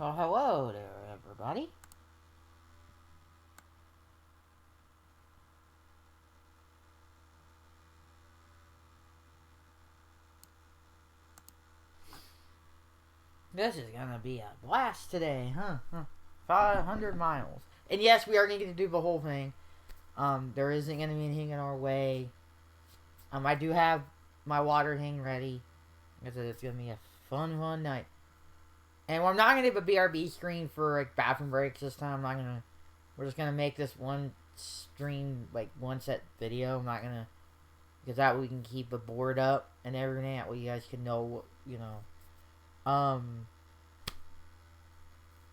Well, hello there, everybody. This is gonna be a blast today, huh? 500 miles. And yes, we are going to do the whole thing. There isn't gonna be anything in our way. I do have my water thing ready. Because it's gonna be a fun night. And I'm not gonna do a BRB screen for like bathroom breaks this time. We're just gonna make this one stream, like one set video. I'm not gonna, because that way we can keep the board up and everything. That way you guys can know,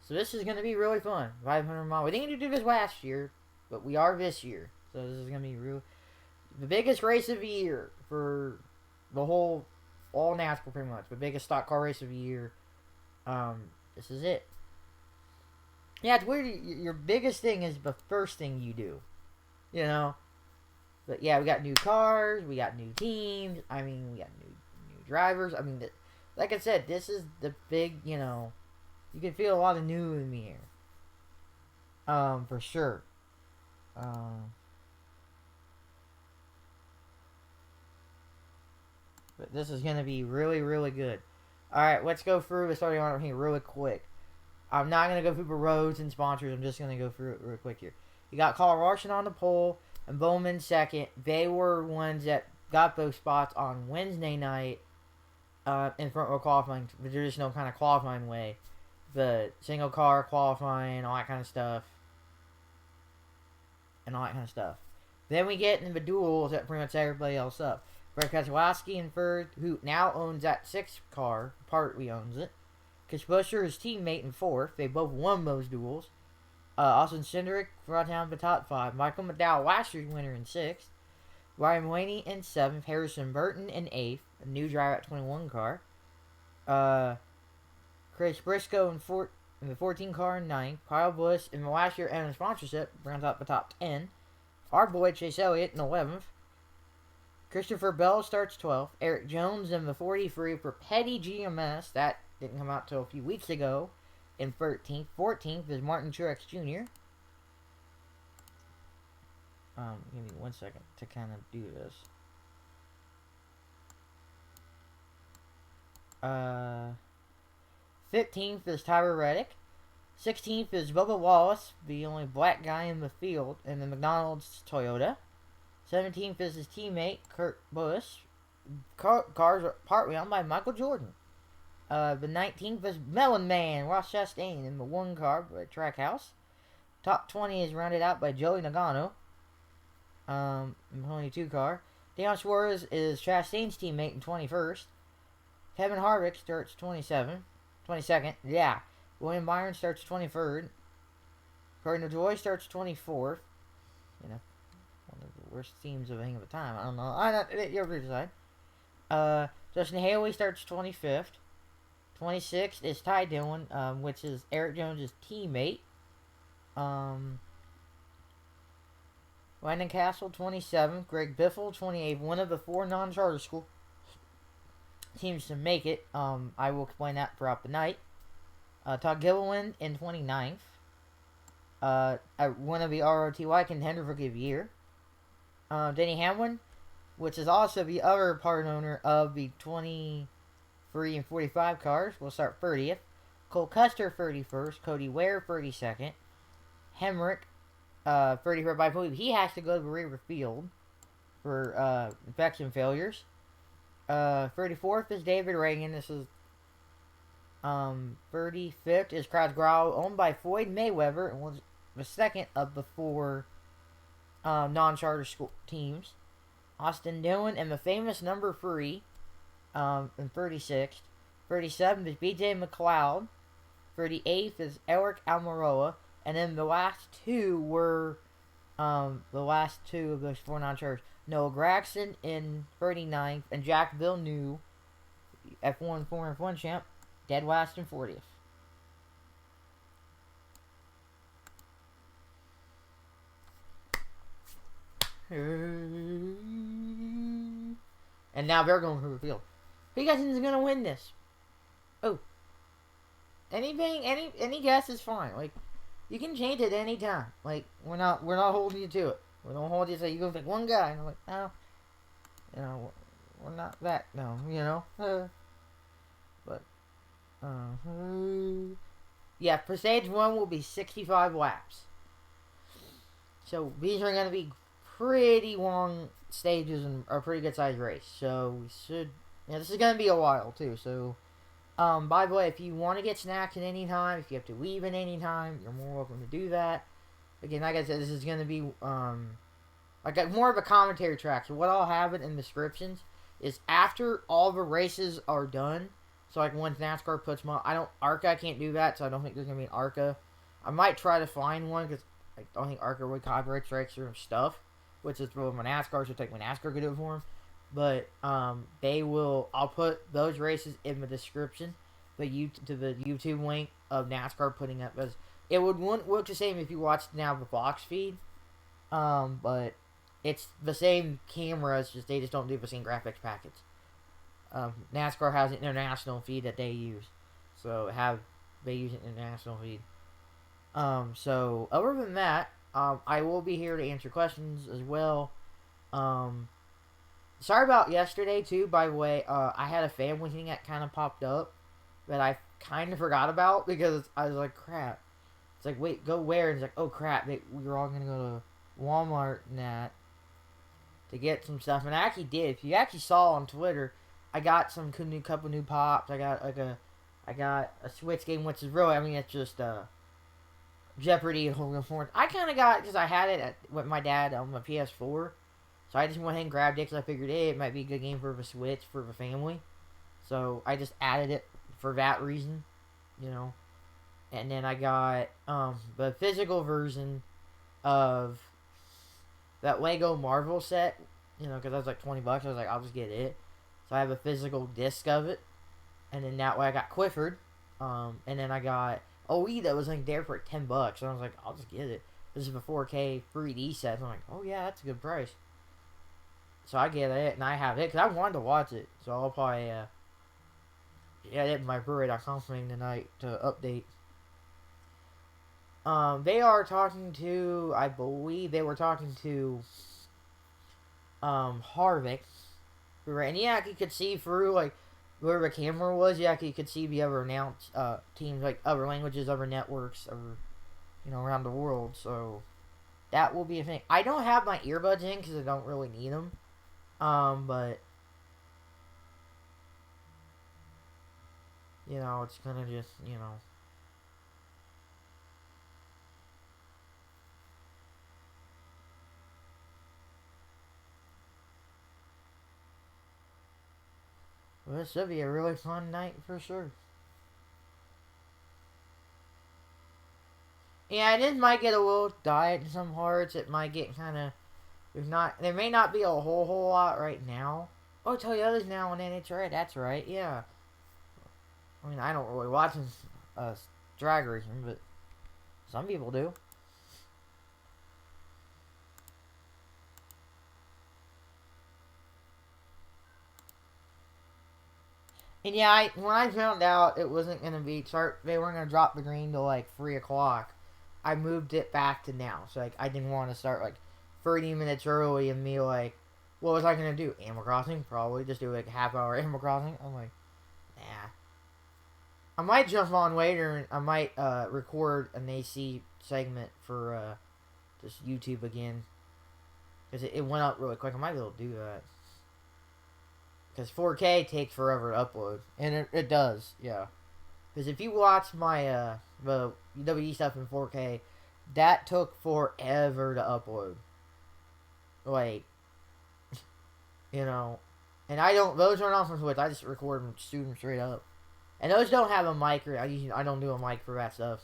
So this is gonna be really fun. 500 miles. We didn't do this last year, but we are this year. So this is gonna be the biggest race of the year for the all NASCAR pretty much. The biggest stock car race of the year. This is it. Yeah, it's weird. Your biggest thing is the first thing you do, you know. But yeah, we got new cars, we got new teams. I mean, we got new drivers. I mean, like I said, this is the big, You can feel a lot of new in me here. For sure. But this is gonna be really good. All right, let's go through the starting order here really quick. I'm not gonna go through the roads and sponsors. I'm just gonna go through it real quick here. You got Carl Larson on the pole and Bowman second. They were ones that got those spots on Wednesday night in front of qualifying, the traditional kind of qualifying way. The single car qualifying, all that kind of stuff. Then we get in the duels that pretty much everybody else up. Brett Keselowski in third, who now owns that 6th car, partly owns it. Buescher, his teammate, in 4th. They both won those duels. Austin Cindric brought down the top 5. Michael McDowell, last year's winner, in 6th. Ryan Blaney in 7th. Harrison Burton in 8th. A new driver at 21 car. Chris Briscoe in the 14 car in 9th. Kyle Busch in the last year and sponsorship rounds out the top 10. Our boy Chase Elliott in 11th. Christopher Bell starts 12th. Eric Jones in the 43 for Petty GMS. That didn't come out till a few weeks ago. In 13th. 14th is Martin Truex Jr. Give me 1 second to kind of do this. 15th is Tyler Reddick. 16th is Bubba Wallace, the only black guy in the field in the McDonald's Toyota. 17th is his teammate, Kurt Busch. Cars are partly owned by Michael Jordan. The 19th is Melon Man, Ross Chastain in the 1 car by Trackhouse. Top 20 is rounded out by Joey Nagano in the 22 car. Deion Suarez is Chastain's teammate in 21st. Kevin Harvick starts 22nd. Yeah. William Byron starts 23rd. Gardner Joy starts 24th. One of the worst teams of any of the time. I don't know. You're free to decide. Justin Haley starts 25th. 26th is Ty Dillon, which is Eric Jones' teammate. Landon Castle, 27th. Greg Biffle, 28th. One of the 4 non-charter school teams to make it. I will explain that throughout the night. Todd Gilliland in 29th. One of the ROTY contender for the year. Denny Hamlin, which is also the other part owner of the 23 and 45 cars, will start 30th. Cole Custer, 31st. Cody Ware, 32nd. Hemrick, 33rd. I believe he has to go to the rear field for infection failures. 34th is David Reagan. This is 35th is Kraz Grau, owned by Floyd Mayweather, and was the second of the 4 non-charter school teams. Austin Dillon and the famous number 3 in 36th. 37th is BJ McLeod. 38th is Eric Almirola. And then the last 2 were the last 2 of those 4 non-charters. Noah Gragson in 39th, and Jack Villeneuve, F1 Formula F1 champ, dead last in 40th. And now they're going through the field. Who do you guys think is going to win this? Oh. anything, any guess is fine. Like, you can change it any time. Like, we're not holding you to it. We don't hold you to say you go pick one guy, and I'm like, no, you know, we're not that, no, you know. But yeah, for stage one will be 65 laps. So these are gonna be pretty long stages and a pretty good sized race. So we should, yeah, this is gonna be a while too. So by the way, if you want to get snacks at any time, if you have to leave at any time, you're more welcome to do that. Again, like I said, this is going to be like more of a commentary track. So what I'll have it in descriptions is after all the races are done. So like once NASCAR puts them on, ARCA, I can't do that, so I don't think there's going to be an ARCA. I might try to find one because I don't think ARCA would copyright strikes or stuff, which is for my NASCAR, so take my NASCAR could do it for them. But they will. I'll put those races in the description, to the YouTube link of NASCAR putting up. As it wouldn't look the same if you watched now the Fox feed, but it's the same cameras. They just don't do the same graphics package. NASCAR has an international feed that they use, so they use an international feed. So other than that, I will be here to answer questions as well. Sorry about yesterday, too, by the way. I had a family thing that kind of popped up that I kind of forgot about because I was like, crap. It's like, wait, go where? And it's like, oh, crap. We were all going to go to Walmart and that to get some stuff. And I actually did. If you actually saw on Twitter, I got some couple new pops. I got a Switch game, which is really, I mean, it's just Jeopardy and Hogan Force. I kind of got, because I had it with my dad on my PS4. So I just went ahead and grabbed it because I figured, hey, it might be a good game for the Switch, for the family. So I just added it for that reason, you know. And then I got the physical version of that Lego Marvel set, you know, because that was like $20. I was like, I'll just get it. So I have a physical disc of it. And then that way I got Clifford. And then I got OE that was like there for like $10. And I was like, I'll just get it. This is a 4K 3D set. So I'm like, oh yeah, that's a good price. So I get it, and I have it, because I wanted to watch it. So I'll probably get it in my brewery.com thing tonight to update. They are talking to, I believe they were talking to Harvick. And yeah, you could see through, like, where the camera was, yeah, you could see the other announced teams, like, other languages, other networks, you know, around the world. So that will be a thing. I don't have my earbuds in, because I don't really need them. But you know, it's gonna just, you know. Well, this should be a really fun night for sure. Yeah, it might get a little diet in some parts. It might get kind of, there may not be a whole lot right now. Oh, Toyota's now on NHRA. That's right. Yeah. I mean, I don't really watch drag racing, but some people do. And yeah, when I found out it wasn't gonna they weren't gonna drop the green till like 3 o'clock. I moved it back to now. So like, I didn't want to start like 30 minutes early and me like, what was I gonna do? Animal Crossing? Probably just do like a half-hour Animal Crossing. I'm like, nah. I might jump on later and I might record an AC segment for just YouTube again. Because it went up really quick. I might be able to do that. Because 4K takes forever to upload. And it does, yeah. Because if you watch my the WWE stuff in 4K, that took forever to upload. Like, you know. And those aren't on from Switch. I just record them, shoot them straight up. And those don't have a mic, or I don't do a mic for that stuff.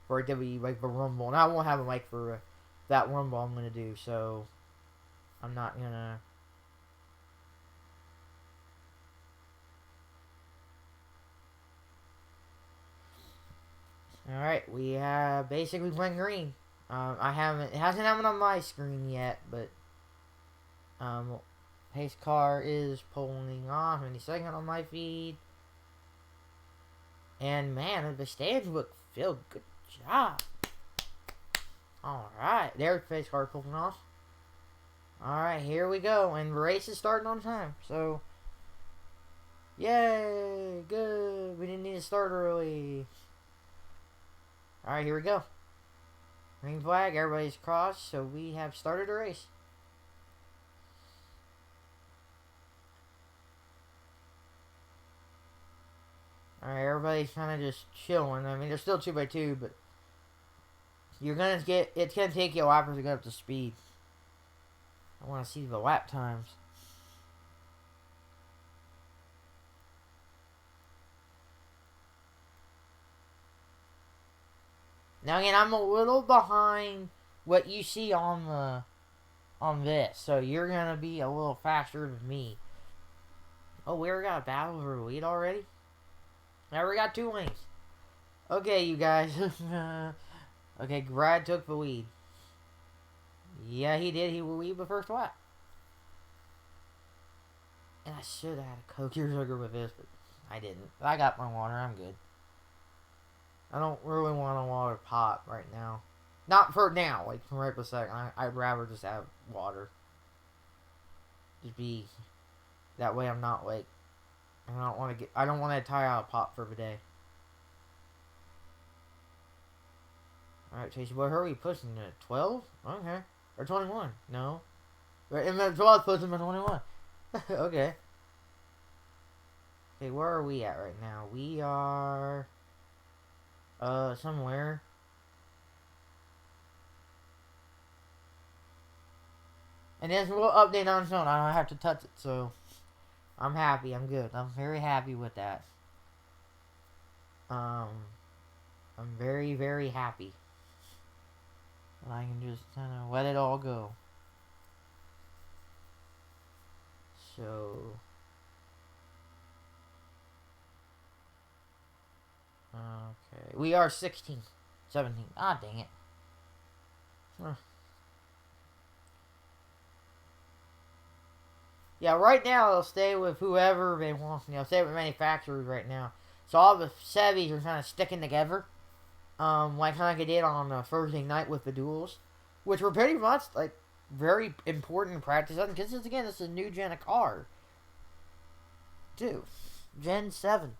For WWE, like the Rumble. And I won't have a mic for that Rumble I'm going to do, so I'm not going to. Alright, we have basically playing green. It hasn't happened on my screen yet, but pace car is pulling off any second on my feed. And man, the stage look filled. Good job. Alright, there's face card pulling off. Alright, here we go. And the race is starting on time. So, yay! Good. We didn't need to start early. Alright, here we go. Green flag, everybody's crossed, so we have started a race. Alright, everybody's kind of just chilling. I mean, they're still 2x2, but you're gonna get, it's gonna take you a while to get up to speed. I want to see the lap times. Now again, I'm a little behind what you see on this, so you're gonna be a little faster than me. Oh, we already got a battle over the lead already? Now we got 2 lanes. Okay, you guys. Okay, Brad took the lead. Yeah, he did. He will lead the first lap. And I should have had a Coke or sugar with this, but I didn't. I got my water. I'm good. I don't really want a water pop right now. Not for now, like right for a second. I'd rather just have water. Just be that way. I'm not like I don't want to tire out a pop for the day. All right, Chasey boy, hurry, pushing it. 12? Okay, or 21? No, right, and then 12 pushing him 21. Okay. Okay, where are we at right now? We are somewhere. And there's a little update on its own. I don't have to touch it, so I'm happy. I'm good. I'm very happy with that. I'm very, very happy. And I can just kind of let it all go. So, okay, we are 16, 17. Ah, dang it. Huh. Yeah, right now they'll stay with whoever they want. You know, stay with manufacturers right now. So all the Chevys are kind of sticking together. Like I did on Thursday night with the duels, which were pretty much like very important practice because again, this is a new gen of car. Too. Gen 7.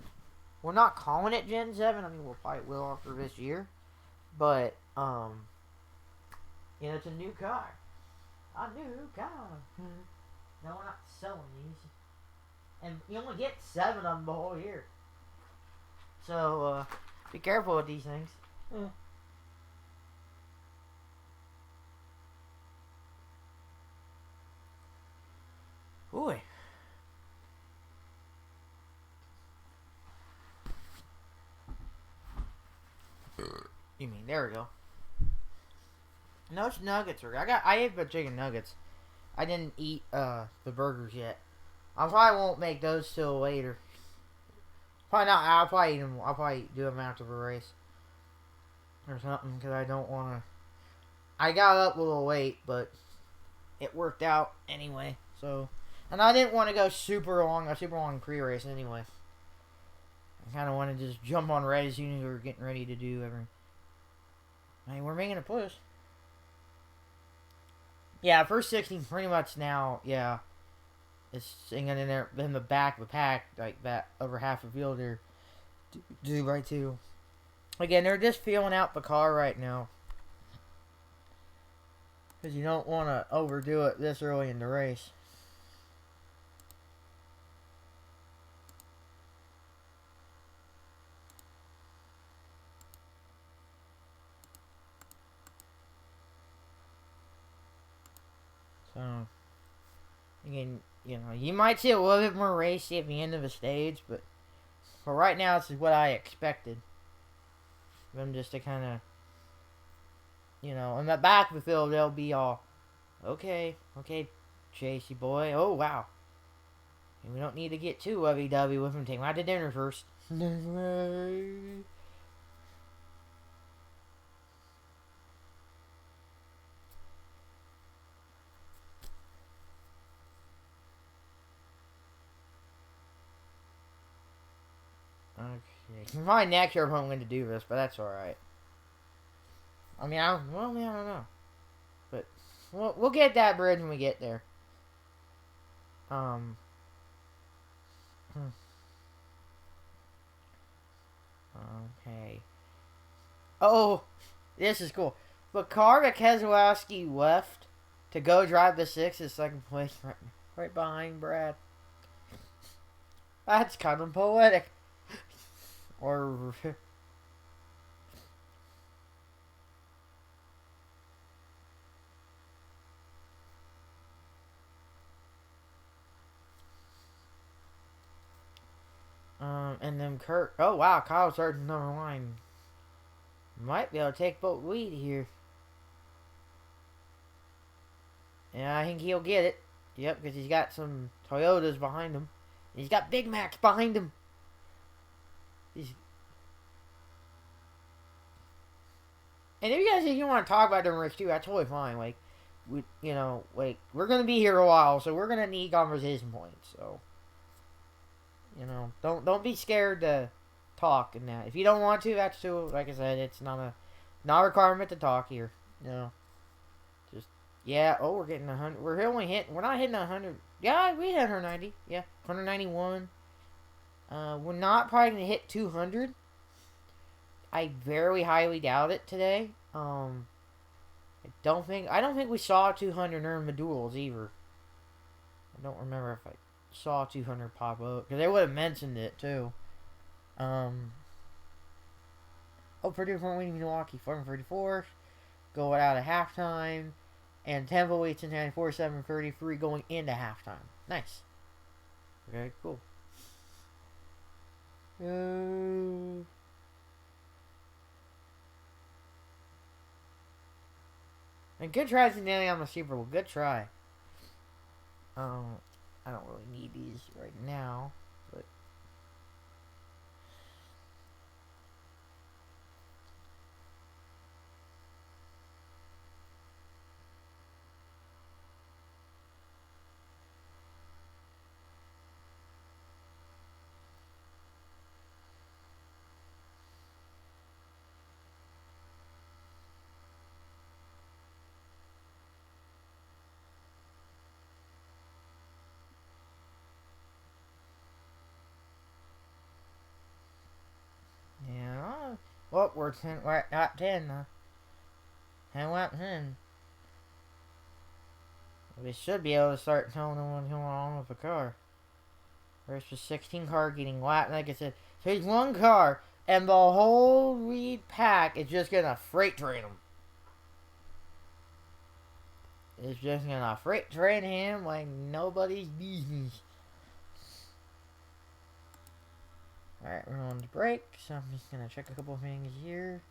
We're not calling it Gen 7. I mean, we'll probably will after this year. But, you know, it's a new car. A new car. No, we're not selling these. And you only get 7 of them the whole year. So, be careful with these things. Boy. You mean, there we go. No, it's nuggets. I ate the chicken nuggets. I didn't eat the burgers yet. I probably won't make those till later. Probably not. I'll probably eat them. I'll probably do them after the race or something because I don't want to. I got up a little late, but it worked out anyway. So, and I didn't want to go a super long pre-race anyway. I kind of wanted to just jump on red as soon as we were getting ready to do everything. I mean, we're making a push. Yeah, first 16 pretty much now, yeah. It's singing in there in the back of the pack, like that over half the field there. Do right too. Again, they're just feeling out the car right now. Because you don't want to overdo it this early in the race. So, again, you know, you might see a little bit more racy at the end of the stage, but for right now, this is what I expected. Them just to kind of, you know, in the back of the field, they'll be all, okay, Chasey boy. Oh, wow. And we don't need to get too lovey-dovey with him. Take him out to dinner first. Okay. Probably next year if I'm going to do this, but that's alright. I mean, I don't know. But we'll get that bridge when we get there. Um. Okay. Oh, this is cool. But Karma Keselowski left to go drive the 6 in second place right behind Brad. That's kind of poetic. Or... and then Kurt... Oh, wow, Kyle started number 1. Might be able to take both lead here. Yeah, I think he'll get it. Yep, because he's got some Toyotas behind him. He's got Big Macs behind him. And if you guys, if you want to talk about them race too, that's totally fine. Like, we're gonna be here a while, so we're gonna need conversation points. So, don't be scared to talk and that. If you don't want to, that's too. Like I said, it's not a requirement to talk here. Just yeah. Oh, we're getting 100. We're not hitting 100. Yeah, we hit 190. Yeah, 191. We're not probably gonna hit 200. I very highly doubt it today. I don't think we saw 200 during the duels either. I don't remember if I saw 200 pop up because they would have mentioned it too. Purdue from winning Milwaukee 434, going out at halftime, and Temple 1894 733 going into halftime. Nice. Very cool. And good try to nail on the Super Bowl. Good try. I don't really need these right now, but yeah. Well, we're at 10. 10 laps in. We should be able to start telling them what's going on with the car. There's just 16 car getting lapped. Like I said, there's one car, and the whole lead pack is just gonna freight train him. It's just gonna freight train him like nobody's business. Alright, we're on the break, so I'm just gonna check a couple things here.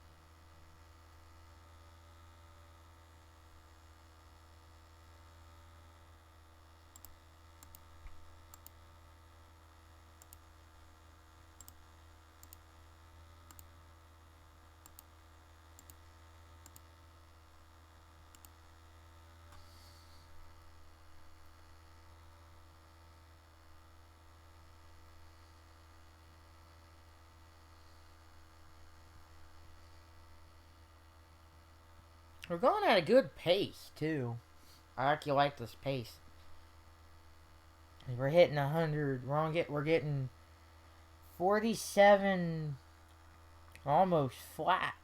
We're going at a good pace, too. I actually like this pace. We're hitting 100. We're getting 47 almost flat.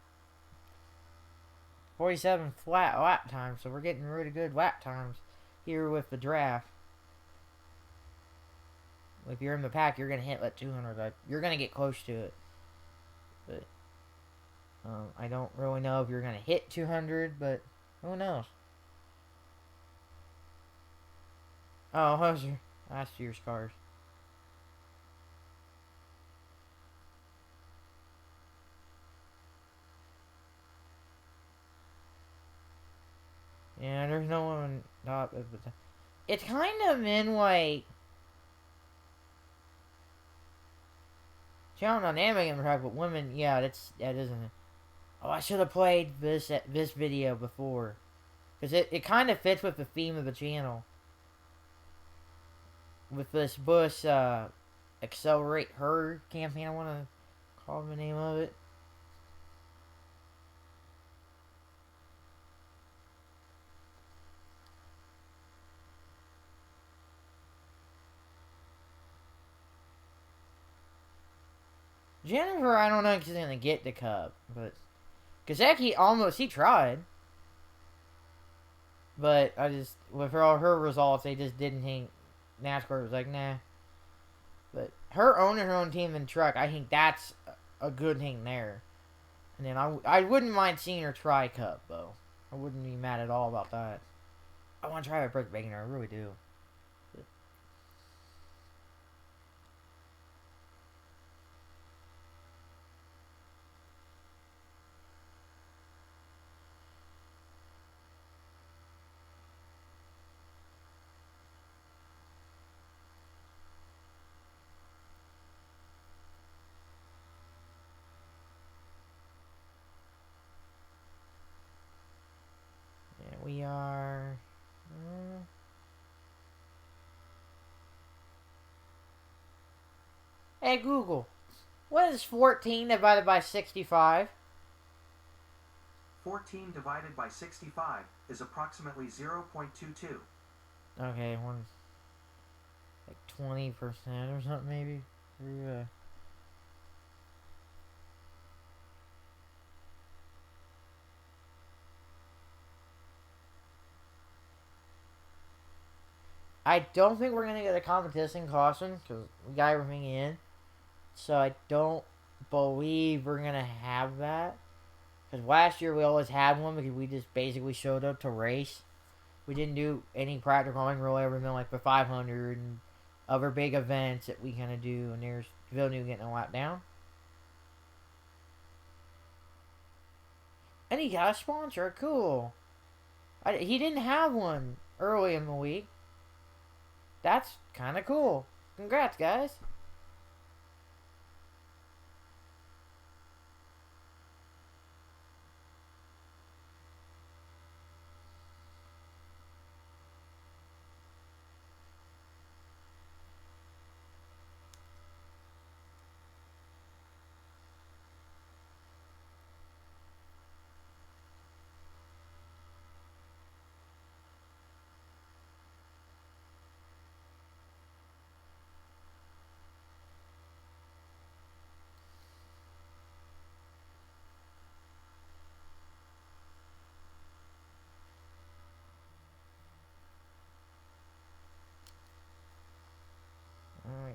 47 flat lap times, so we're getting really good lap times here with the draft. If you're in the pack, you're going to hit like 200. You're going to get close to it. But I don't really know if you're going to hit 200, but who knows? Oh, those are last year's cars. Yeah, there's no one on top of the... It's kind of in like... Dynamic in the track, but women, yeah, that isn't it. Oh, I should have played this video before. Because it kind of fits with the theme of the channel. With this Bush, Accelerate Her campaign, I want to call the name of it. Jennifer, I don't know if she's gonna get the cup, but Kazeki almost, he tried. But I just, with all her results, they just didn't think, NASCAR was like, nah. But her owning her own team and truck, I think that's a good thing there. And then I wouldn't mind seeing her try Cup, though. I wouldn't be mad at all about that. I want to try a brick bacon, I really do. But yeah, we are... Hey, Google. What is 14 divided by 65? 14 divided by 65 is approximately 0.22. Okay, one... Like 20% or something, maybe? Yeah. I don't think we're going to get a competition caution, because we got everything in. So I don't believe we're going to have that. Because last year we always had one because we just basically showed up to race. We didn't do any practicing really ever than like the 500 and other big events that we kind of do. And there's Villeneuve getting a lap down. And he got a sponsor. Cool. He didn't have one early in the week. That's kind of cool. Congrats, guys.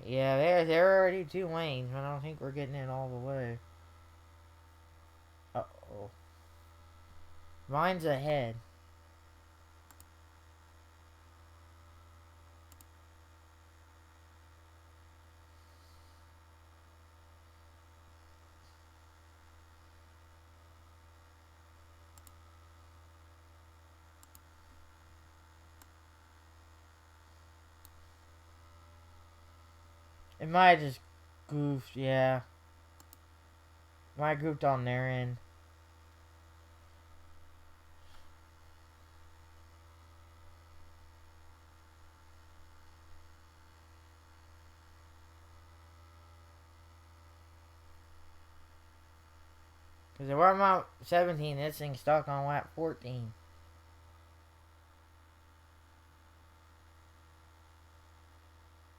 Yeah, they're already 2 lanes, but I don't think we're getting it all the way. Uh-oh. Mine's ahead. It might have just goofed, yeah. Might have goofed on their end. Because if we're on 17, this thing's stuck on lap 14.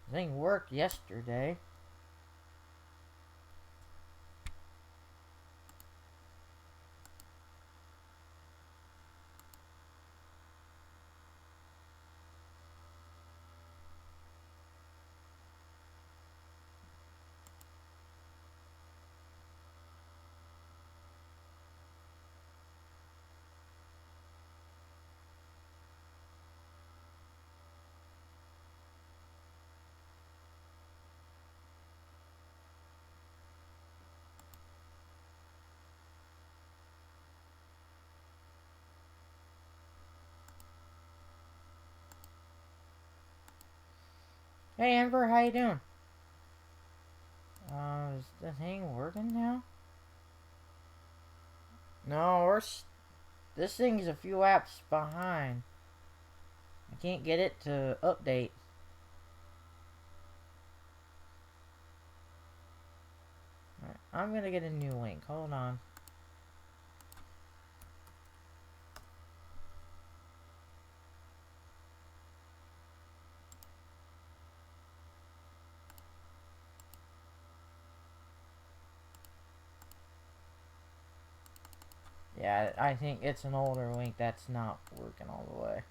The thing worked yesterday. Hey Amber, how you doing? Is the thing working now? No, this thing's a few laps behind. I can't get it to update. Alright. I'm gonna get a new link. Hold on. Yeah, I think it's an older link that's not working all the way.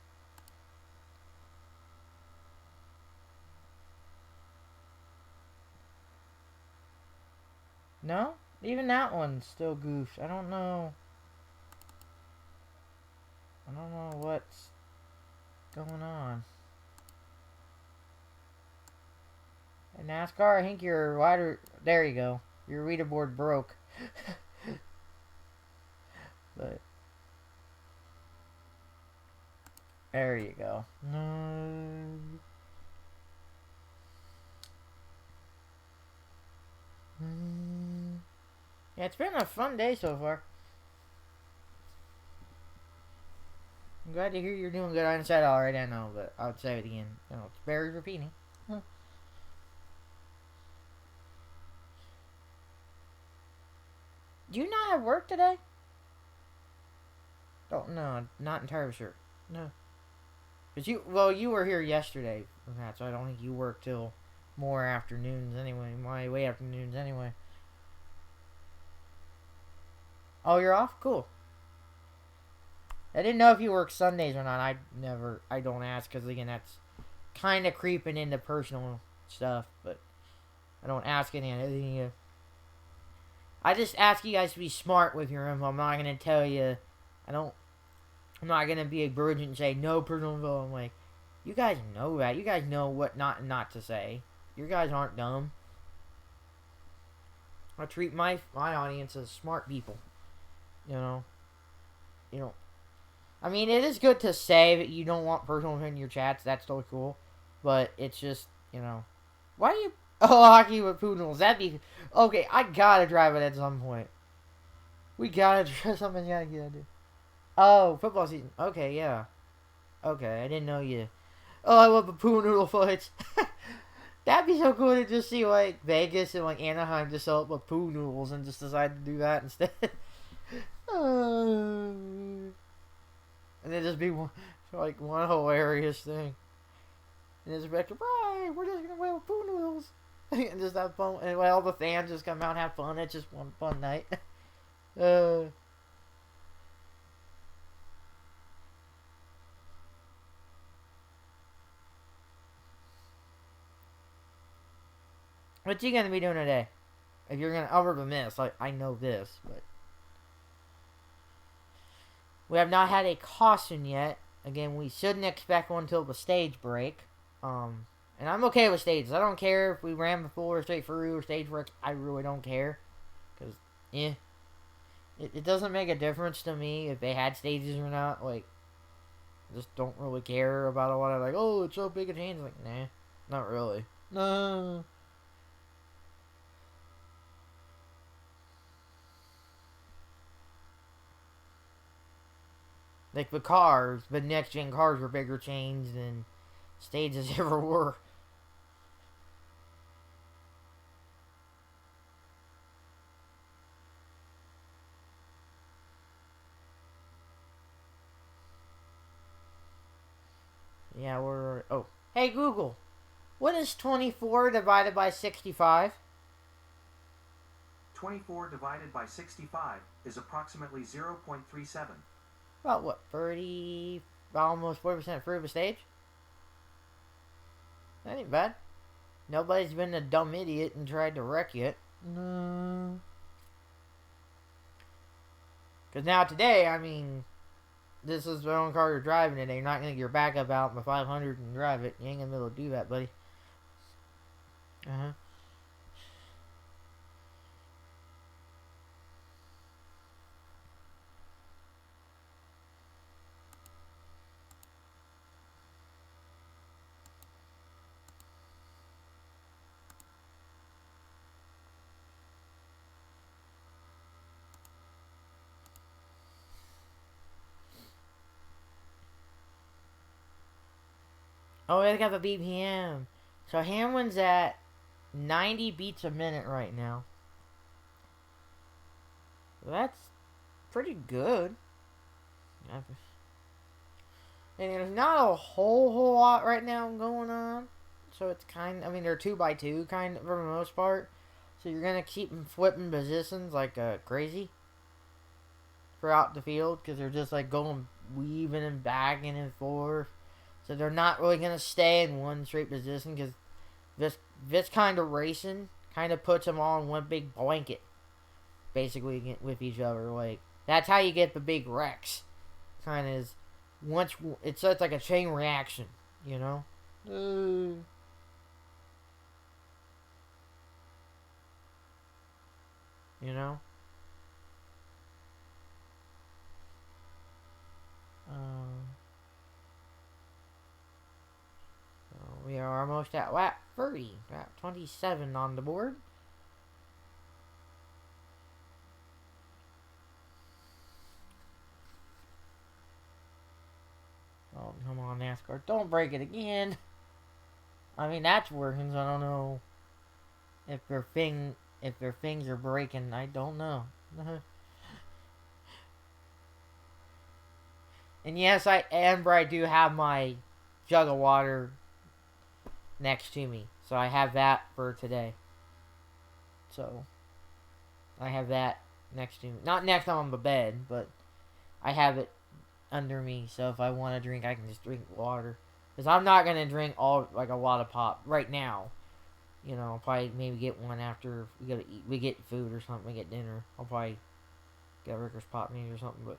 No? Even that one's still goofed. I don't know. I don't know what's going on. In NASCAR, I think your wider... There you go. Your reader board broke. But... There you go. No. Yeah, it's been a fun day so far. I'm glad to hear you're doing good. I said it already, I know, but I would say it again. You know, it's very repeating. Do you not have work today? Oh, no, not entirely sure. No. But you were here yesterday, so I don't think you work till more afternoons anyway. Way afternoons anyway. Oh, you're off? Cool. I didn't know if you work Sundays or not. I don't ask because, again, that's kind of creeping into personal stuff, but I don't ask anything. I just ask you guys to be smart with your info. I'm not going to tell you. I'm not going to be a virgin and say no personal info. I'm like, you guys know that. You guys know what not to say. You guys aren't dumb. I treat my audience as smart people. You know. I mean, it is good to say that you don't want personal info in your chats. That's totally cool. But it's just, why do you... Oh, hockey with poodles. That'd be... Okay, I gotta drive it at some point. We gotta drive something. Gotta get it. Oh, football season. Okay, yeah. Okay, I didn't know you... Oh, I love the poo noodle fights. That'd be so cool to just see, like, Vegas and, like, Anaheim just sell up with poo noodles and just decide to do that instead. And it'd just be one hilarious thing. And it's like, right, we're just gonna play with poo noodles. And just have fun. And all the fans just come out and have fun. It's just one fun night. What you gonna be doing today? If you're gonna, other than this, like, I know this, but we have not had a caution yet. Again, we shouldn't expect one until the stage break. And I'm okay with stages. I don't care if we ram before or straight through or stage break. I really don't care. Because, it doesn't make a difference to me if they had stages or not. Like, I just don't really care about a lot of, like, oh, it's so big a change. Like, nah, not really. No. Like, the next gen cars were bigger chains than stages ever were. Yeah, oh. Hey, Google. What is 24 divided by 65? 24 divided by 65 is approximately 0.37. About what, 30, almost 40% through the stage? That ain't bad. Nobody's been a dumb idiot and tried to wreck you. No. Because now today, I mean, this is the own car you're driving today. You're not going to get your backup out in the 500 and drive it. You ain't going to be able to do that, buddy. Uh-huh. Oh, they got the BPM. So Hamlin's at 90 beats a minute right now. That's pretty good. And there's not a whole lot right now going on. So it's kind of, I mean, they're 2x2 kind of for the most part. So you're going to keep them flipping positions like crazy throughout the field because they're just like going weaving and backing and forth. So they're not really going to stay in one straight position because this kind of racing kind of puts them all in one big blanket basically with each other. Like, that's how you get the big wrecks. Kind of is once it's like a chain reaction, you know. You know. Um, so we are almost at lap 30, lap 27 on the board. Oh, come on, NASCAR. Don't break it again. I mean, that's working, so I don't know if their things are breaking. I don't know. And yes, I do have my jug of water next to me. So I have that for today. So I have that next to me. Not next on the bed, but I have it under me. So if I want to drink, I can just drink water. Because I'm not going to drink like a lot of pop right now. You know, I'll probably maybe get one after we get food or something, we get dinner. I'll probably get a Ricker's Pop maybe or something, but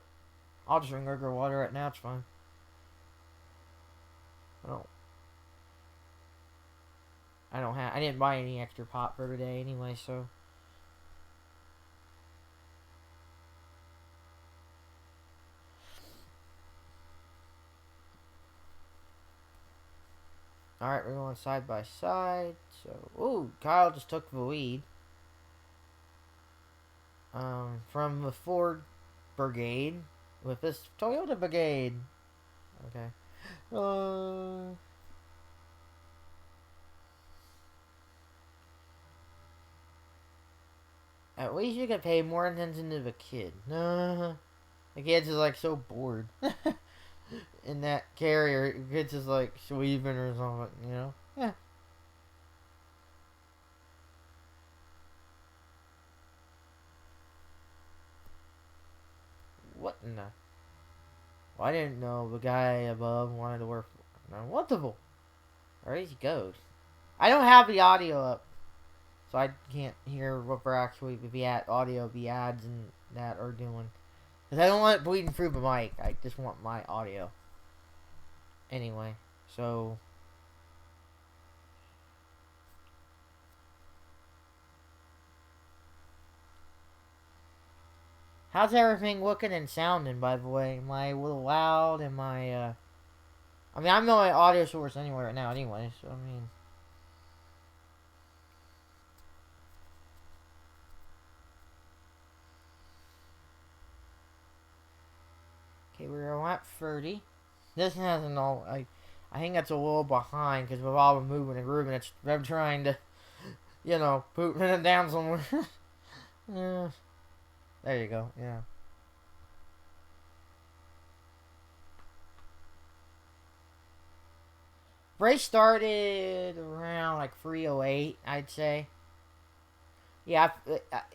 I'll just drink regular water right now, it's fine. I didn't buy any extra pop for today anyway, so. Alright, we're going side by side, so, ooh, Kyle just took the lead. From the Ford Brigade with this Toyota Brigade. Okay. At least you can pay more attention to the kid. The kid's just like so bored. In that carrier, the kid's just like sweeping or something, you know? Yeah. What in the? Well, I didn't know the guy above wanted to work. No, what the? There he goes. I don't have the audio up, so I can't hear what they're actually the audio, the ads and that are doing. Because I don't want it bleeding through the mic. I just want my audio. Anyway, so. How's everything looking and sounding, by the way? Am I a little loud? Am I, I mean, I'm the only audio source anywhere right now anyway, so I mean. Okay, we're on lap 30. This hasn't all. I think that's a little behind because with all the moving and grooving, it's them trying to, you know, put it down somewhere. Yeah. There you go. Yeah. Race started around like 3:08, I'd say. Yeah,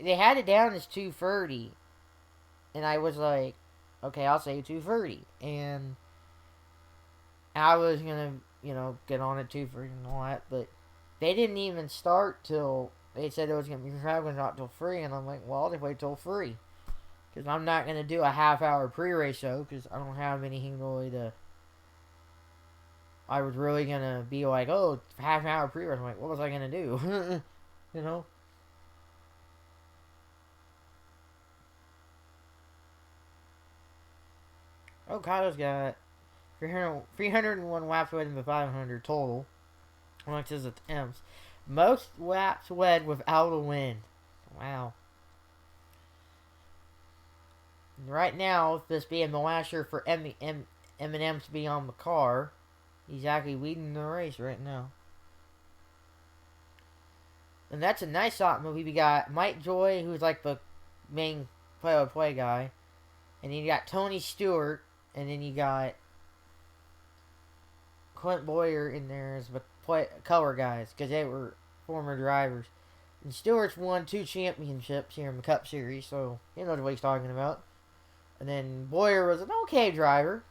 they had it down as 2:30, and I was like, okay, I'll say 2:30, and I was gonna, you know, get on at 2:30 and all that, but they didn't even start till they said it was gonna be traveling out till 3, and I'm like, well, I'll just wait till 3, because I'm not gonna do a half-hour pre-race show because I don't have anything really to. I was really gonna be like, oh, half-hour pre-race. I'm like, what was I gonna do? You know. Oh, Kyle's got 301 laps led in the 500 total. Which is attempts. Most laps led without a win. Wow. Right now, this being the last year for Eminem to be on the car, he's actually leading the race right now. And that's a nice shot movie. We got Mike Joy, who's like the main play-by-play guy. And then you got Tony Stewart. And then you got Clint Boyer in there as the color guys. Because they were former drivers. And Stewart's won 2 championships here in the Cup Series. So, he knows what he's talking about. And then Boyer was an okay driver.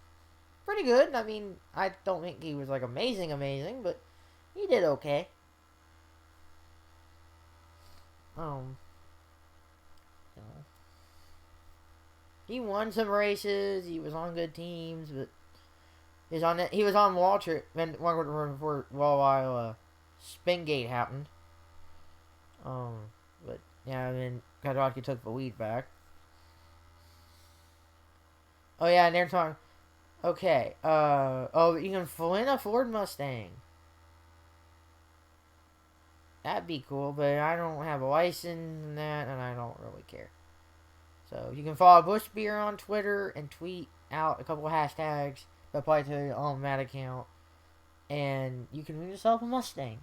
Pretty good. I mean, I don't think he was like amazing, but he did okay. You know, he won some races. He was on good teams, but he was on Walter for a while Spingate happened. But yeah, and then Kawasaki took the lead back. Oh yeah, and they're talking. Okay. You can win a Ford Mustang. That'd be cool, but I don't have a license and that, and I don't really care. So you can follow Bush Beer on Twitter and tweet out a couple of hashtags that apply to your own Matt account, and you can win yourself a Mustang.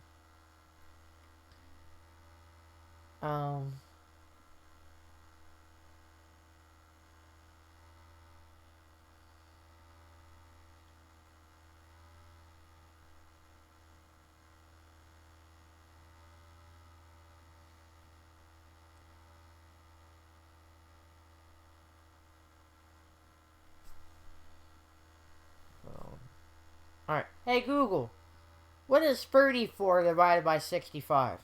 Alright. Hey Google, what is 34 divided by 65?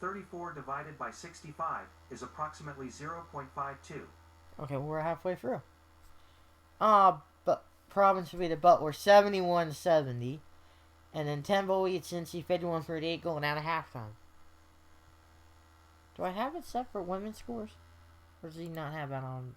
34 divided by 65 is approximately 0.52. Okay, we're halfway through. But province would be the Butler 71-70. And then Temple leads Cincy 51-38 going out of halftime. Do I have it set for women's scores? Or does he not have that on?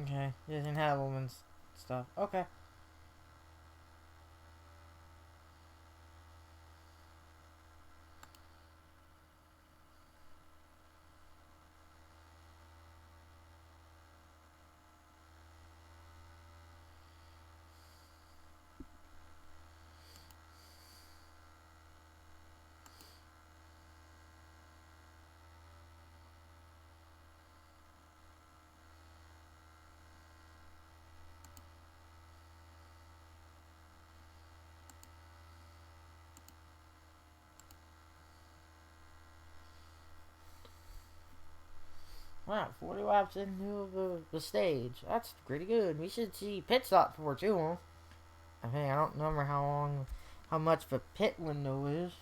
Okay, he doesn't have women's stuff. Okay. Wow, 40 laps into the stage. That's pretty good. We should see pit stop for too long. I mean, I don't remember how much the pit window is.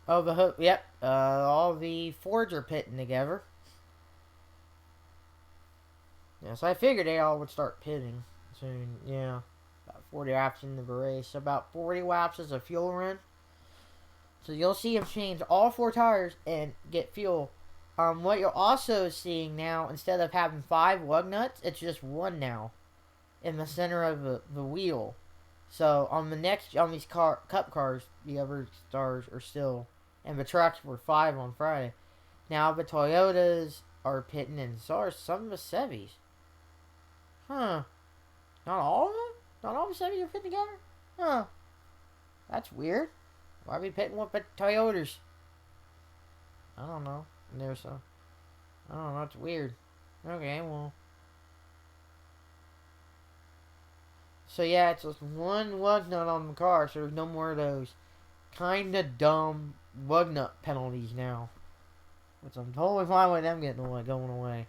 Oh, the hook. Yep. All the Fords are pitting together. Yeah, so I figured they all would start pitting soon. Yeah. About 40 laps into the race. About 40 laps is a fuel run. So you'll see him change all 4 tires and get fuel what you're also seeing now, instead of having 5 lug nuts, it's just one now in the center of the wheel. So on these cup cars, the other stars are still, and the trucks were 5 on Friday. Now the Toyotas are pitting in stars. Some of the Chevys, huh? Not all of them. Not all the Chevys are pitting together, huh? That's weird. Why are we pitting with the Toyotas? I don't know. There's a, I don't know. It's weird. Okay, well. So yeah, it's just one lug nut on the car, so there's no more of those kinda dumb lug nut penalties now. Which I'm totally fine with them going away.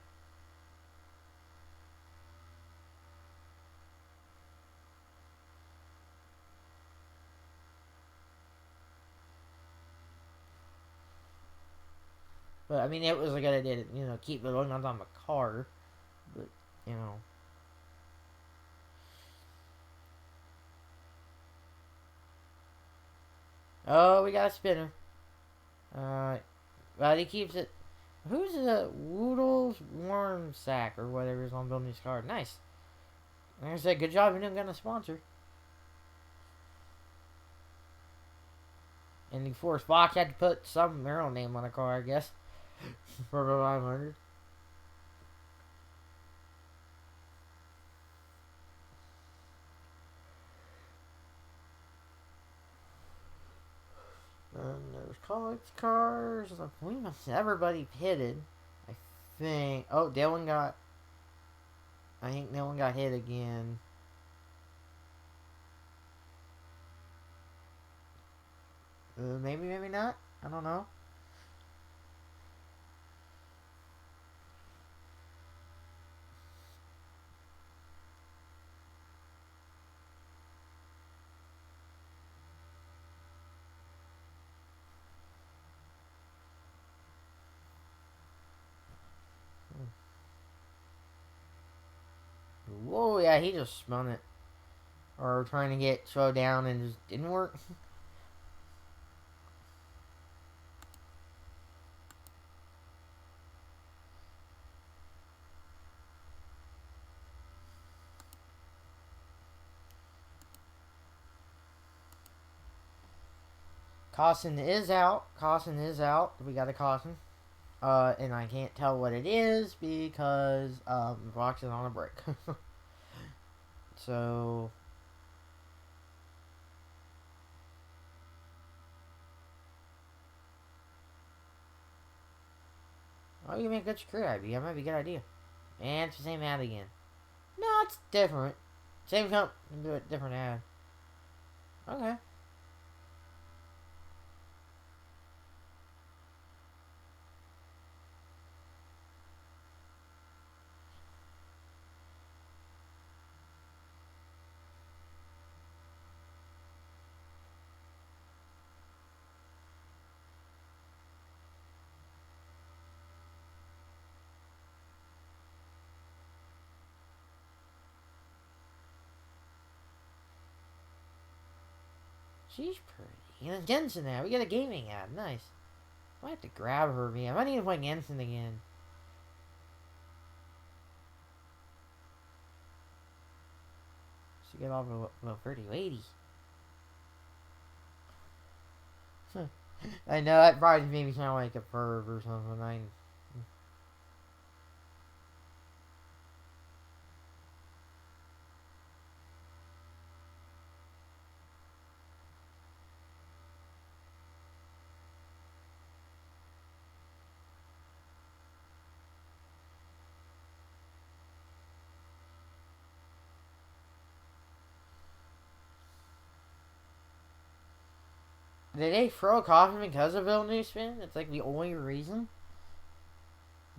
But I mean, it was a good idea to, keep the lug nuts on the car. But, you know. Oh, we got a spinner. But he keeps it. Who's the Woodles Worm Sack or whatever is on building his car? Nice. Like I said, good job. You didn't get a sponsor. And the Forest Fox had to put some Merrill name on the car, I guess, for the 500. And there's college cars. We must everybody pitted. I think. Oh, Dylan got. I think Dylan got hit again. Maybe, maybe not. I don't know. Whoa, yeah, he just spun it. Or trying to get slowed down and just didn't work. Caution is out. Caution is out. We got a caution. And I can't tell what it is because the box is on a break. So oh, you make a good screw idea. That might be a good idea. And it's the same ad again. No, it's different. Same company, do a different ad. Okay. She's pretty. And Jensen ad. We got a gaming ad. Nice. I might have to grab her, man. I might need to play Jensen again. She get off a pretty lady. I know, that probably made me sound like a perv or something. Did they throw a coffin because of Bill Newspin? It's like the only reason?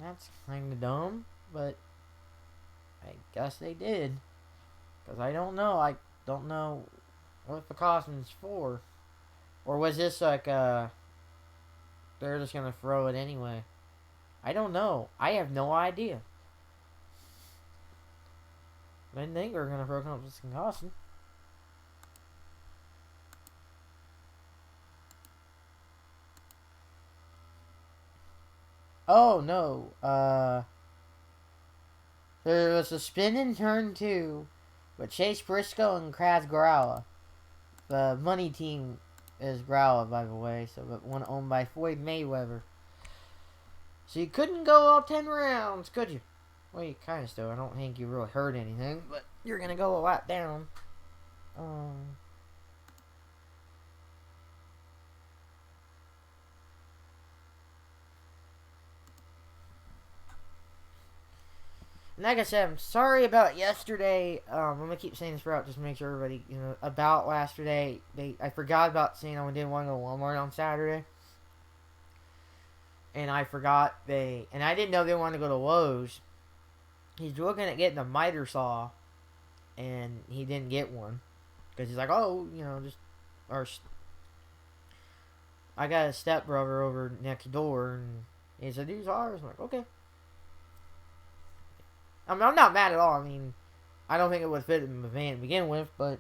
That's kind of dumb, but I guess they did. Because I don't know. I don't know what the coffin's for. Or was this like, they're just gonna throw it anyway? I don't know. I have no idea. I didn't think we were gonna throw a coffin. Oh no. There was a spin in turn two with Chase Briscoe and Kraz Growler. The money team is Growler, by the way, so but one owned by Floyd Mayweather. So you couldn't go all 10 rounds, could you? Well, you kind of still. I don't think you really heard anything, but you're gonna go a lot down. Um. And like I said, I'm sorry about yesterday. I'm gonna keep saying this throughout just to make sure everybody, about yesterday. I forgot about saying I didn't want to go to Walmart on Saturday. And I forgot and I didn't know they wanted to go to Lowe's. He's looking at getting a miter saw, and he didn't get one. Because he's like, oh, I got a stepbrother over next door, and he said, these ours. I'm like, okay. I'm not mad at all. I mean, I don't think it would fit in the van to begin with, but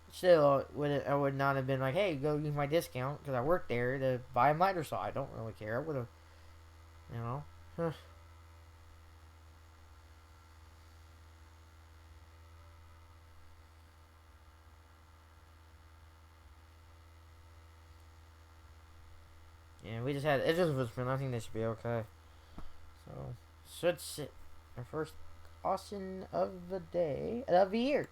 still, I would not have been like, hey, go use my discount because I work there to buy a miter saw. I don't really care. I would have, you know. Yeah, it just was fun. I think this should be okay. So, should sit our first caution of the day, of the year.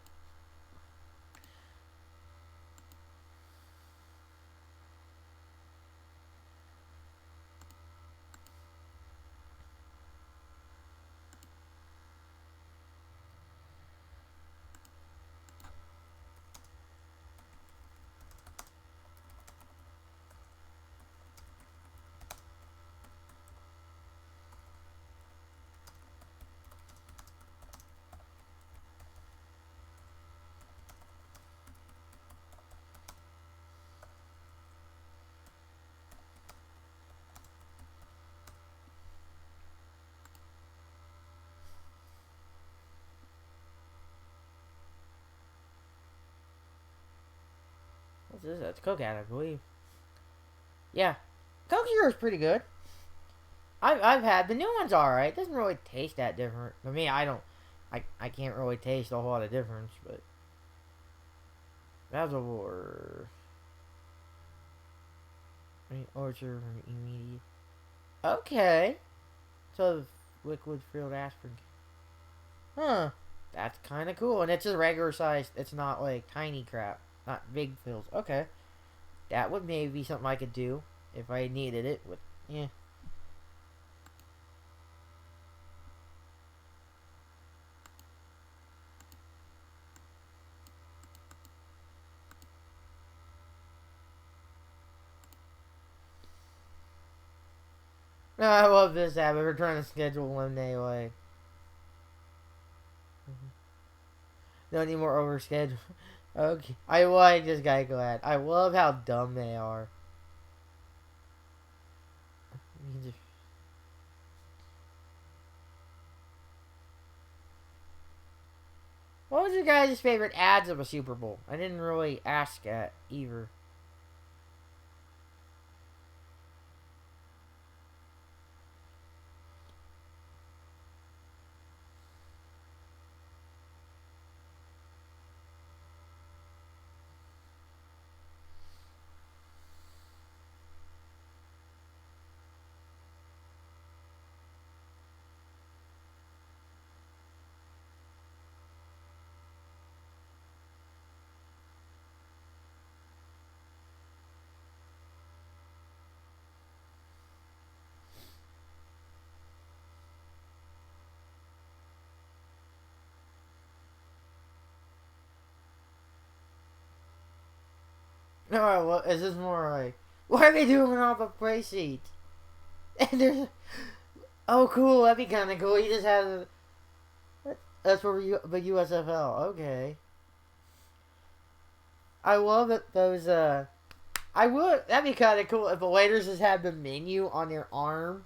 What's this? That's Coke ad, I believe. Yeah, Coke Zero is pretty good. I've had the new one's alright. It doesn't really taste that different. For me, I can't really taste a whole lot of difference, but that's a war. Orchard immediate. Okay. So liquid filled aspirin. Huh. That's kind of cool, and it's a regular size. It's not like tiny crap, not big pills. Okay, that would maybe be something I could do if I needed it. With yeah. No, I love this app. We're trying to schedule one day like. No need more overschedule. Okay, I like this Geico ad. I love how dumb they are. What was your guys' favorite ads of a Super Bowl? I didn't really ask at either. No, well, is this more like, why are they doing off a play sheet? And there's, oh cool, that'd be kind of cool. You just have, that's for the USFL. Okay. I love it. That'd be kind of cool if the Raiders just had the menu on their arm,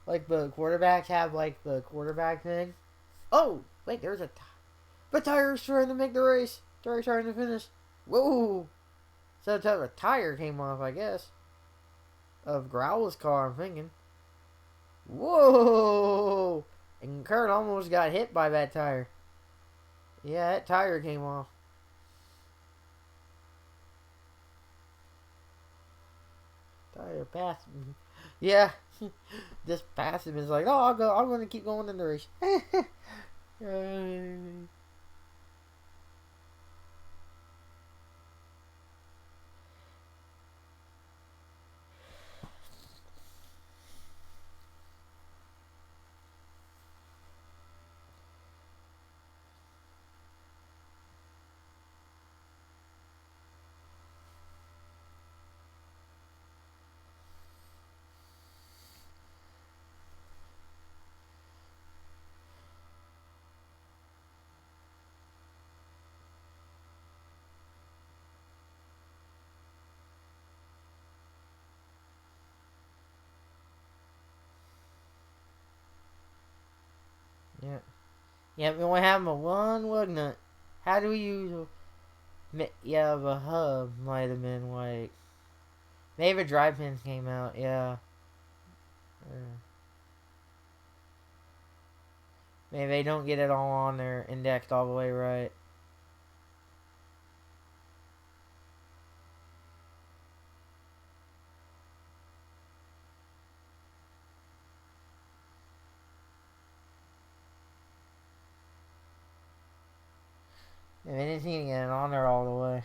like the quarterbacks have like the quarterback thing. Oh wait, the tire's trying to make the race. Tire's trying to finish. Whoa! So a tire came off, I guess. Of Growl's car, I'm thinking. Whoa! And Kurt almost got hit by that tire. Yeah, that tire came off. Tire passed him. Yeah. Just passed him. Is like, oh, I'll go. I'm going to keep going in the race. Yeah. Yeah, we only have one lug nut. How do we use yeah, the hub might have been like maybe the drive pins came out, yeah. Maybe they don't get it all on there indexed all the way right. Maybe they didn't seem to get it on there all the way.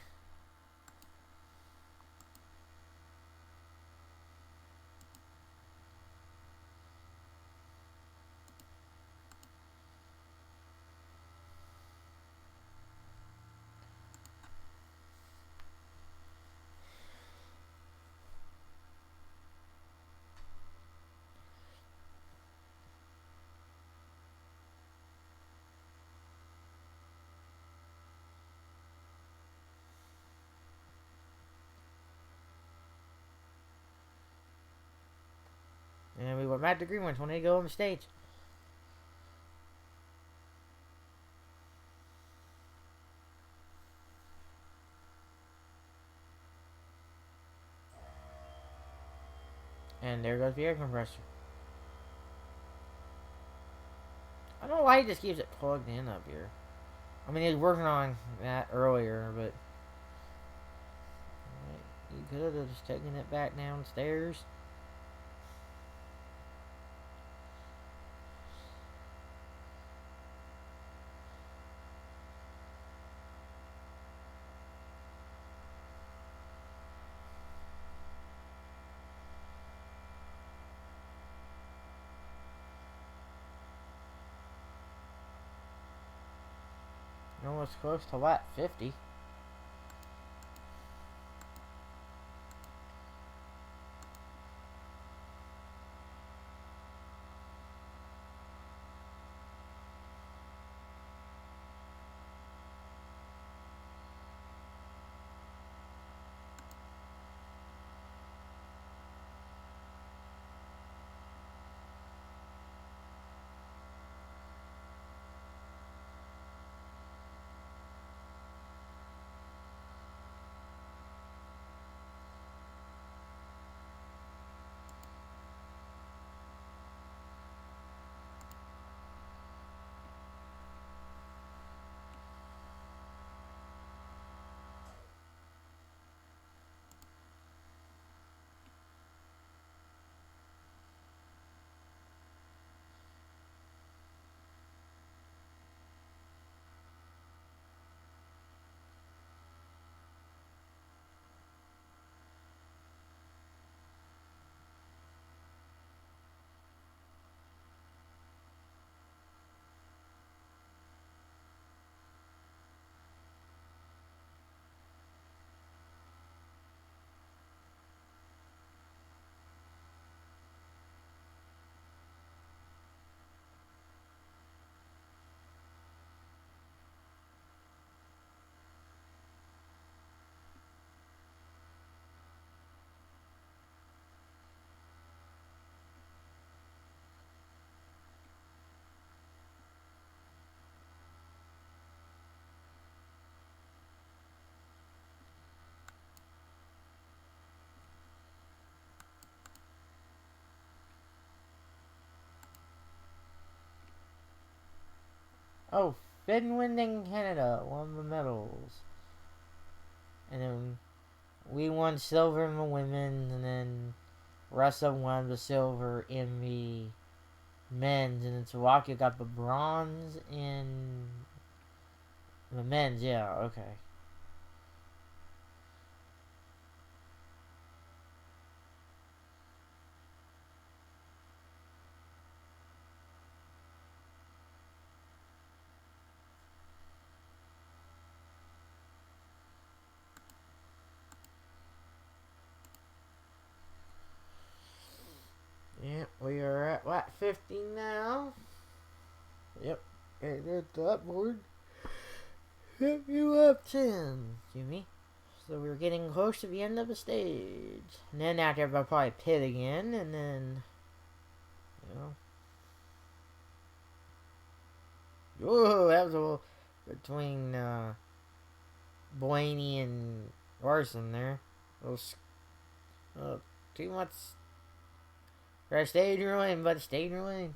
And we were mad the green ones when they go on the stage. And there goes the air compressor. I don't know why he just keeps it plugged in up here. I mean, he was working on that earlier, but you could have just taken it back downstairs. Almost close to lap 50. Oh, Finland and Canada won the medals. And then we won silver in the women's, and then Russia won the silver in the men's, and then Slovakia got the bronze in the men's. Yeah, okay. Yep, we are at lap 50 now. Yep, and there's that board. You lap 10, Jimmy. So we're getting close to the end of the stage. And then after I'll probably pit again, and then, you know. Whoa, that was a little between Blaney and Larson there. Those, too much. Try to stay in your lane, but stay in your lane.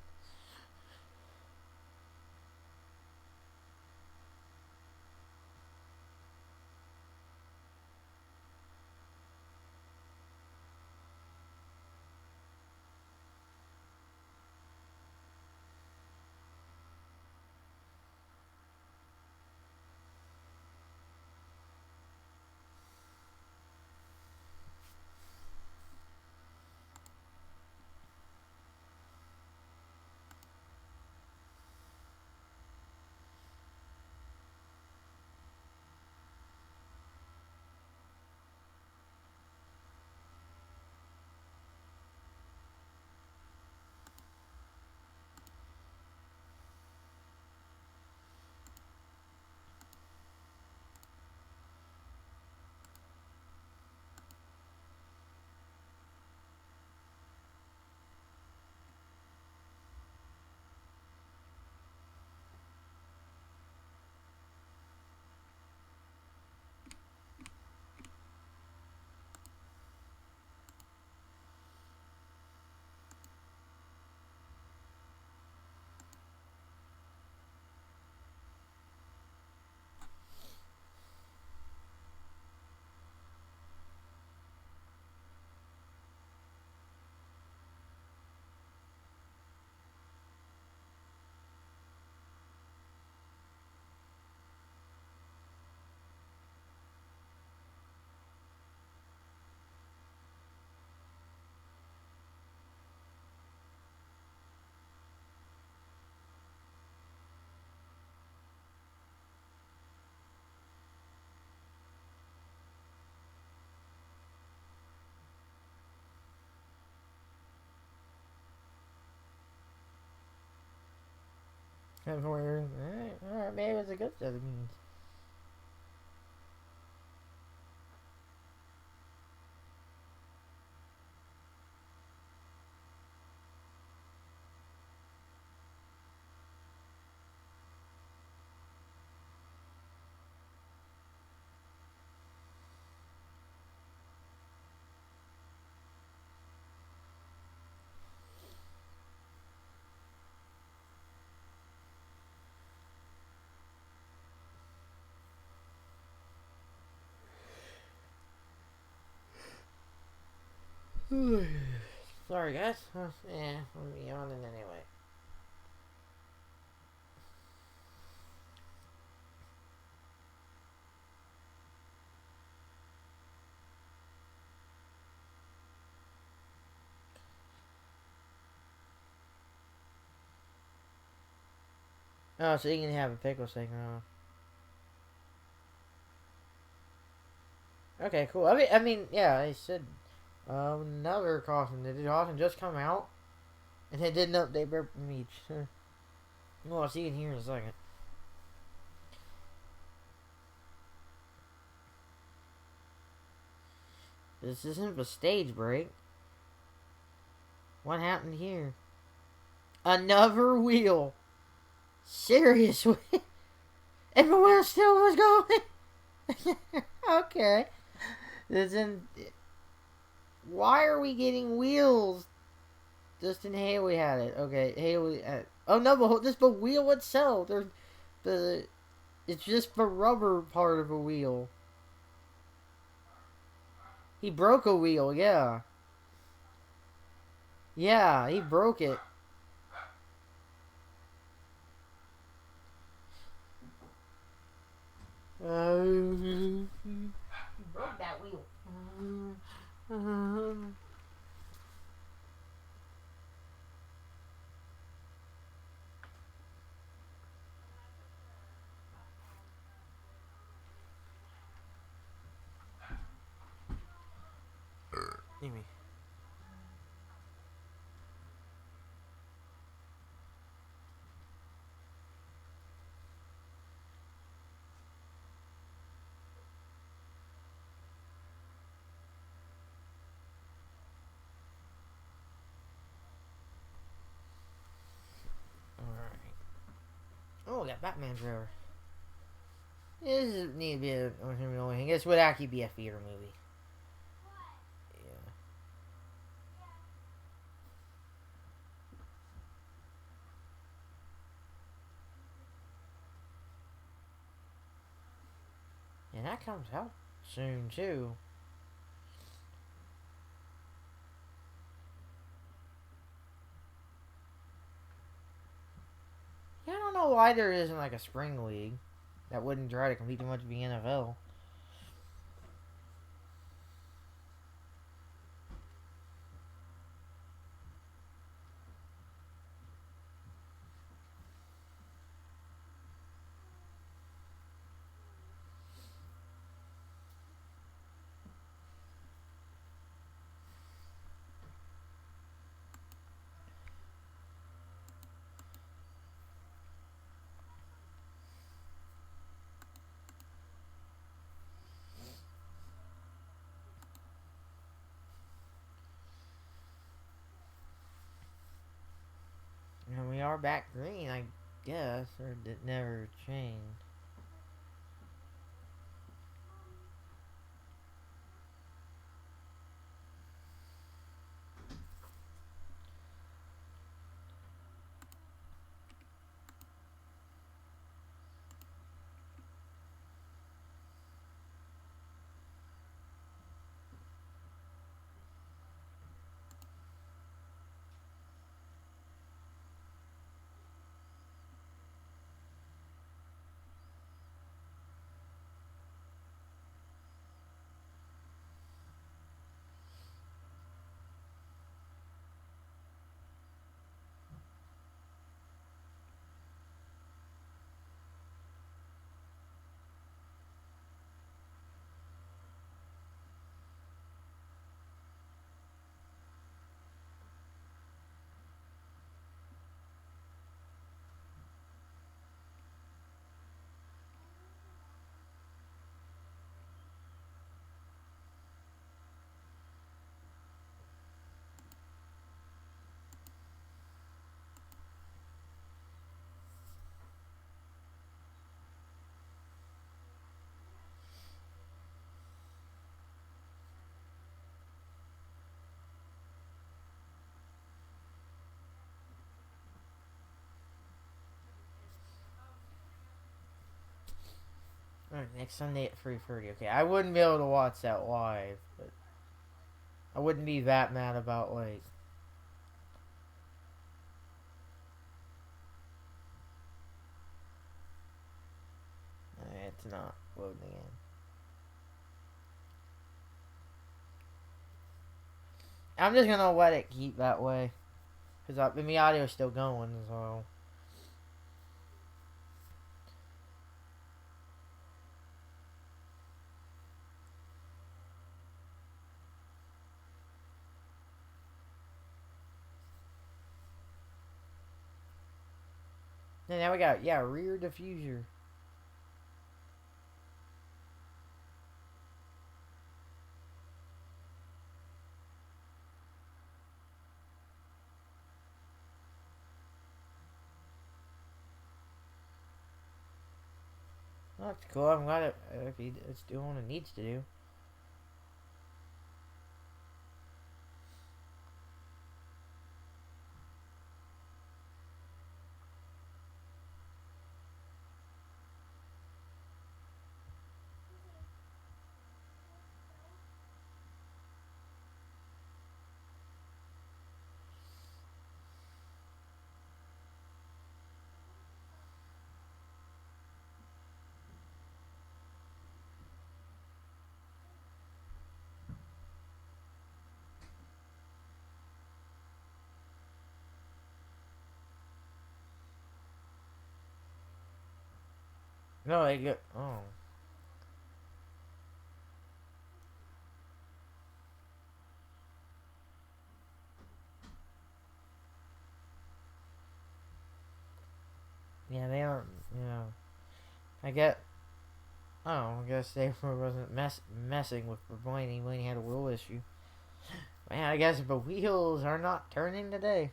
Alright, maybe it was a good set of means. Sorry, guys. Yeah, I'm yawning anyway. Oh, so you can have a pickle segment. Okay, cool. I mean, yeah, I said another caution. Did the caution just come out? And it didn't update Burp Beach. Well, I'll see you in here in a second. This isn't a stage break. What happened here? Another wheel. Seriously? And the wheel still was going? Okay. Why are we getting wheels? Just in Haley had it. Okay, Haley had it. Oh no, but just the wheel itself. But it's just the rubber part of a wheel. He broke a wheel, yeah. Yeah, he broke it. He broke that wheel. Amy. Alright. Oh, that Batman trailer. This need to be a annoying. This would actually be a theater movie. Yeah. And that comes out soon, too. Yeah, I don't know why there isn't like a spring league that wouldn't try to compete too much with the NFL. And we are back green, I guess, or it never changed. Alright, next Sunday at 3:30. Okay, I wouldn't be able to watch that live, but I wouldn't be that mad about, like... It's not loading in. I'm just gonna let it keep that way. Because the audio's still going, so... And now we got, yeah, rear diffuser. Oh, that's cool. I'm glad it's doing what it needs to do. No, they get. Oh. Yeah, they aren't. You know. I get. Oh, I guess they wasn't messing with Blaney when he had a wheel issue. Man, I guess the wheels are not turning today.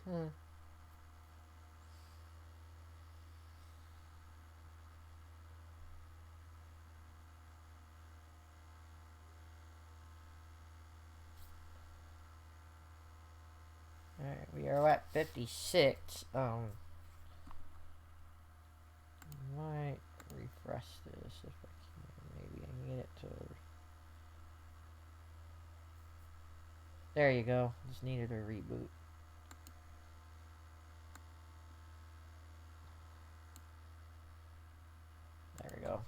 Alright, we are at 56. Might refresh this if I can. Maybe I can get it to. There you go. Just needed a reboot. There we go.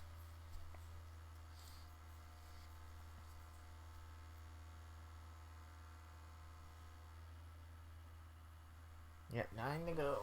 Yep, 9 to go.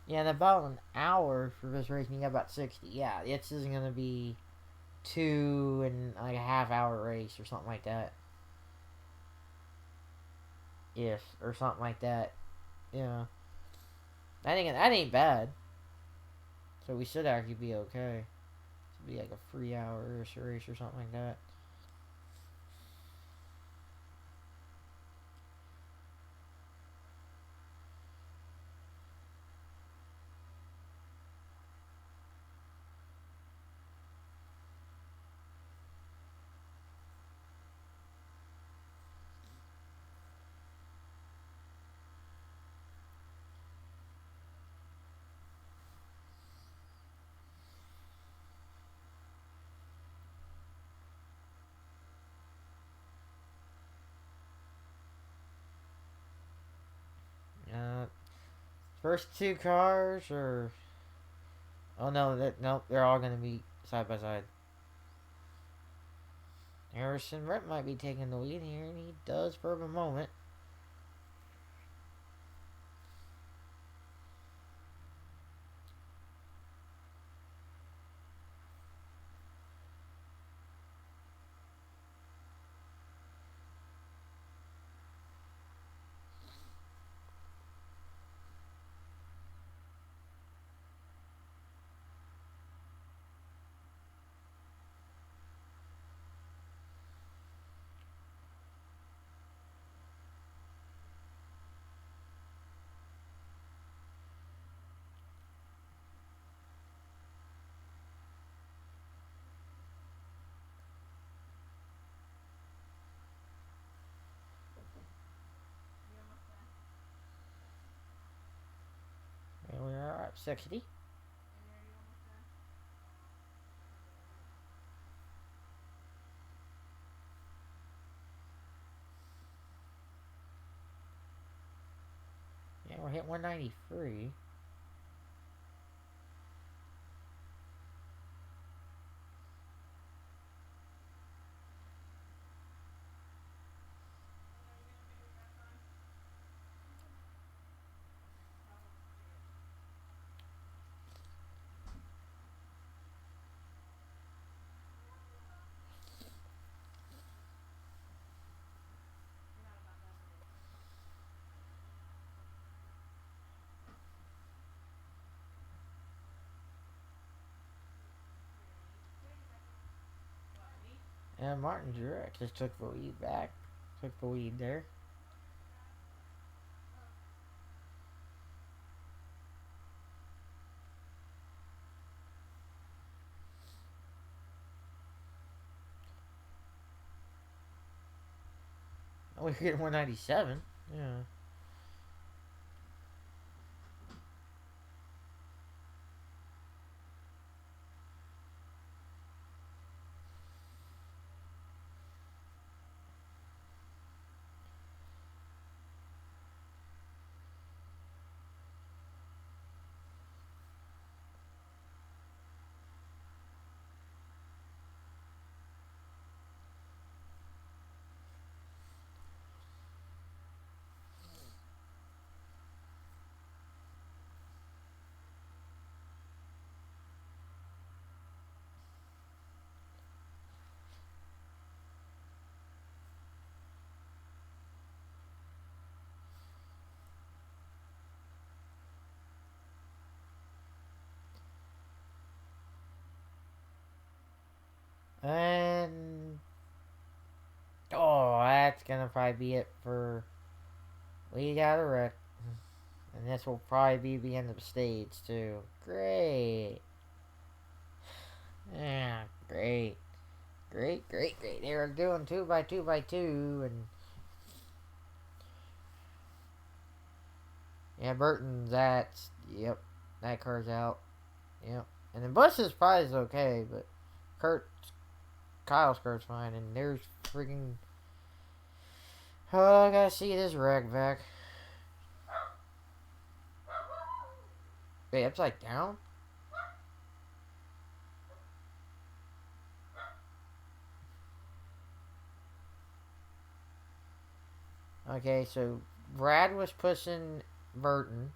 Yeah, in about an hour for this race, we got about 60. Yeah, this isn't going to be 2.5 hour race or something like that. If, or something like that. Yeah. That ain't bad. So we should actually be okay. It should be like a 3 hour race or something like that. Uh, First two cars are. Oh no, nope, they're all gonna be side by side. Harrison Brett might be taking the lead here, and he does for the moment. And we are at 60. Yeah, we're hitting 193. And Martin Truex just took the lead back. Took the lead there. Oh, we're hitting 197. Yeah. gonna probably be it for We Got a Wreck. And this will probably be the end of the stage, too. Great. Yeah, great. Great. They were doing 2x2x2, and yeah, Burton's yep, that car's out. Yep. And then Bush's prize is okay, but Kyle's car's fine, and there's freaking. Oh, I gotta see this wreck back. Wait, upside down? Okay, so Brad was pushing Burton.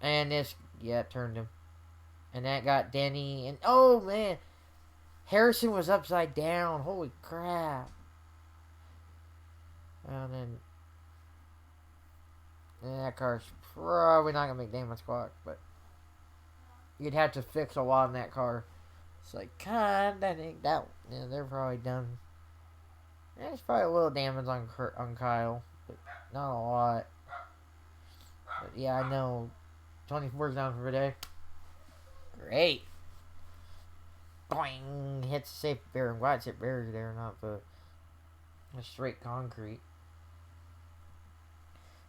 And turned him. And that got Denny, and oh man, Harrison was upside down. Holy crap. And then that car's probably not going to make damage clock, but you'd have to fix a lot in that car. It's like, God, that ain't that. Yeah, they're probably done. There's probably a little damage on Kyle, but not a lot. But yeah, I know. 24's down for the day. Great. Boing! Hits the safe barrier. I'm glad it's hit barrier there, not the straight concrete.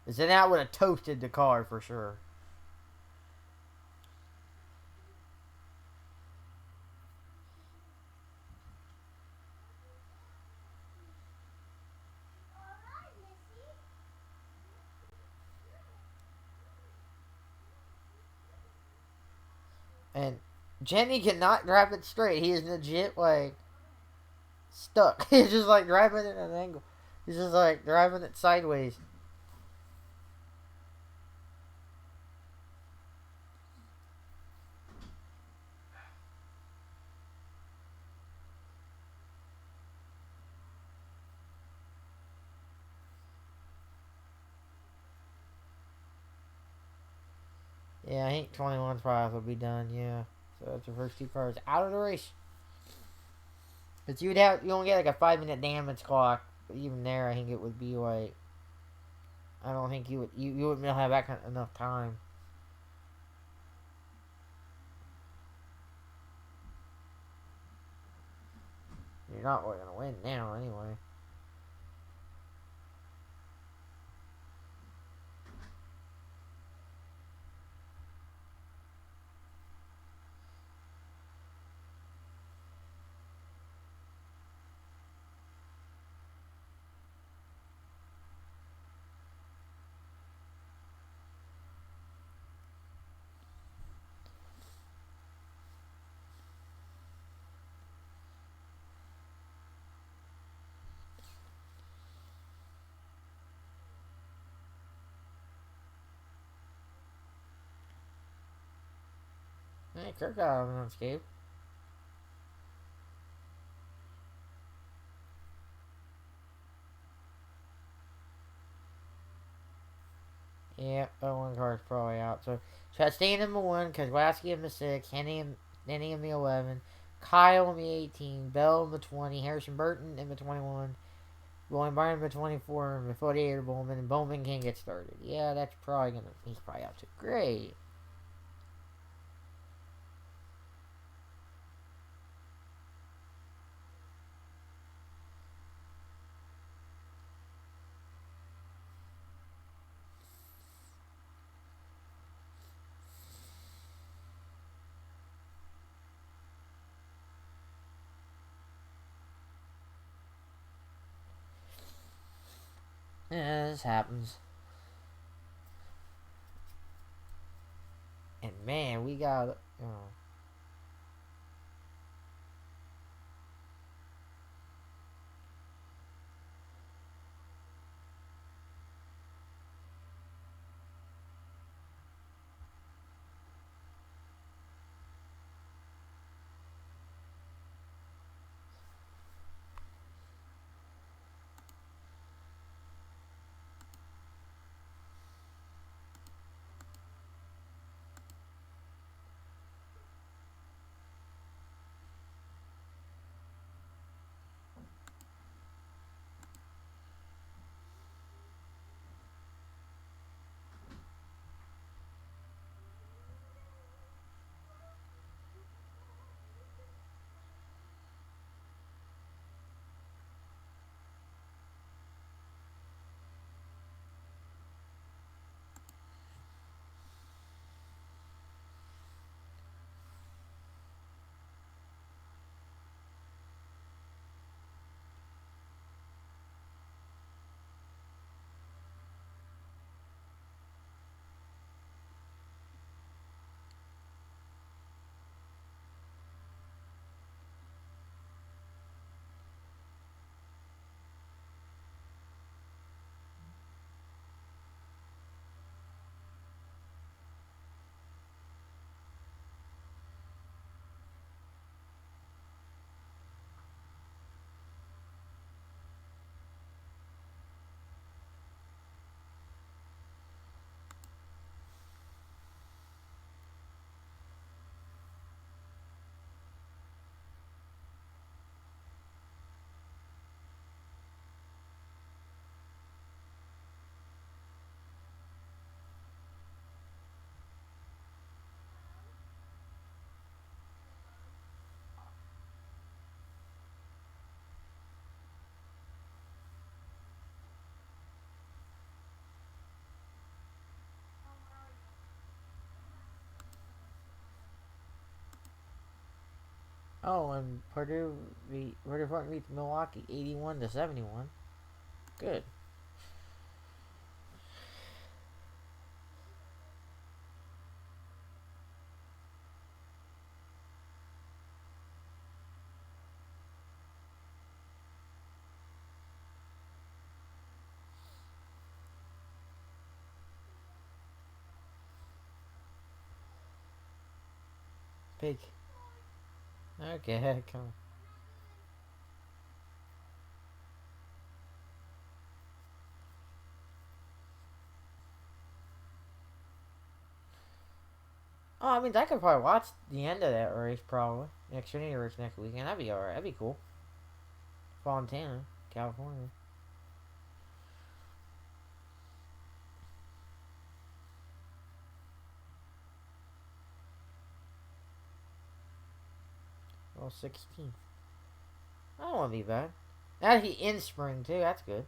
Because then that would have toasted the car for sure. And Jenny cannot grab it straight. He is legit, like, stuck. He's just, like, driving it at an angle. He's just, like, driving it sideways. Yeah, I think 21's probably will be done, yeah. So that's the first two cars out of the race. But you only get, like, a 5-minute damage clock. But even there, I think it would be, like, I don't think you wouldn't have that kind of enough time. You're not really going to win now, anyway. Hey, Kirk got on unscathed. Yeah, that one car's probably out. So Chastain in the 1, Kozlowski in the 6, Denny in the 11, Kyle in the 18, Bell in the 20, Harrison Burton in the 21, William Byron in the 24, and the 48 Bowman, and Bowman can't get started. Yeah, that's probably he's probably out too. Great. Yeah, this happens. And man, we got, Oh, and Purdue Fort beats Milwaukee 81-71. Good. Big. Okay, come on. Oh, I mean, I could probably watch the end of that race probably. Xfinity race next weekend. That'd be alright. That'd be cool. Fontana, California. Well, 16th. I don't want to be bad. That'd be in spring too. That's good.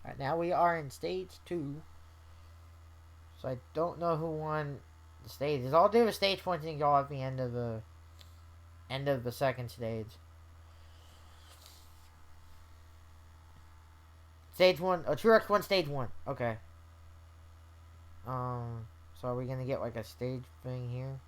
Alright, now we are in stage 2. So I don't know who won the stages. I'll do a stage points and go at the end of the second stage. Stage 1, a Truex won stage 1. Okay. So are we gonna get like a stage thing here?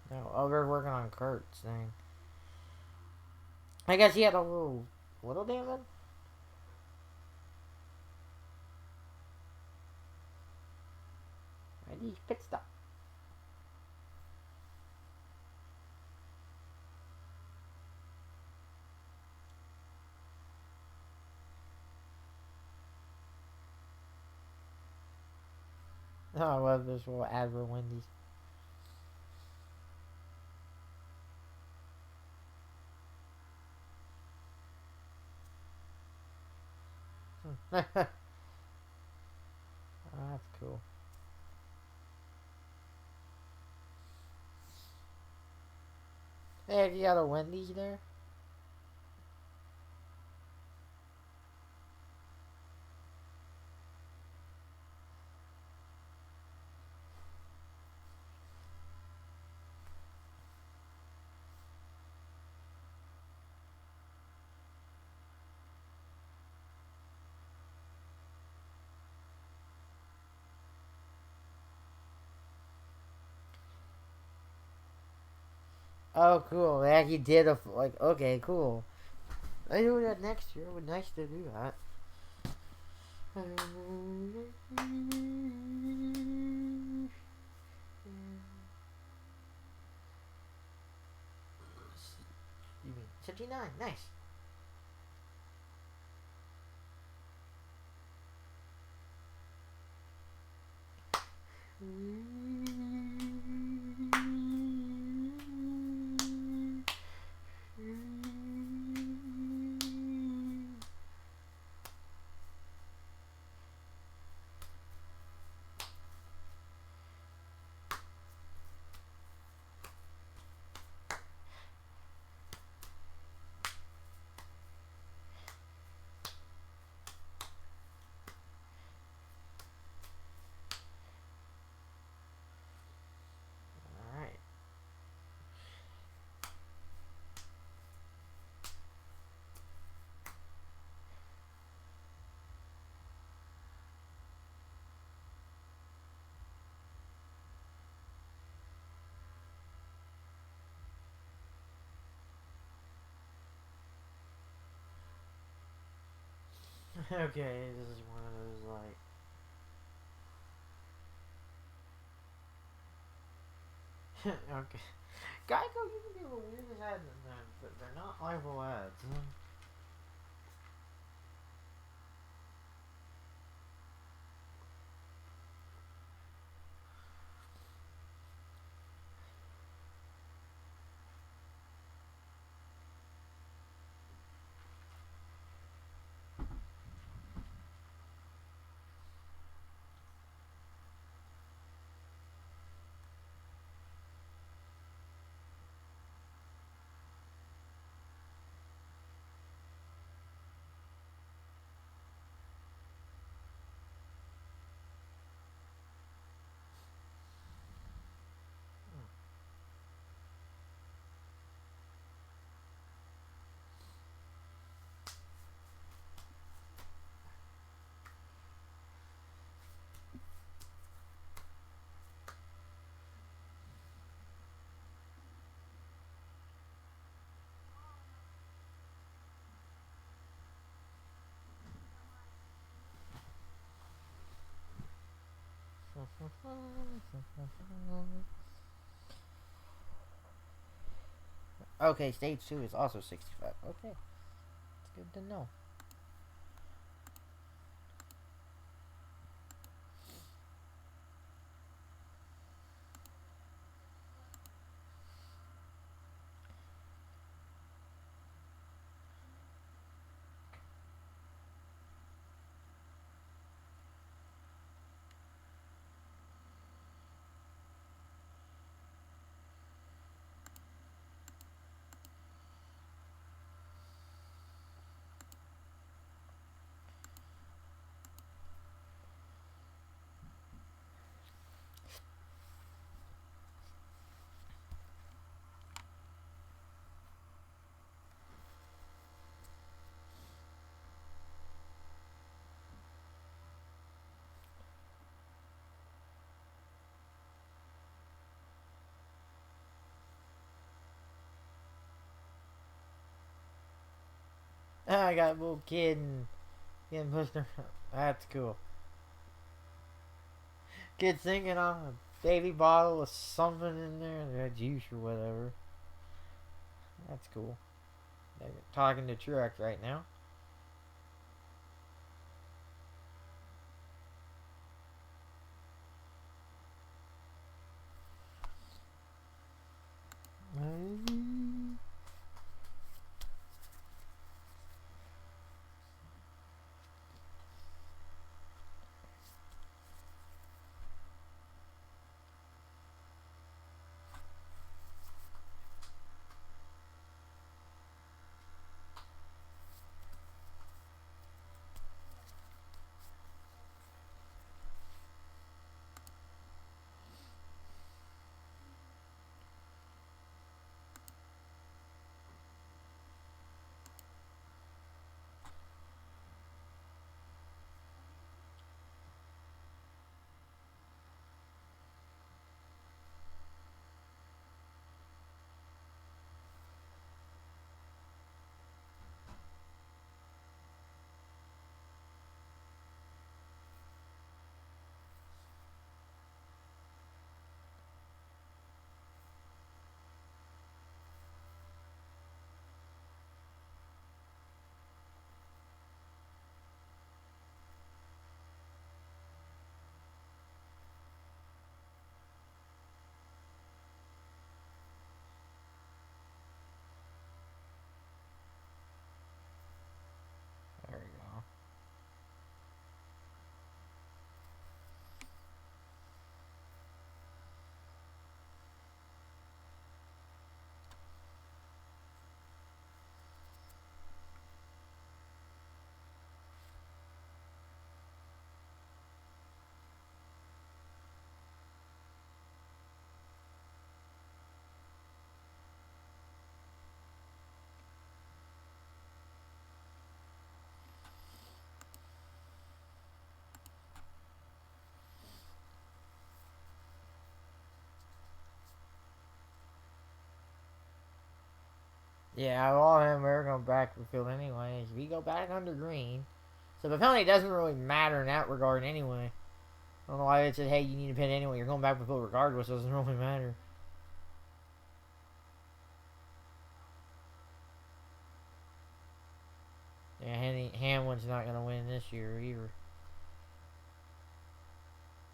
No, oh, they're working on Kurt's thing. I guess he had a little damage. Ready, pit stop. Oh, I love this little ad for Wendy's. Oh, that's cool. Hey, have you got a Wendy's there? Oh, cool. They actually did a like. Okay, cool. I do that next year. It would be nice to do that. 79. Nice. Alright. Okay, this is one of those like okay. Geico, you can do the weirdest ads in them, but they're not eyeball ads. Okay, stage 2 is also 65. Okay, it's good to know. I got a little kid and getting pushed around. That's cool. Kid thinking on a baby bottle with something in there, that juice or whatever. That's cool. They're talking to Truex right now. Yeah, all of them are going back to the field anyways. We go back under green. So the penalty doesn't really matter in that regard anyway. I don't know why they said, hey, you need to pit anyway. You're going back to the field regardless. It doesn't really matter. Yeah, Hamlin's not going to win this year either.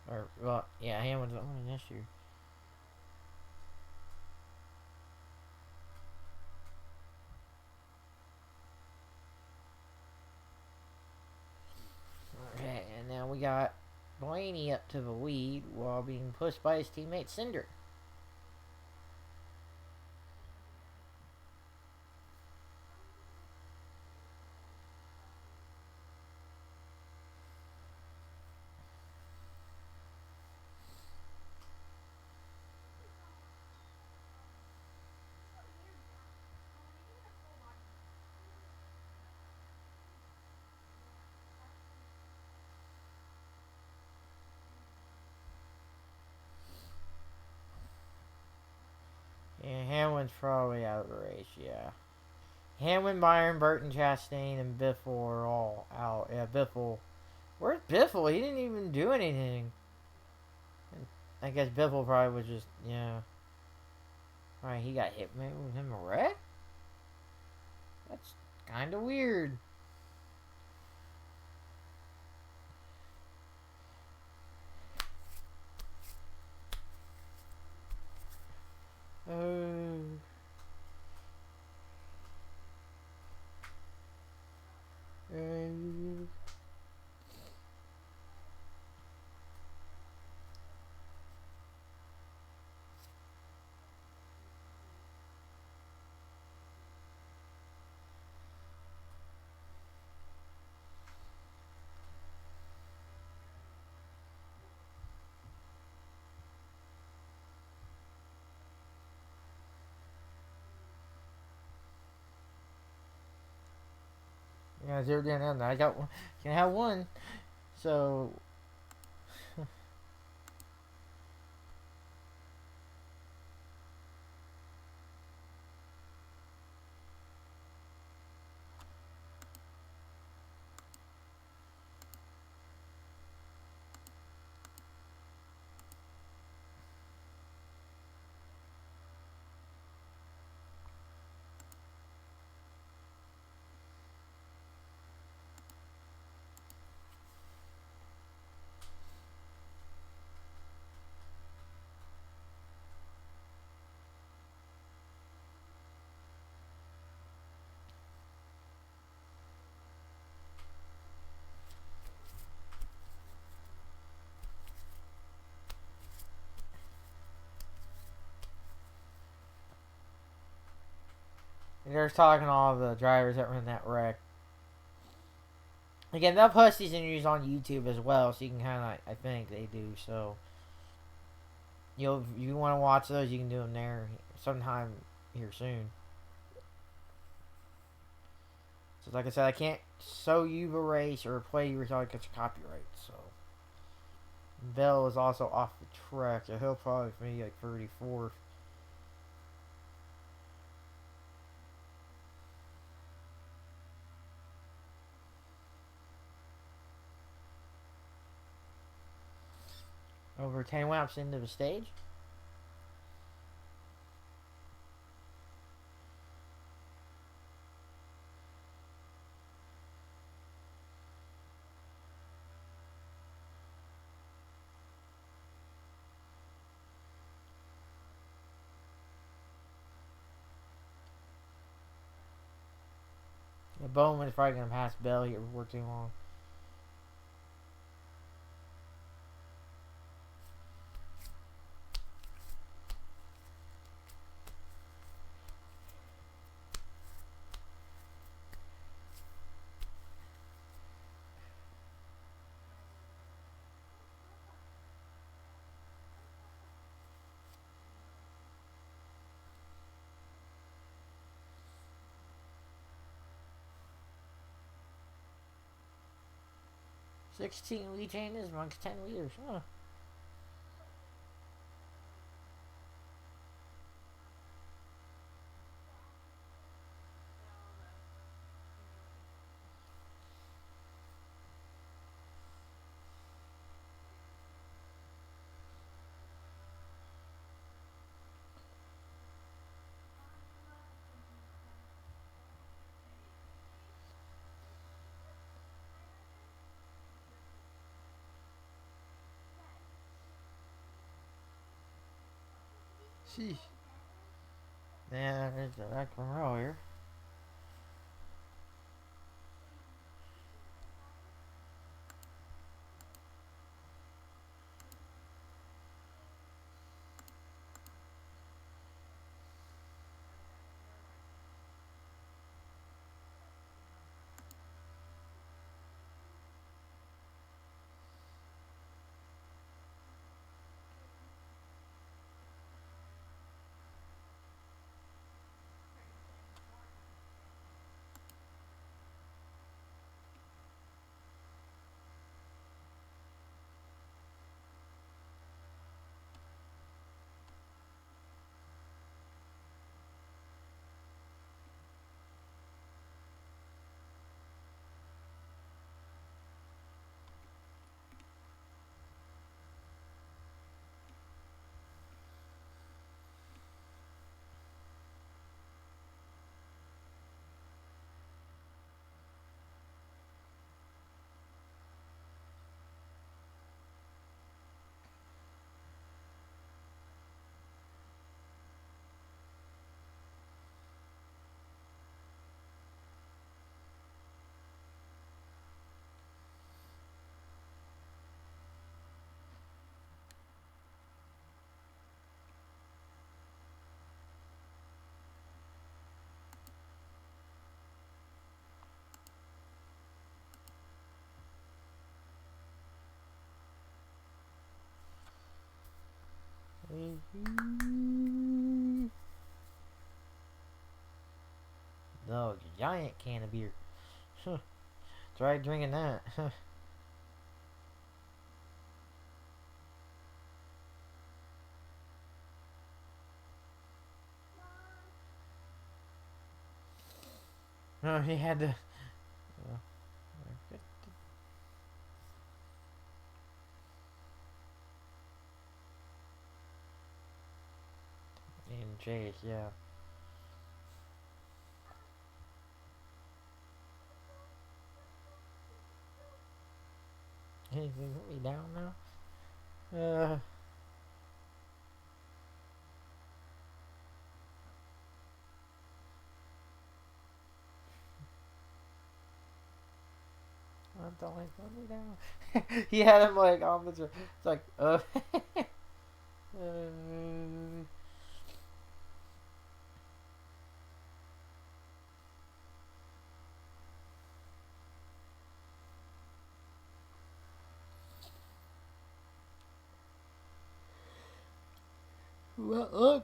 Or, well, yeah, Hamlin's not winning this year. Okay, and now we got Blaney up to the lead while being pushed by his teammate Cinder. Yeah, Hamlin's probably out of the race, yeah. Hamlin, Byron, Burton, Chastain, and Biffle are all out. Yeah, Biffle. Where's Biffle? He didn't even do anything. I guess Biffle probably was just, yeah. Alright, he got hit. Maybe with him a wreck? That's kind of weird. Uh, uh, yeah, 0 down. I got one. Can I have one? So, they're talking to all the drivers that were in that wreck. Again, they'll post these interviews on YouTube as well, so you can kind of, I think they do. So, if you want to watch those, you can do them there sometime here soon. So, like I said, I can't show you the race or play you without it gets copyright. So, Bell is also off the track, so he'll probably be like 34th. Over 10 laps into the stage. Bowman is probably going to pass Bell here before too long. $16 lead changes amongst 10 leaders. Huh. Sheesh. Yeah, there's a rock and roll here. No, giant can of beer. Try drinking that. No, he had to. And Chase, yeah. Hey, put me down now. Don't like put me down. He had him like on the. It's like, well,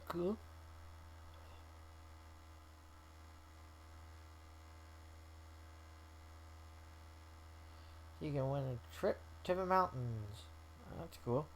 cool. You can win a trip to the mountains. That's cool.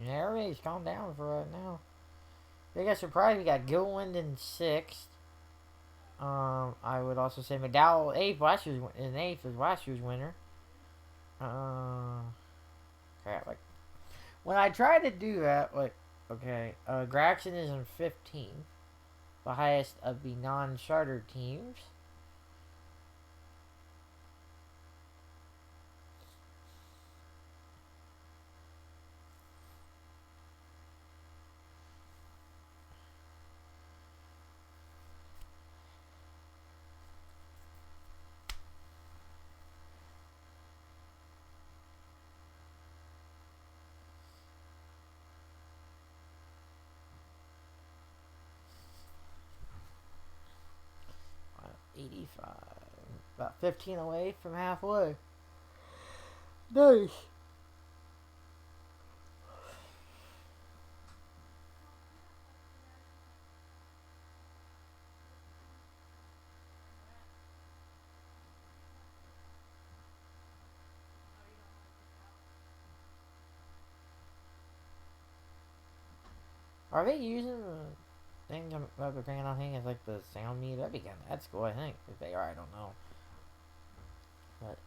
Yeah, everybody's calmed down for right now. Biggest surprise, we got Gilwind in 6th. I would also say McDowell 8th. Last year's in 8th is last year's winner. Crap. Like when I try to do that, like okay, Gregson is in 15th, the highest of the non-charter teams. Uh, 85, about 15 away from halfway. Nice. Are they using the thing that they're bringing on thing as like the sound meter? That'd be kind of, that's cool, I think. If they are, I don't know. But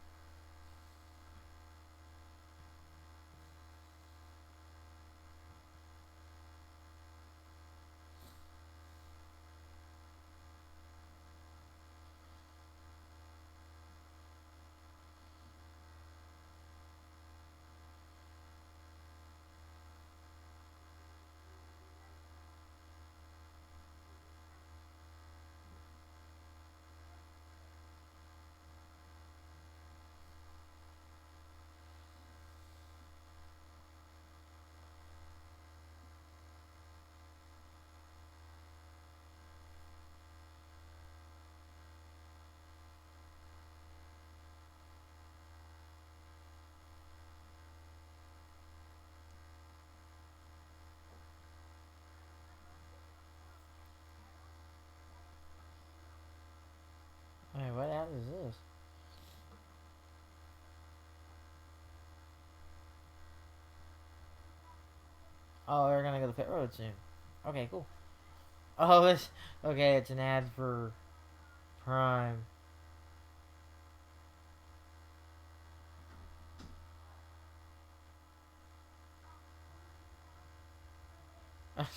hey, what app is this? Oh, they're gonna go to pit road soon. Okay, cool. Oh, it's okay. It's an ad for Prime.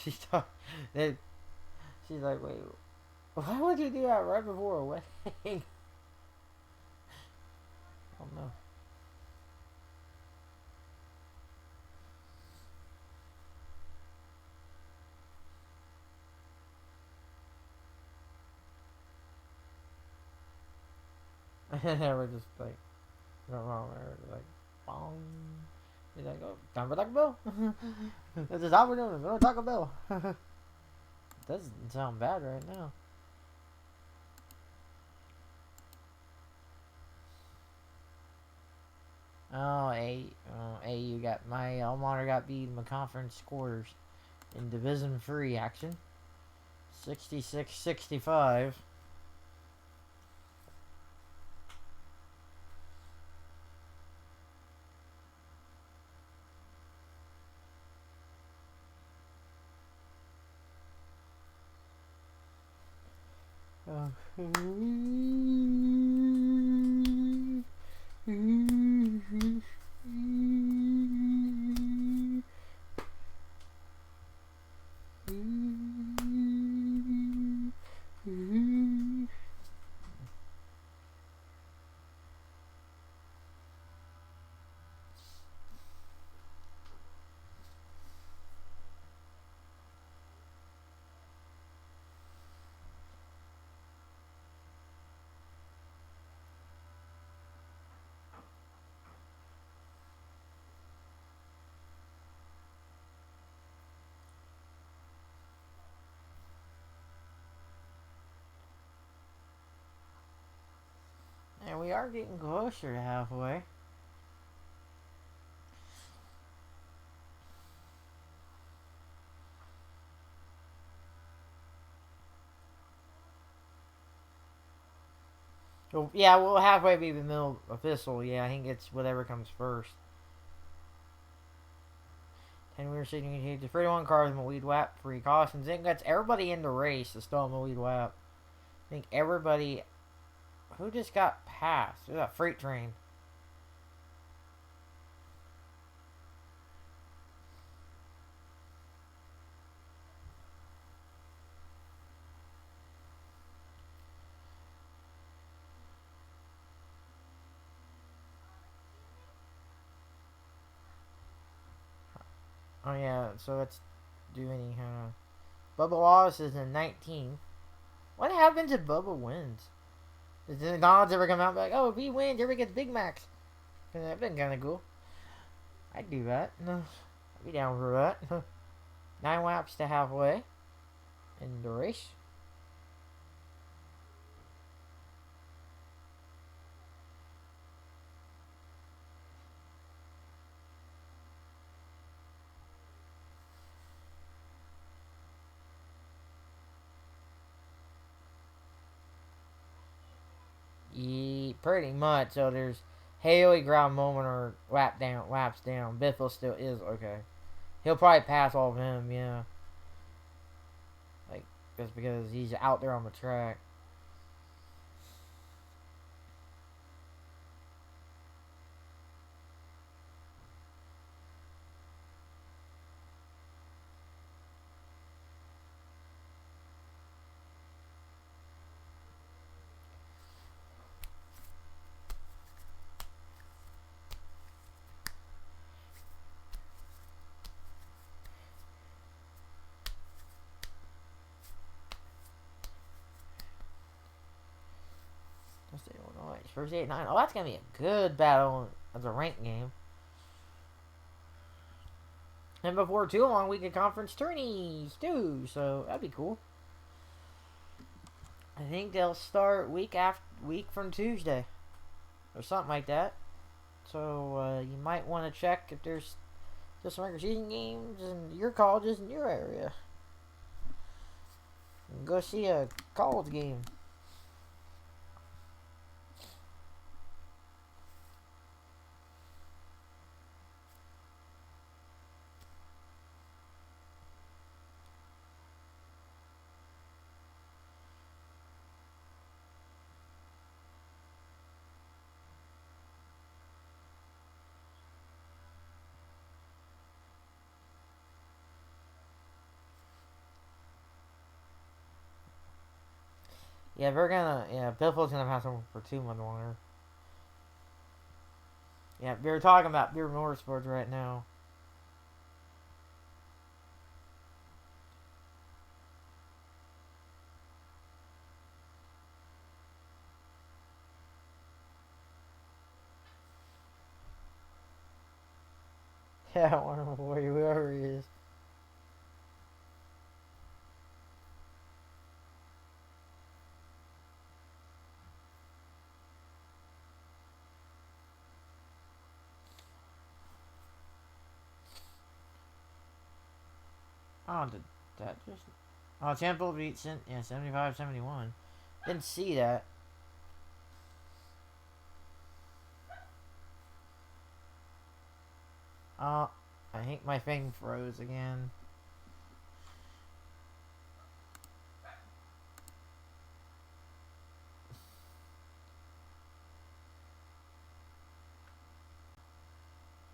she's talking. She's like, wait, why would you do that right before a wedding? Oh no. And we're just like, going wrong there. Like, bong. He's like, oh, time for Taco Bell. This is how we're doing it. Go to Taco Bell. Doesn't sound bad right now. Oh, AU got my alma mater got beat in the conference scores in Division 3 action. 66-65. And we are getting closer to halfway. So, yeah, we'll halfway be the middle official. Yeah, I think it's whatever comes first. 10 winner sitting here. 31 cars in the lead lap. 3 cautions. I think that's everybody in the race is still in the lead lap. I think everybody. Who just got passed? There's a freight train. Oh, yeah, so let's do any kind of. Bubba Wallace is in 19. What happens if Bubba wins? Does the McDonald's ever come out and be like, oh, if he wins, everybody gets Big Macs? That'd been kind of cool. I'd do that. No, I'd be down for that. 9 laps to halfway in the race. Pretty much. So there's Haley ground moment or laps down. Biffle still is okay. He'll probably pass all of him, yeah. Like, just because he's out there on the track. Let's see, Illinois. First 8-9. Oh, that's going to be a good battle as a ranked game. And before too long, we get conference tourneys too, so that'd be cool. I think they'll start week from Tuesday, or something like that. So you might want to check if there's just some regular season games in your colleges in your area. And go see a college game. Yeah, Biffle's gonna have some for 2 months longer. Yeah, we're talking about Beer Motorsports right now. Yeah, Wonderful Boy, whoever he is. Oh, did that just... Oh, Temple beat 75-71. Didn't see that. Oh, I think my thing froze again.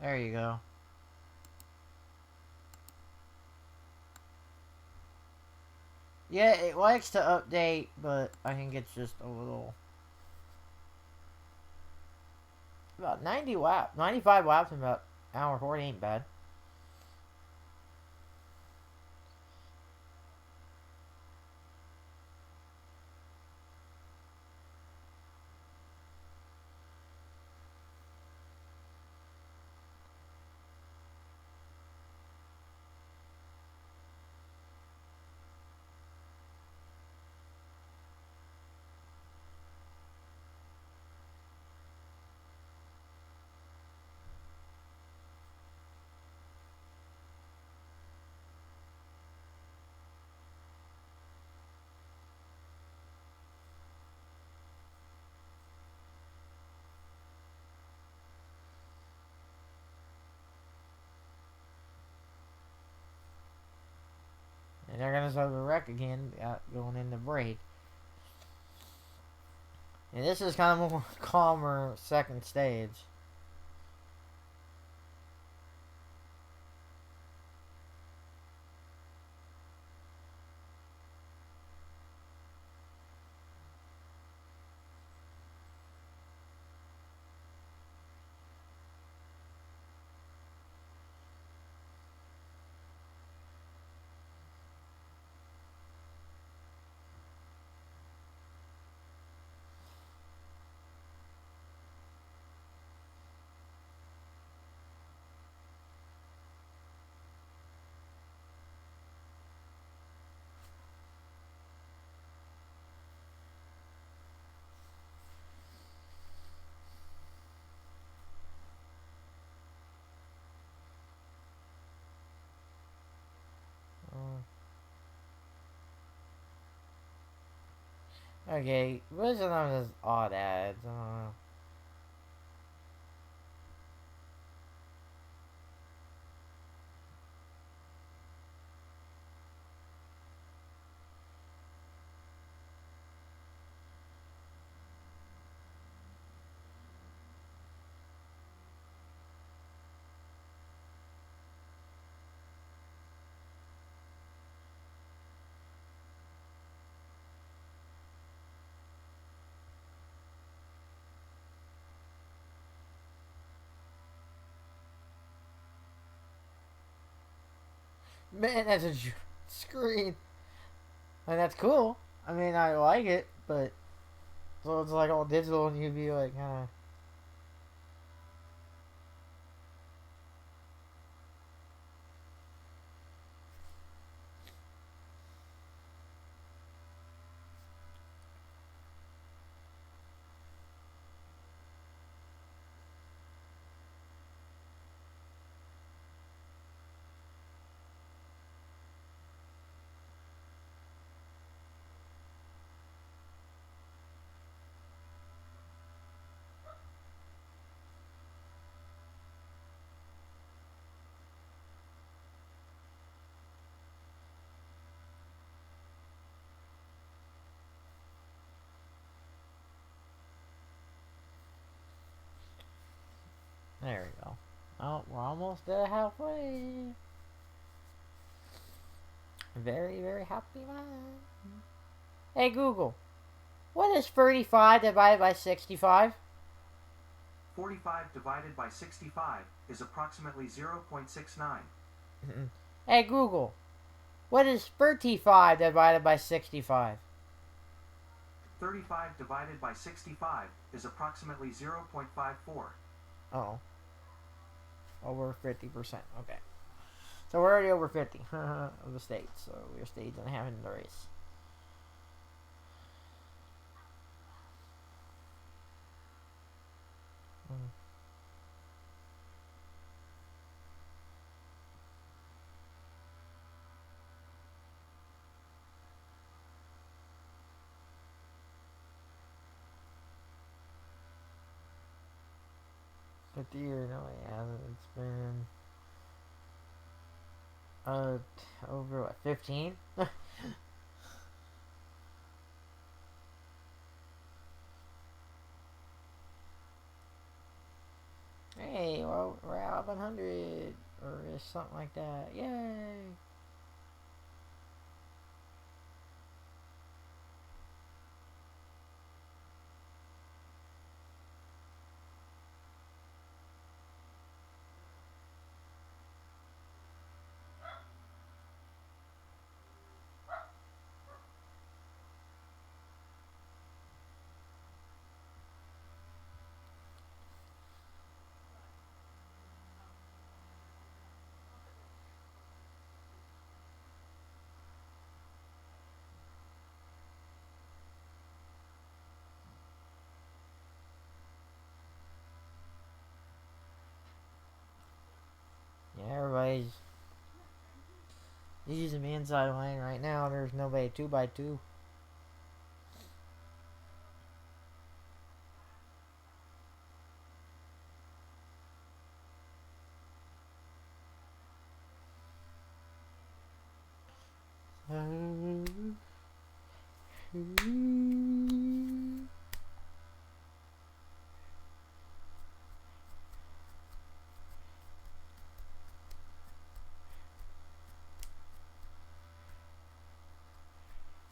There you go. Yeah, it likes to update, but I think it's just a little... About 90 laps. 95 laps in about an hour 40 ain't bad. And they're going to start the wreck again going into break. And this is kind of more calmer second stage. Okay, what's the name of this odd ads? Man, that's a screen. And that's cool. I mean, I like it, but so it's like all digital, and you'd be like, kind of. There we go. Oh, we're almost there halfway. Very, very happy man. Hey Google, what is 35 divided by 65? 45 divided by 65 is approximately 0.69. Hey Google, what is 35 divided by 65? 35 divided by 65 is approximately 0.54. Oh. Over 50%. Okay. So we're already over 50 of the states. So we're states and having the race. Mm. But the year, no, it hasn't. It's been uh over what, 15? Hey, well, we're at 100 or something like that. Yay! Yeah, everybody's using the inside lane right now. There's nobody 2x2.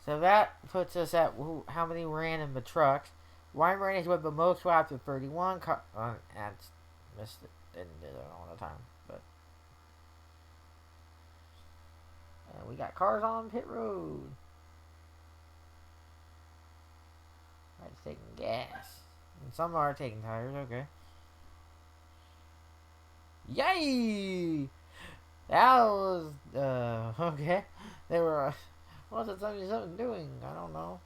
So that puts us at how many ran in the trucks. Ryan Reynolds with the most laps with 31. And missed it. Didn't do it all the time. But we got cars on pit road. Right, it's taking gas. And some are taking tires. Okay. Yay! That was okay. They were what's the 77 doing? I don't know.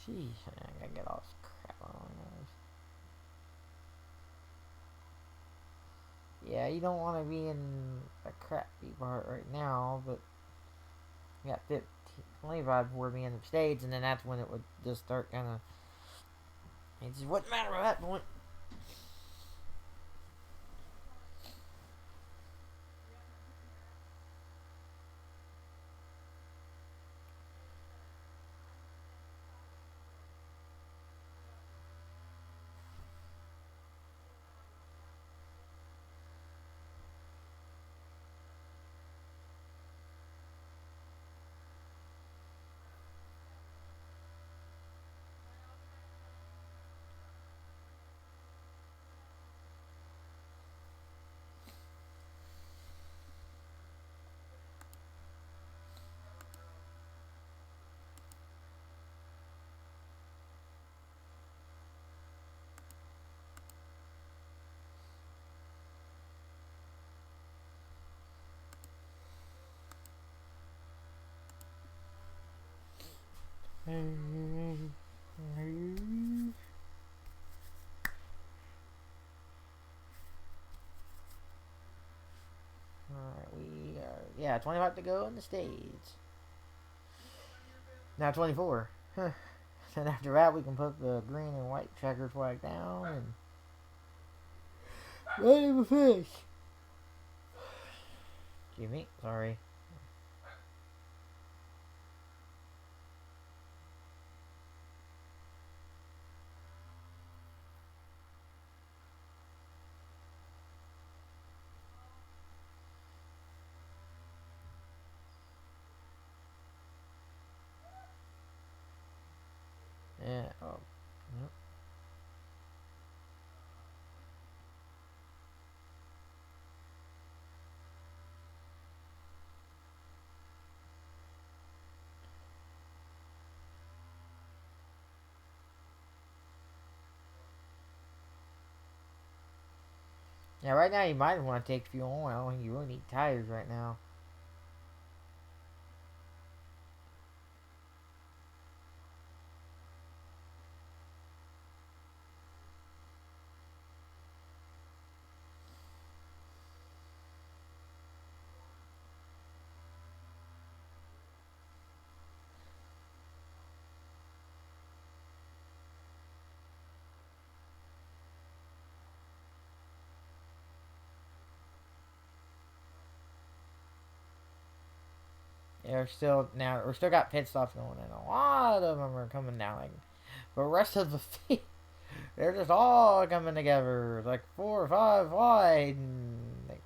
Jeez, I gotta get all this crap on those. Yeah, you don't want to be in a crappy part right now, but you got 15, 25 before the end of stage, and then that's when it would just start kind of. It just wouldn't matter at that point. Alright, we are. Yeah, 25 to go on the stage. Now 24. Huh. And after that, we can put the green and white checker flag down and. Ready to fish! Excuse me, sorry. Yeah, oh. Yep. Yeah, right now you might want to take fuel oil. You really need tires right now. Yeah, we're still got pit stops going, and a lot of them are coming down. Like, the rest of the field, they're just all coming together, like 4 or 5 wide, and like,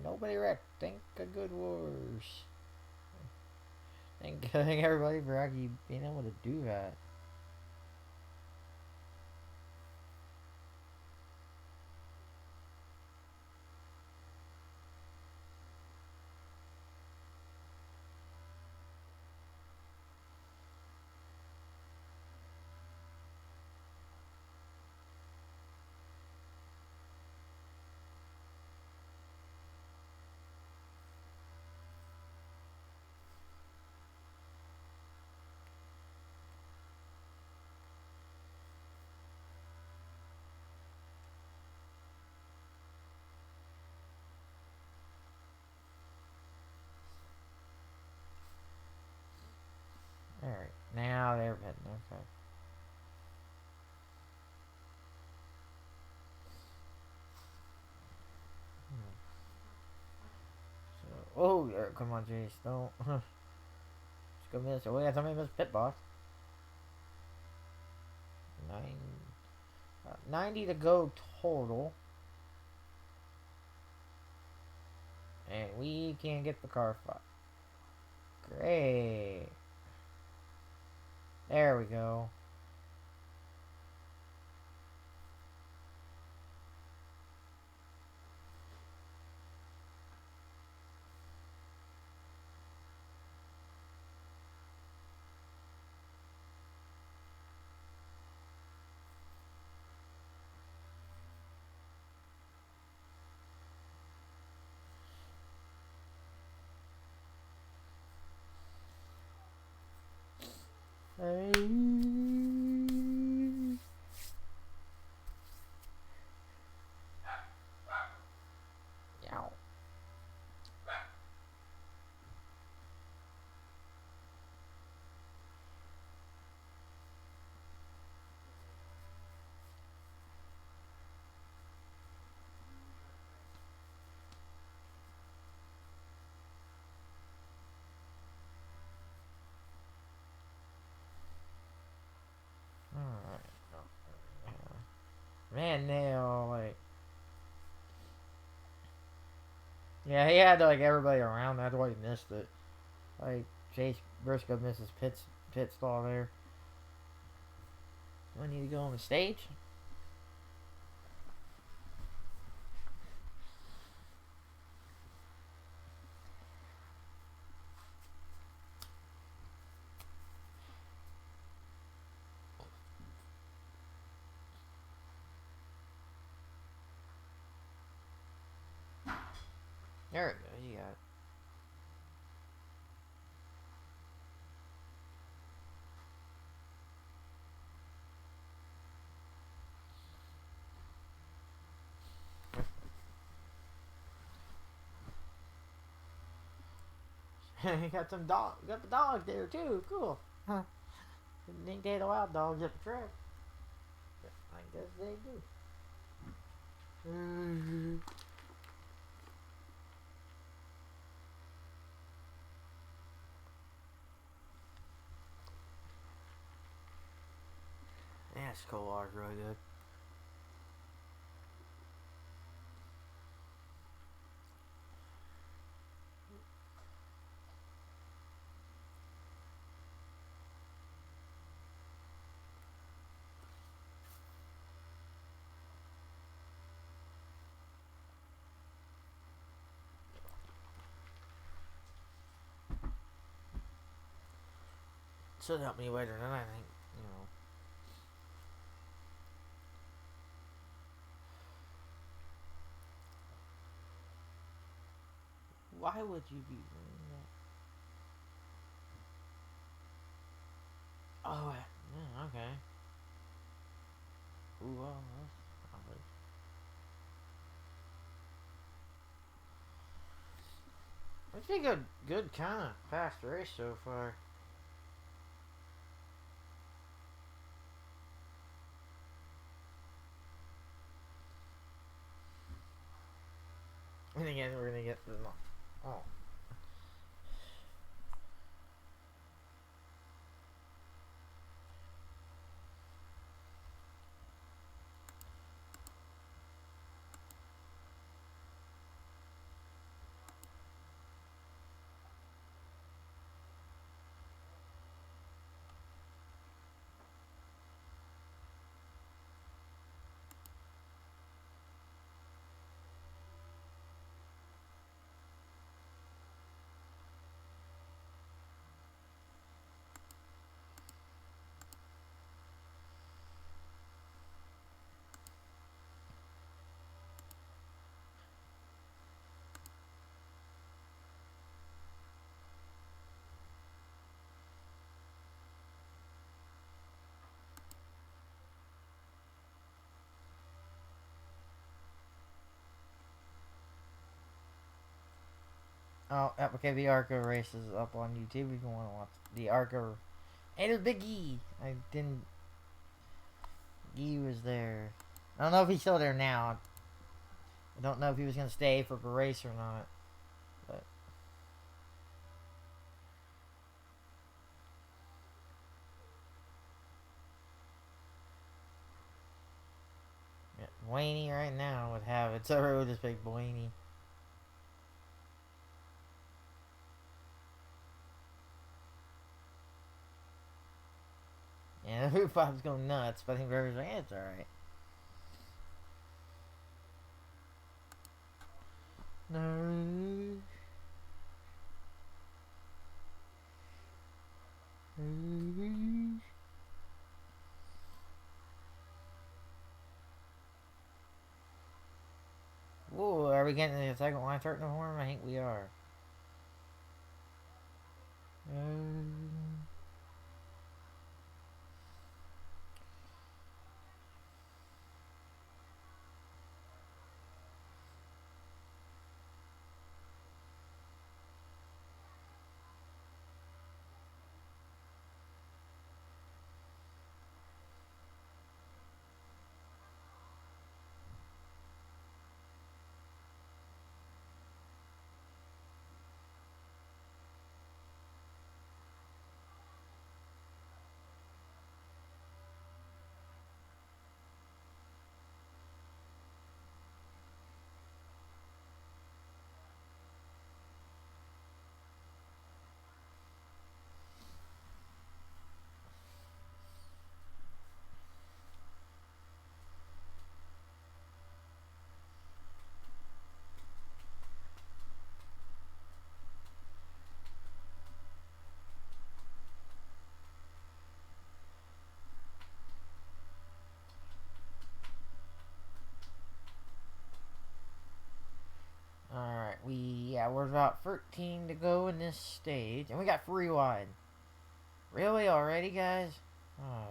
nobody wrecked. Thank a good wars. Thank everybody for actually being able to do that. Alright, now they're pitting. Okay. So, oh, come on, Jace, don't. Just go miss. Oh, yeah, somebody missed pit boss. 90 to go total. And we can get the car fought. Great. There we go. Hey. and nail, like, yeah, he had like everybody around. That's why he missed it. Like Chase Briscoe misses pit stall there. Do I need to go on the stage? There we go. You got it. You got some dog. You got the dog there too. Cool. Huh. Didn't think they had wild dogs at the track. But I guess they do. Yeah, this coal are really good. Should help me later than I think. You know. Why would you be doing that? Oh, yeah, okay. Ooh, well, that's probably. It's been a good kind of fast race so far. And again, we're gonna get the oh. Oh, okay, the ARCA race is up on YouTube if you want to watch the ARCA. And it's Big E. I didn't. E was there. I don't know if he's still there now. I don't know if he was going to stay for the race or not. But. Yeah, Blaney right now would have it. So we'll just pick Blaney. Yeah, the roof pop's going nuts, but I think River's like, it's alright. No. Whoa, are we getting the second line starting to form? I think we are. There's about 13 to go in this stage. And we got 3 wide. Really? Already, guys? Oh.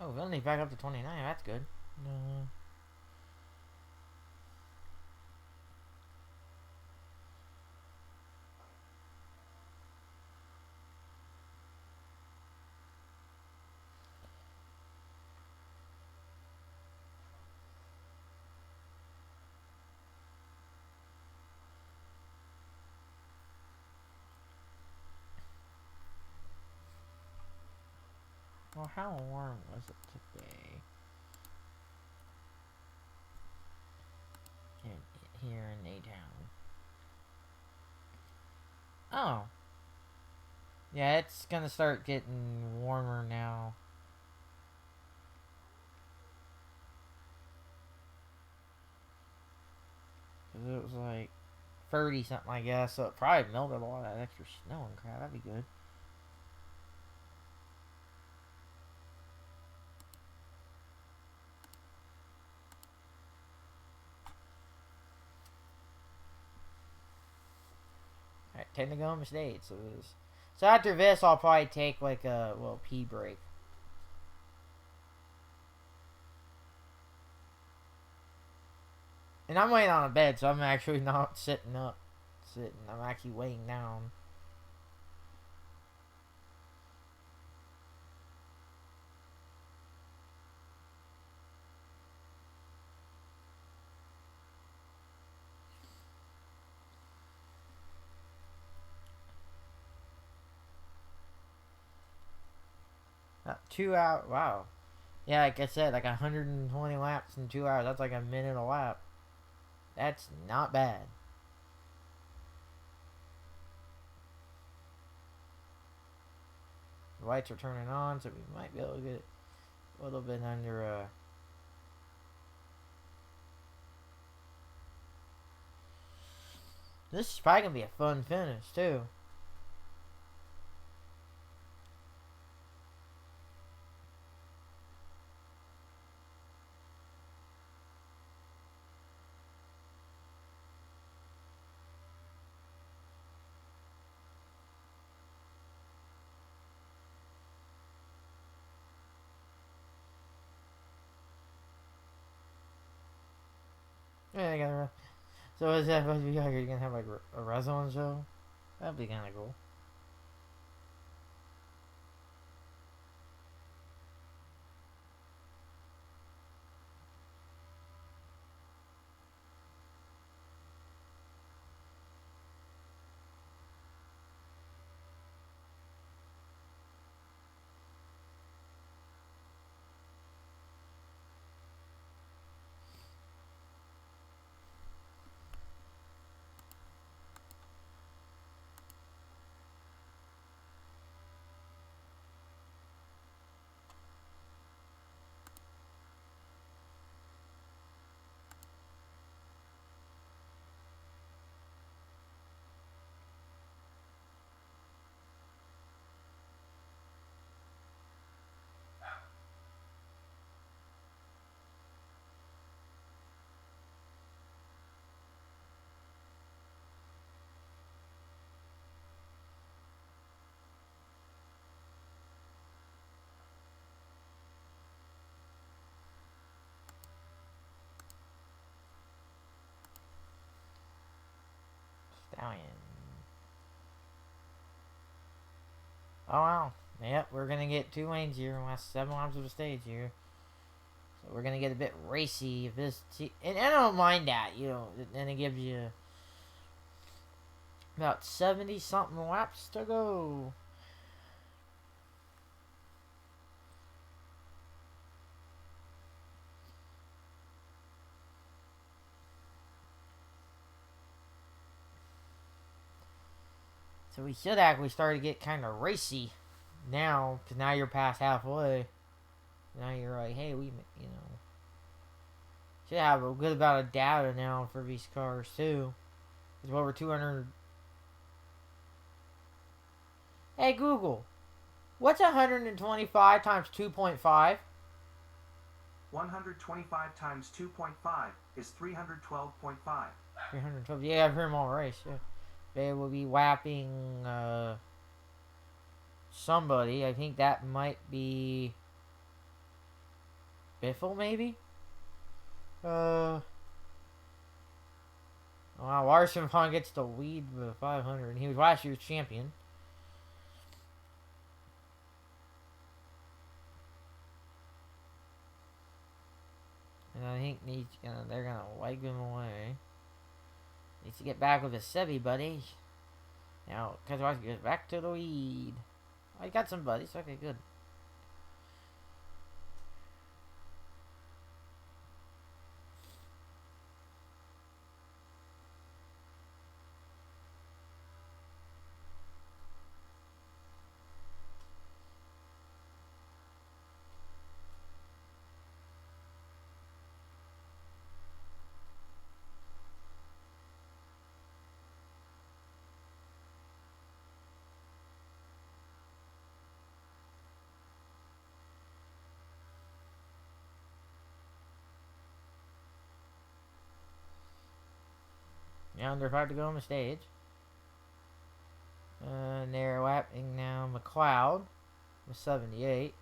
Oh, we only back up to 29. That's good. No. Well, how warm was it today? Here in Daytona. Oh. Yeah, it's gonna start getting warmer now. Cause it was like 30 something, I guess. So it probably melted a lot of that extra snow and crap. That'd be good. Alright, 10 to go in the stage. So after this, I'll probably take like a little pee break. And I'm laying on a bed, so I'm actually not sitting up. I'm actually laying down. About 2 hours. Wow. Yeah, like I said, like 120 laps in 2 hours. That's like a minute a lap. That's not bad. The lights are turning on, so we might be able to get a little bit under. This is probably gonna be a fun finish too. Yeah, I gotta. So is that supposed to be like, are you gonna have like a wrestling show? That'd be kind of cool. Stallion. Oh wow. Yep, we're gonna get 2 lanes here in the last 7 laps of the stage here. So we're gonna get a bit racy if this and I don't mind that, you know, then it gives you about 70 something laps to go. So we should actually start to get kind of racy now, because now you're past halfway. Now you're like, hey, should have a good amount of data now for these cars too. It's over 200. Hey Google, what's 125 times 2.5? 125 times 2.5 is 312.5. 312. Yeah, I've heard them all race. Yeah. They will be whapping somebody. I think that might be Biffle, maybe. Wow, Larson Pond gets the lead with 500. He was last year's champion. And I think they're gonna wipe him away. Needs to get back with his Sevi buddy. Now, Keselowski goes back to the lead. Oh, he got some buddies. Okay, good. Yeah, under 5 to go on the stage. And they're lapping now McLeod with 78.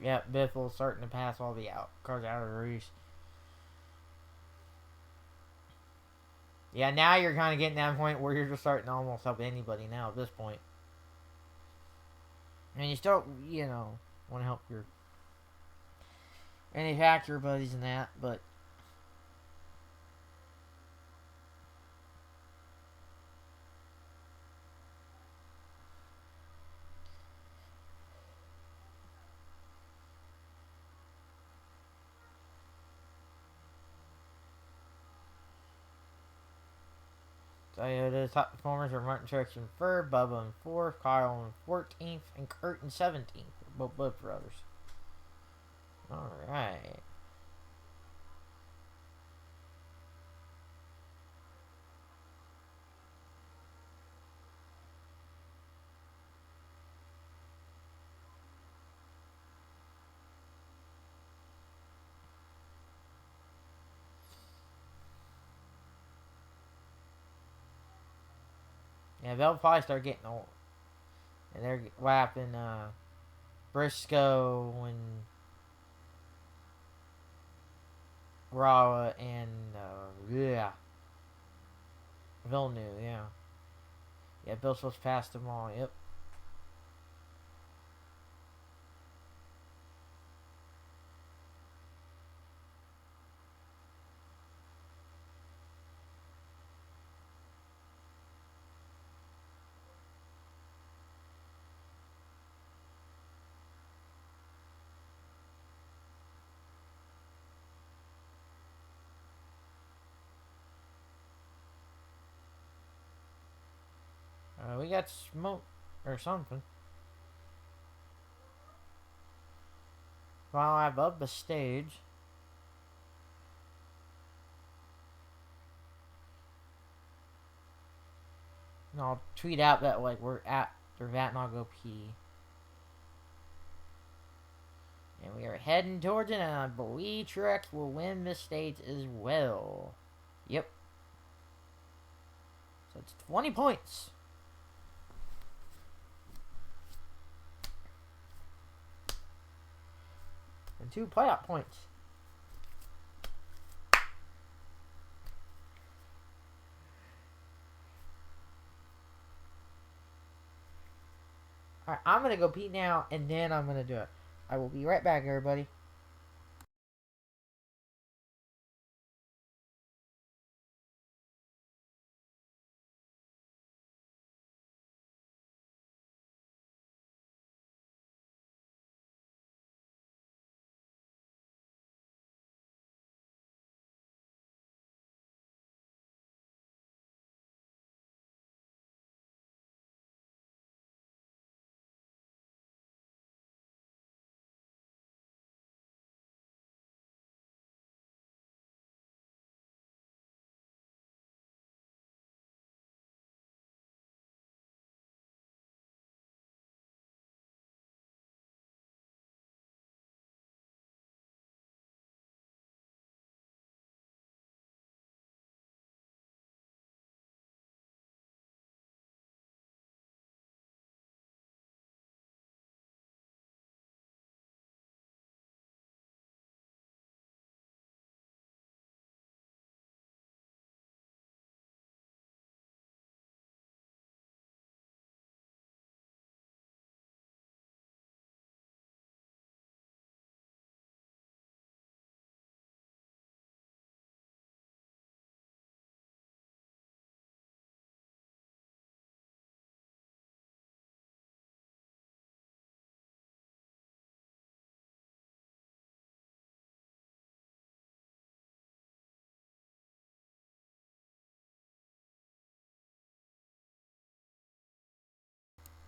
Yep, Biffle's starting to pass all the cars out of the race. Yeah, now you're kind of getting that point where you're just starting to almost help anybody now at this point. And you still, want to help your manufacturer buddies and that, but Toyota's top performers are Martin Truex in 3rd, Bubba in 4th, Kyle in 14th, and Kurt in 17th. Both brothers. Alright. Yeah, they'll probably start getting old. And they're lapping Briscoe and Rawa and Villeneuve, yeah. Yeah, Bill's supposed to pass them all, yep. We got smoke or something. While I'm above the stage. And I'll tweet out that we're at Vatnago P. And we are heading towards it, and I believe Truex will win this stage as well. Yep. So it's 20 points. And 2 playoff points. Alright, I'm going to go pee now, and then I'm going to do it. I will be right back, everybody.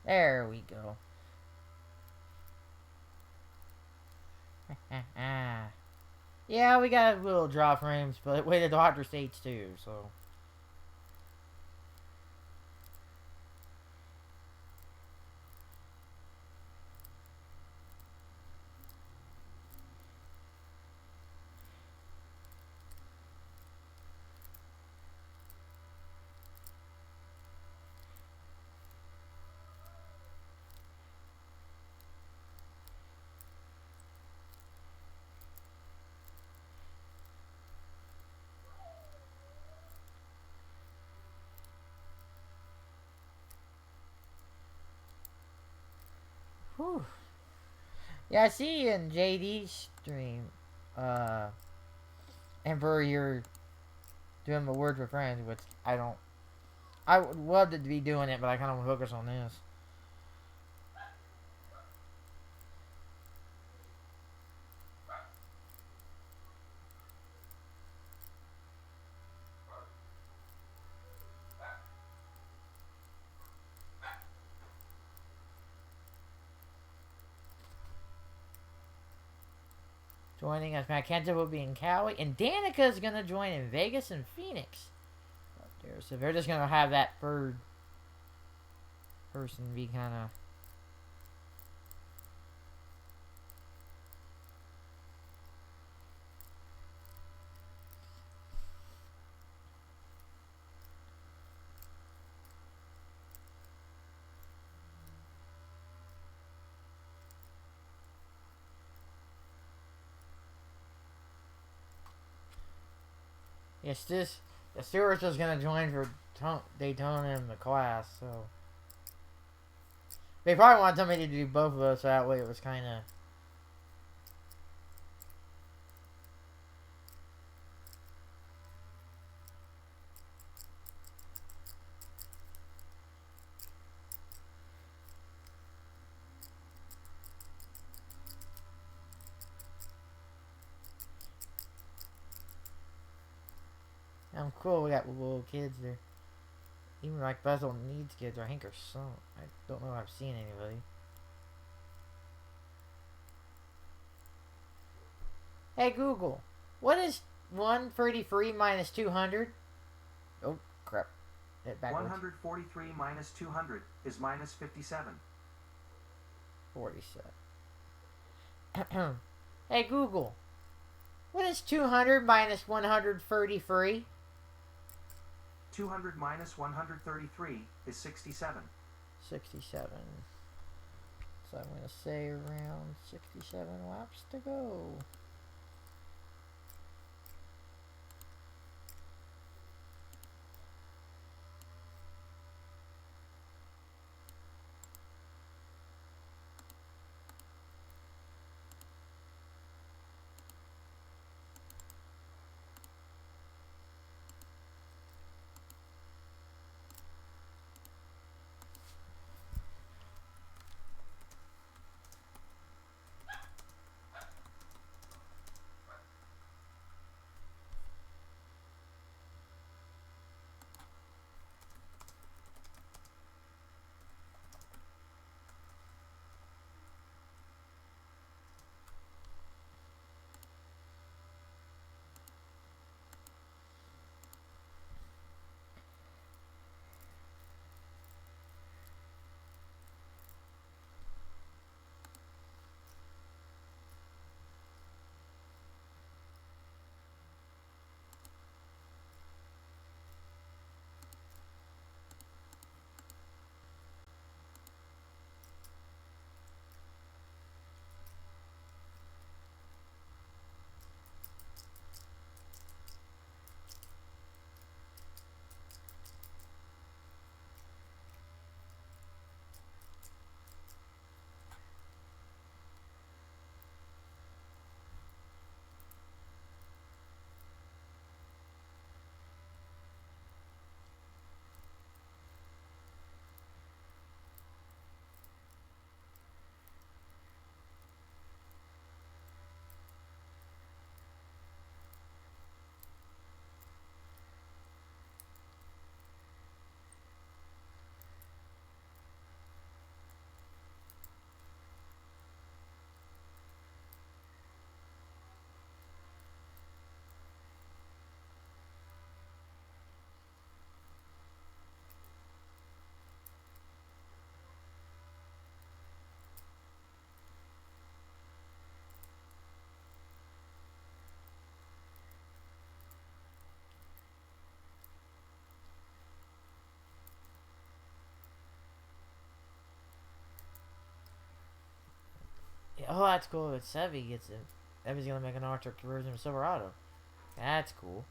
There we go. Yeah, we got a little draw frames, but way the Dodger States too, so. Whew. Yeah, I see in JD's stream, and for you're doing the Words with Friends, which I would love to be doing it, but I kind of want to focus on this. Joining us, Matt Kenta will be in Cali, and Danica's gonna join in Vegas and Phoenix. Up there, so they're just gonna have that third person be kind of. Yes, this the Stewart's just gonna join for Daytona in the class, so they probably want somebody to do both of those, so that way it was kind of. I'm cool. We got little kids there. Even like special needs kids, I think, or some. I don't know if I've seen anybody. Hey Google, what is 133 minus 200? Oh crap! Hit backwards. 143 minus 200 is minus 57. 47. Hey Google, what is 200 minus 133? 200 minus 133 is 67. 67. So I'm going to say around 67 laps to go. Oh, that's cool. If Sevy gets it, Sevy's gonna make an electric version of Silverado. That's cool.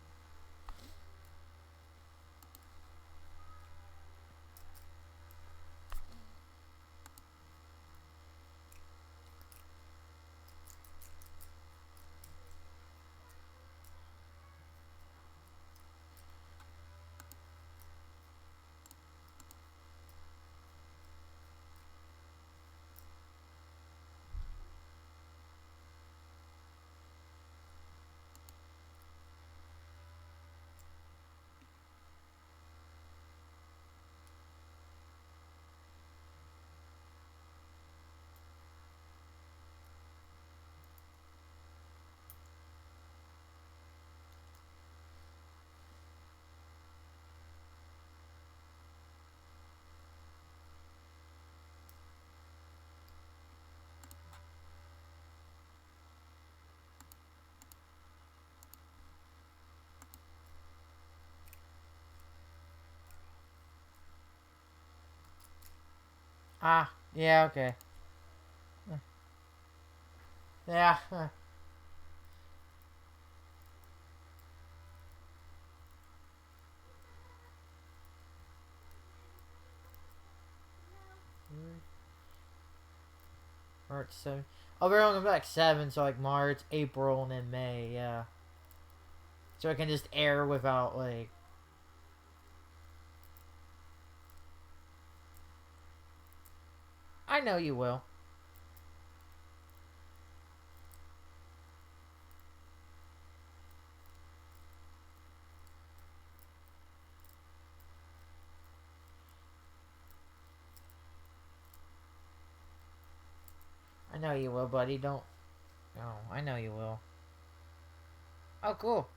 Ah, yeah, okay. Yeah. March 7th. Oh, we're only back 7, so like March, April, and then May, yeah. So it can just air without, like. I know you will. I know you will, buddy. Don't. No, I know you will. Oh, cool.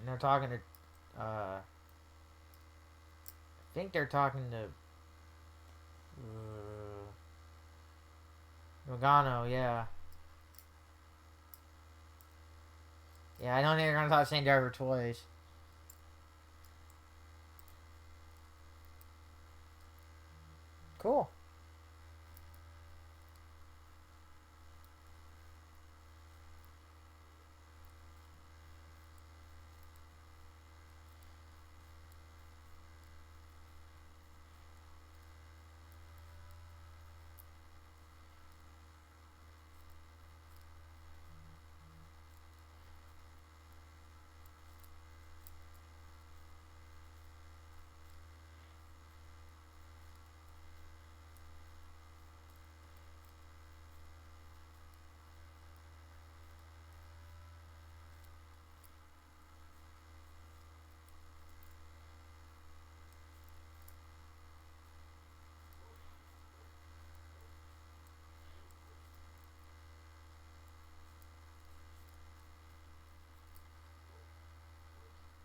And they're talking to. I think they're talking to. Logano, yeah. Yeah, I don't think they're gonna talk St. Driver twice. Cool.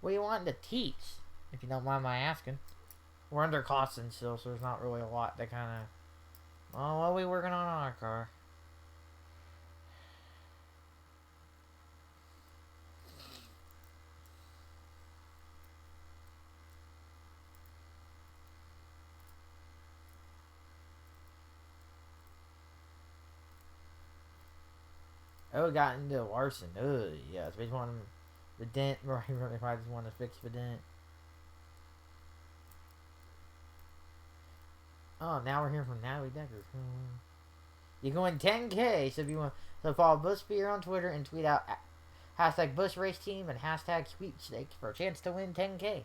What do you want to teach? If you don't mind my asking. We're under costing still, so there's not really a lot to kind of. Oh, what are we working on our car? Oh, we got into Larson. Ugh, yeah. So we just want the dent. Right, if I just want to fix the dent. Oh, now we're hearing from Natalie Decker. You're going 10K, so if you want to follow Bushbeer on Twitter and tweet out hashtag Bush Race Team and hashtag Sweepstakes for a chance to win 10K.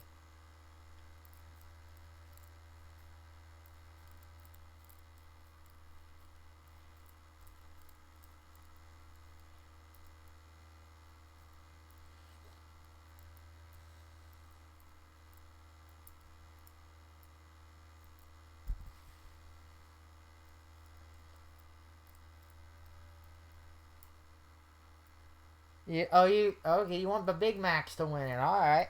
You okay? You want the Big Macs to win it? All right.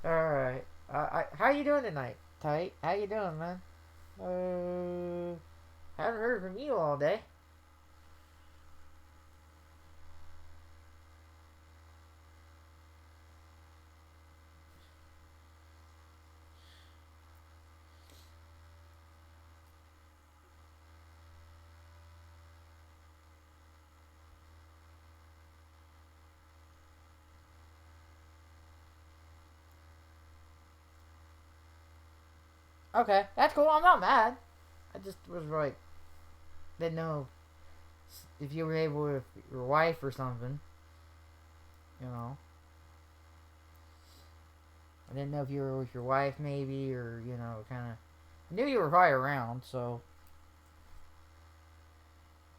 All right. How you doing tonight, Tight? How you doing, man? Haven't heard from you all day. Okay, that's cool. I'm not mad. I just was like, didn't know if you were able with your wife or something. You know, I didn't know if you were with your wife maybe, or kind of. I knew you were probably around, so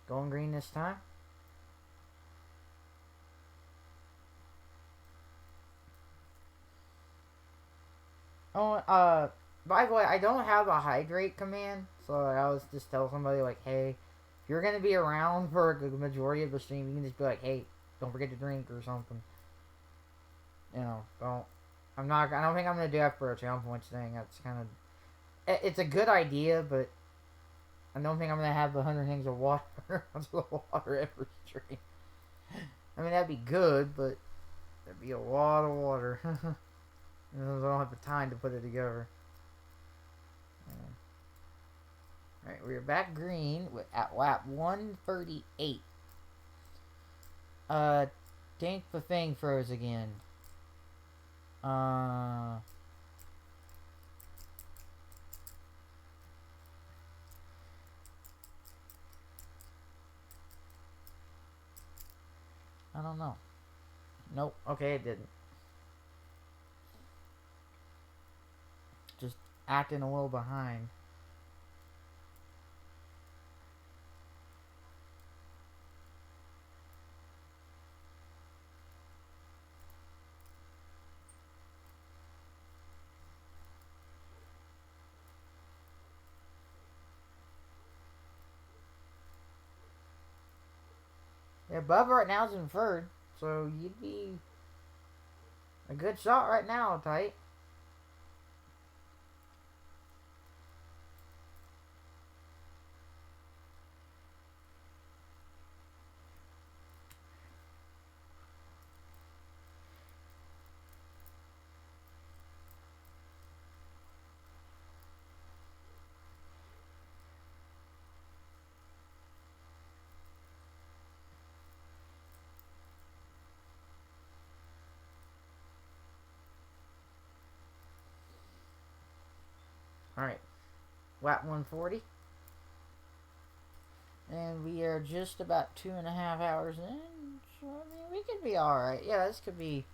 going green this time. Oh, by the way, I don't have a hydrate command, so I always just tell somebody like, hey, if you're gonna be around for the majority of the stream, you can just be like, hey, don't forget to drink or something. Don't. I'm not. I don't think I'm gonna do that for a channel points thing. That's kind of. It's a good idea, but I don't think I'm gonna have 100 things of water onto the water every stream. I mean that'd be good, but that'd be a lot of water. I don't have the time to put it together. Alright, we're back green at lap 138. Think the thing froze again. I don't know. Nope. Okay, it didn't. Just acting a little behind. Yeah, Bubba right now is in third, so you'd be a good shot right now, tight. Alright, lap 140. And we are just about 2.5 hours in. So, I mean, we could be alright. Yeah, this could be.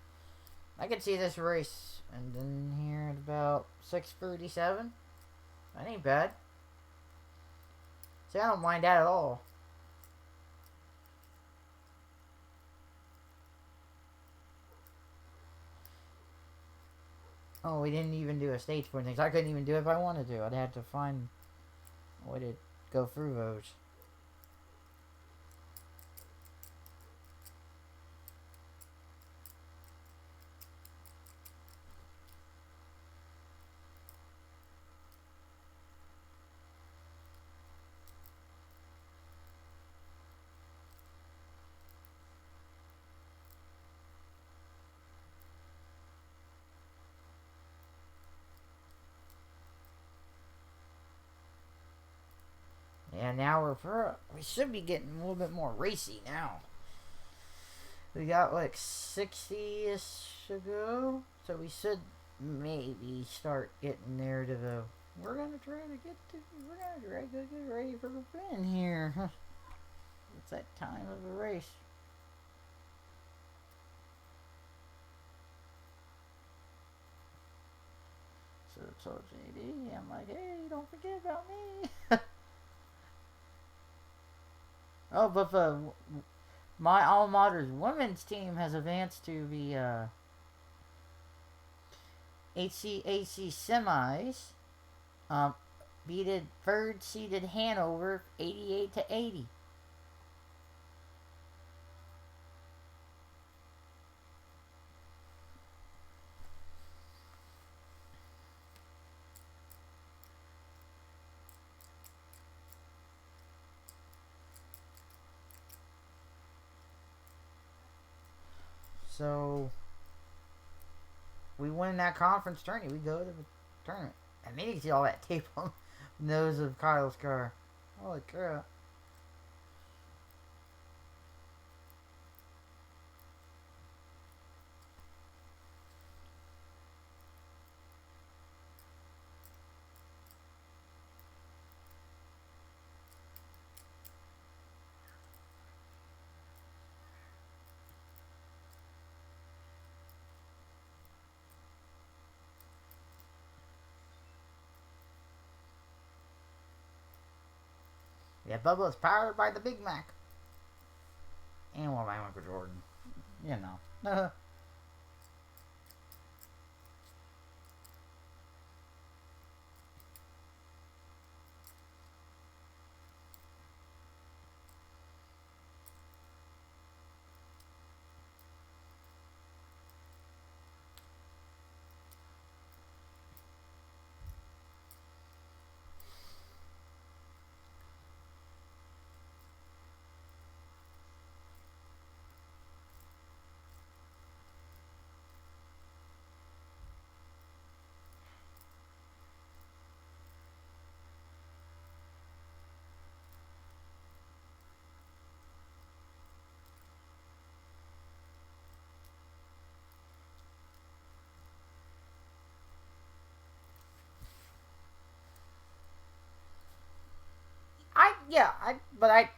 I could see this race ending here at about 6:37. That ain't bad. See, I don't mind that at all. Oh, we didn't even do a stage point thing. I couldn't even do it if I wanted to. I'd have to find a way to go through those. Yeah, now we should be getting a little bit more racy now. We got like 60-ish to go, so we should maybe start getting there to the. We're gonna try to get to. We're gonna try to get ready for the fin here. It's that time of the race. So I told JD, I'm like, hey, don't forget about me. Oh, but my alma mater's women's team has advanced to the HCAC semis. Beated third seeded Hanover 88-80. So we win that conference tourney. We go to the tournament. And then you can see all that tape on the nose of Kyle's car. Holy crap. Yeah, Bubba is powered by the Big Mac. And one by Michael Jordan. You know.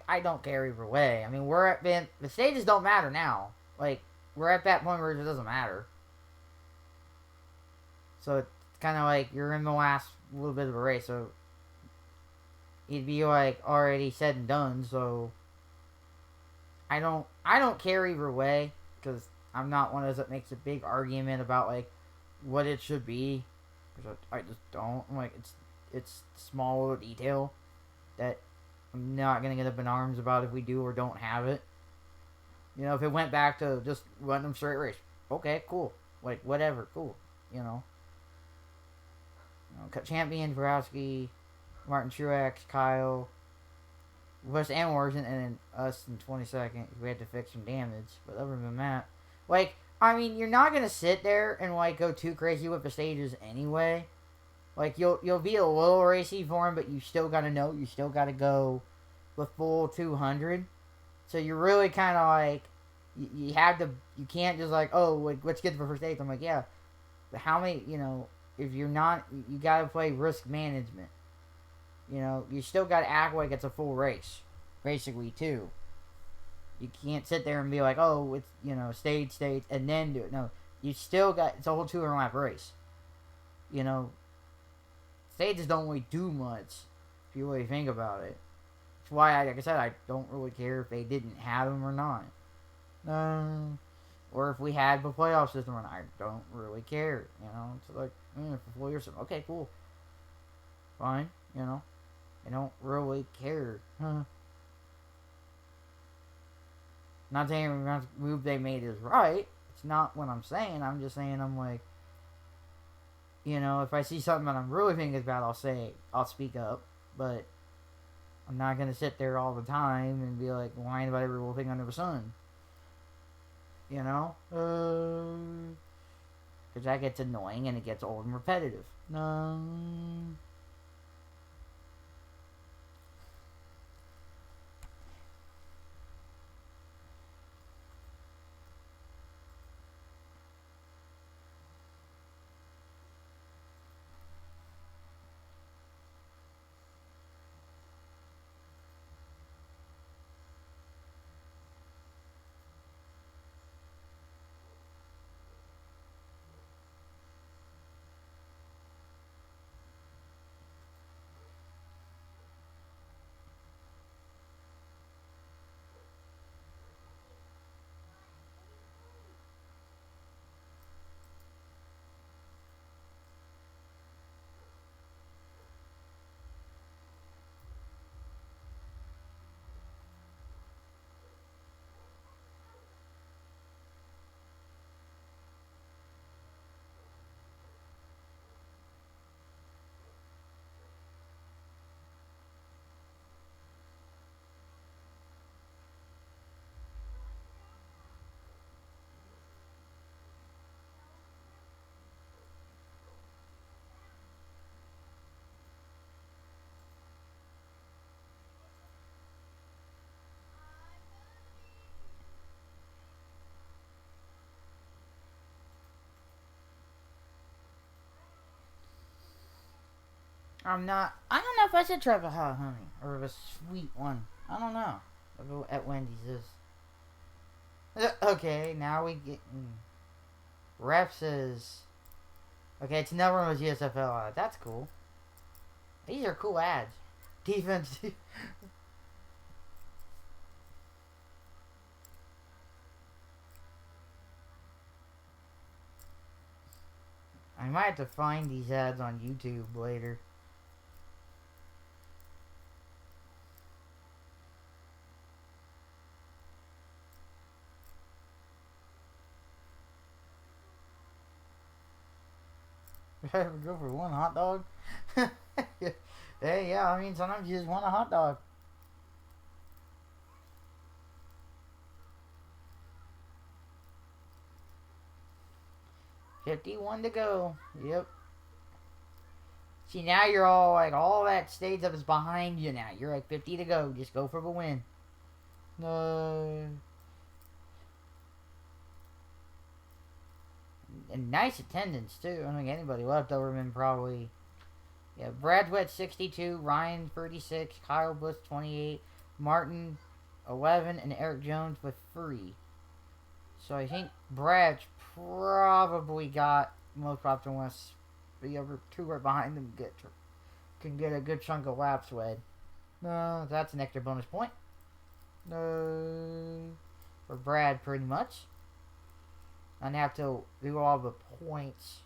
I don't care either way. I mean, we're at the stages don't matter now. Like, we're at that point where it doesn't matter. So it's kind of like you're in the last little bit of a race, so it'd be like already said and done. So I don't care either way because I'm not one of those that makes a big argument about like what it should be. Because I just don't. I'm like it's small little detail that I'm not gonna get up in arms about if we do or don't have it. You know, if it went back to just running them straight race, okay, cool. Like whatever, cool. You know, champion Borowski, Martin Truex, Kyle, Wes and Morrison, and then us in 22nd. We had to fix some damage, but other than that, like I mean, you're not gonna sit there and like go too crazy with the stages anyway. Like you'll be a little racy for him, but you still gotta know you still gotta go with full 200. So you're really kind of like you have to you can't just like oh like, let's get to the first stage. I'm like yeah, but how many if you're not you gotta play risk management. You still gotta act like it's a full race, basically too. You can't sit there and be like oh it's stage and then do it. No, you still got it's a whole 2 lap race. You know Stages don't really do much if you really think about it. That's why, like I said, I don't really care if they didn't have them or not. Or if we had the playoff system or not. I don't really care. It's like, if the Warriors, okay, cool. Fine, I don't really care. Not saying the move they made is right. It's not what I'm saying. I'm just saying I'm like, if I see something that I'm really thinking about, I'll speak up. But I'm not going to sit there all the time and be like whining about every little thing under the sun. Because that gets annoying and it gets old and repetitive. I don't know if I should try the hot honey or the sweet one. I don't know. I'll go at Wendy's is. Okay, now we get. Rep says. Okay, it's another one with GSFL on it. That's cool. These are cool ads. Defense. I might have to find these ads on YouTube later. Go for one hot dog? Hey, yeah, I mean, sometimes you just want a hot dog. $51 to go. Yep. See, now you're all like, all that stage up is behind you now. You're like 50 to go. Just go for the win. No. And nice attendance, too. I don't think anybody left over than probably. Yeah, Brad Wett 62, Ryan 36, Kyle Busch 28, Martin 11, and Eric Jones with 3. So I think Brad's probably got most laps unless the other two right behind him can get a good chunk of laps with. No, that's an extra bonus point. No, for Brad pretty much. I'd have to do all the points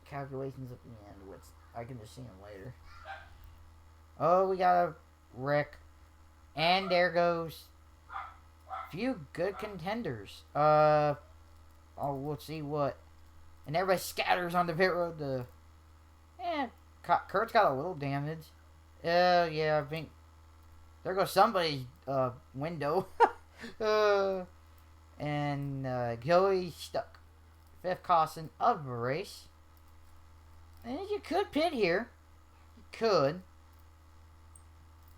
calculations at the end, which I can just see them later. Oh, we got a wreck. And there goes few good contenders. Oh, we'll see what. And everybody scatters on the pit road. Kurt's got a little damage. Yeah, I think there goes somebody's window. And Joey stuck. 5th caution of the race. And you could pit here. You could.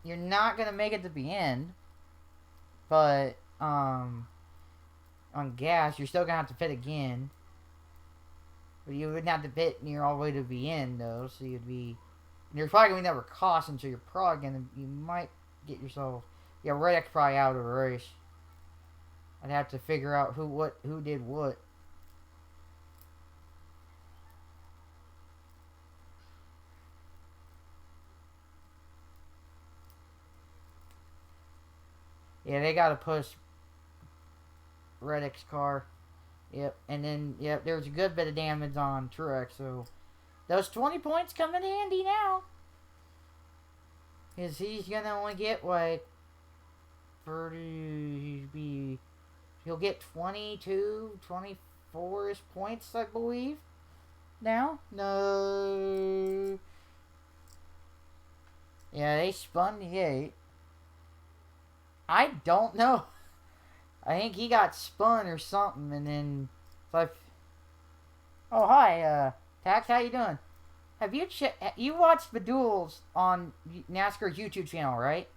You're not going to make it to the end. But, on gas, you're still going to have to pit again. But you wouldn't have to pit near all the way to the end, though. So you'd be... You're probably going to never caution, so you're probably going to... You might get yourself... Yeah, Reddick's probably out of the race. I'd have to figure out who did what. Yeah, they gotta push Reddick's car. Yep, and then, yep, there's a good bit of damage on Truex, so those 20 points come in handy now. Because he's gonna only get, like, 30, he'll get 22, 24-ish points, I believe, now. No. Yeah, they spun the 8. I don't know. I think he got spun or something, and then like, oh hi, Tax, how you doing? Have you watched the duels on NASCAR's YouTube channel, right?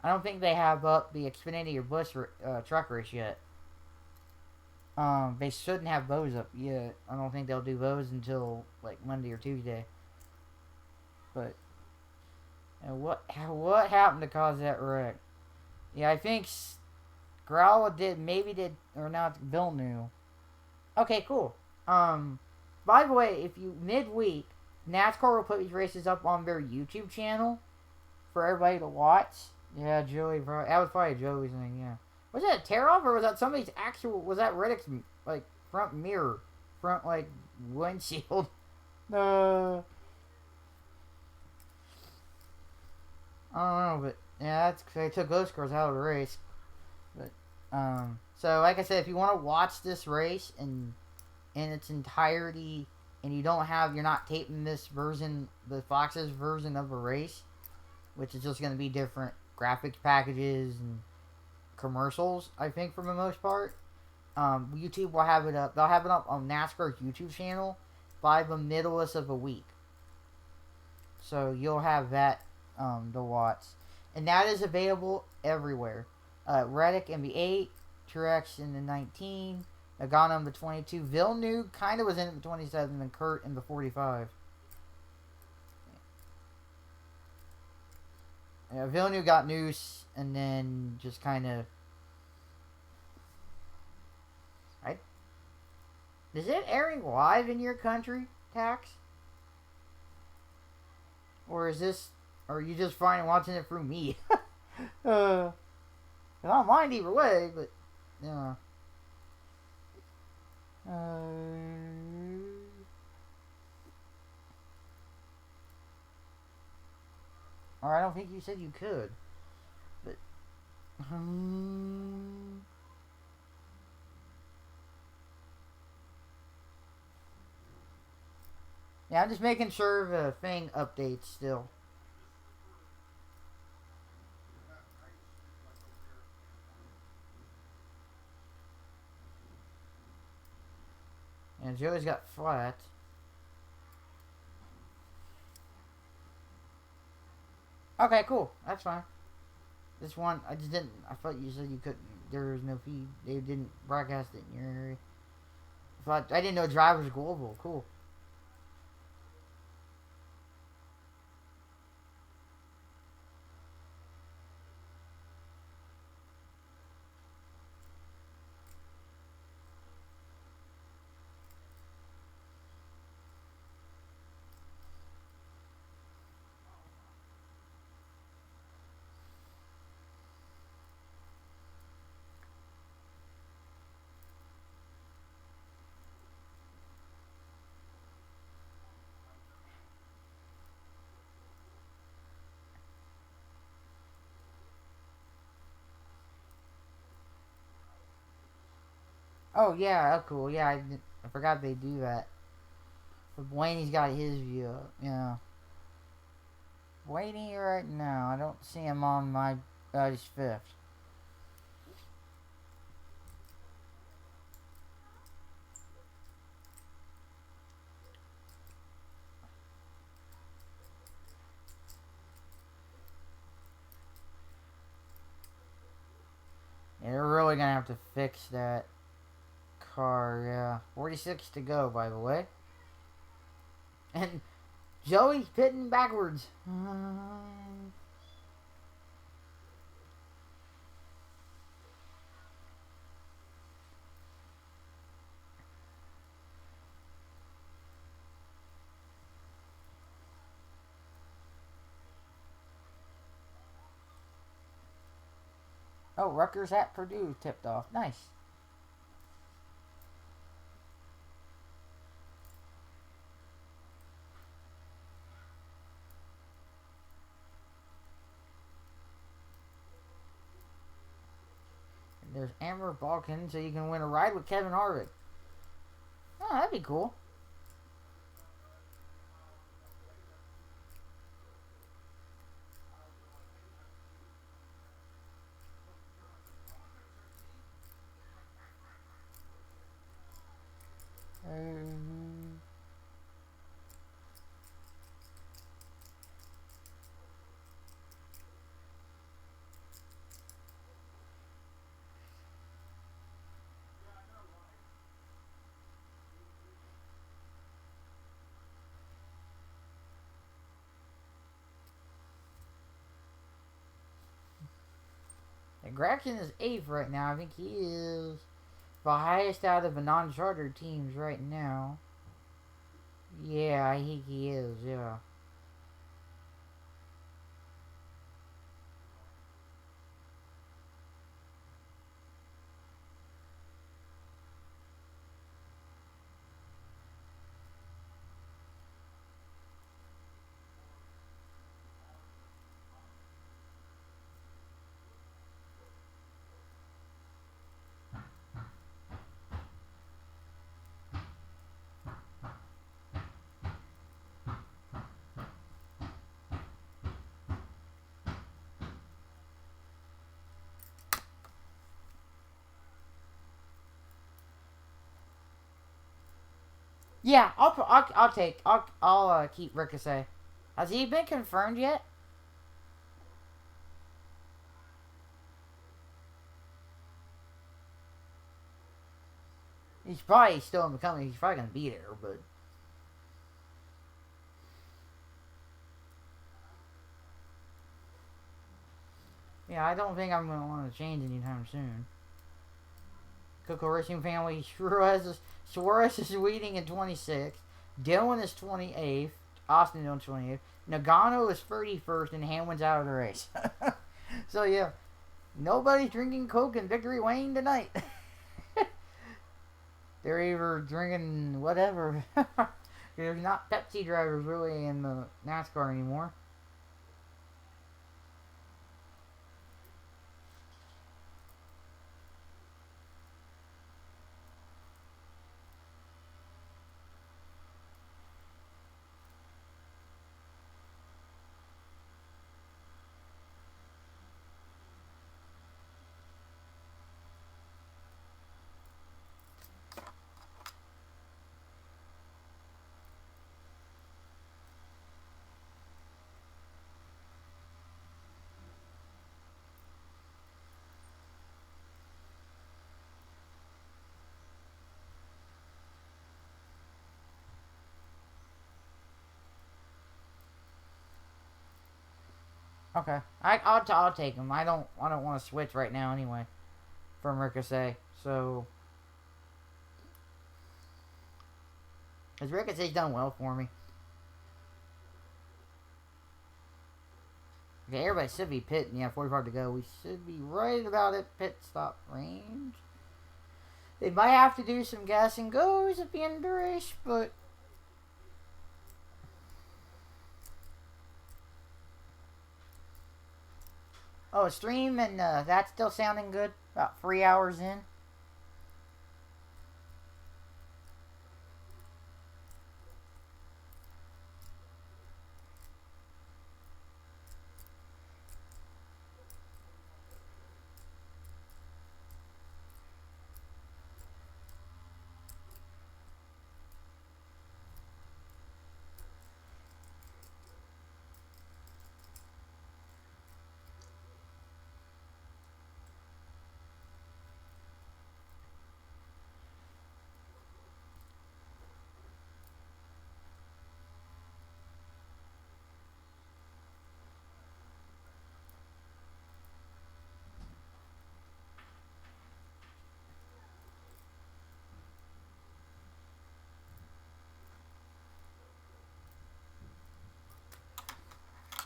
I don't think they have up the Xfinity or Busch truck race yet. They shouldn't have those up yet. I don't think they'll do those until like Monday or Tuesday. But what happened to cause that wreck? Yeah, I think Growler did, or not, Bill knew. Okay, cool. By the way, if you, midweek, NASCAR will put these races up on their YouTube channel for everybody to watch. Yeah, Joey, that was probably Joey's thing, yeah. Was that a tear-off, or was that somebody's actual, was that Reddick's, like, front mirror? Front, like, windshield? I don't know, but... Yeah, that's because they took those cars out of the race. But, so like I said, if you want to watch this race in its entirety, and you're not taping this version, the Fox's version of a race, which is just going to be different graphics packages and commercials, I think, for the most part. YouTube will have it up. They'll have it up on NASCAR's YouTube channel by the middle of the week. So you'll have that to watch. And that is available everywhere. Reddick in the 8, Truex in the 19, Nagano in the 22, Villeneuve kind of was in the 27, and Kurt in the 45. Yeah, Villeneuve got noose, and then just kind of... Is it airing live in your country, Tax? Or is this... Or are you just fine watching it through me? I don't mind either way, but... Yeah. don't think you said you could. But yeah, I'm just making sure the thing updates still. And Joey's got flat. Okay, cool. That's fine. This one, I just didn't. I thought you said you couldn't. There was no feed. They didn't broadcast it in your area. I didn't know drivers global. Cool. Oh yeah, that's cool. Yeah, I forgot they do that. But Blaney's got his view up. Yeah. Blaney right now. I don't see him on my. He's fifth. Yeah, they're really gonna have to fix that car. Yeah, 46 to go, by the way. And Joey's pitting backwards. Oh, Rutgers at Purdue tipped off. Nice. And there's Amber Balkan, so you can win a ride with Kevin Harvick. Oh, that'd be cool. And Grafton is 8th right now. I think he is the highest out of the non-charter teams right now. Yeah, I think he is, yeah. Yeah, I'll keep Ricochet. Has he been confirmed yet? He's probably still in the company. He's probably gonna be there, but yeah, I don't think I'm gonna want to change anytime soon. Coco Racing Family, Suarez is leading in 26th. Dillon is 28th. Austin Dillon 28th. Nagano is 31st, and Hamlin's out of the race. So yeah, nobody's drinking Coke in Victory Lane tonight. They're either drinking whatever. There's not Pepsi drivers really in the NASCAR anymore. Okay. I'll take him. I don't want to switch right now anyway from Ricochet. So because Ricochet's done well for me. Okay, everybody should be pitting. Yeah, 45 to go. We should be right about at pit stop range. They might have to do some gas and goes at the end of the race, but oh, stream and that's still sounding good. About 3 hours in.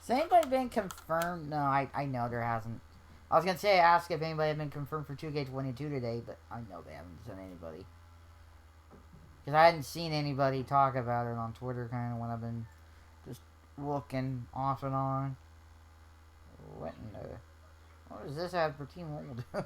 Has anybody been confirmed? No, I know there hasn't. I was gonna say ask if anybody had been confirmed for 2K22 today, but I know they haven't sent anybody. Because I hadn't seen anybody talk about it on Twitter kind of when I've been just looking off and on. What in the... What does this have for Team Old?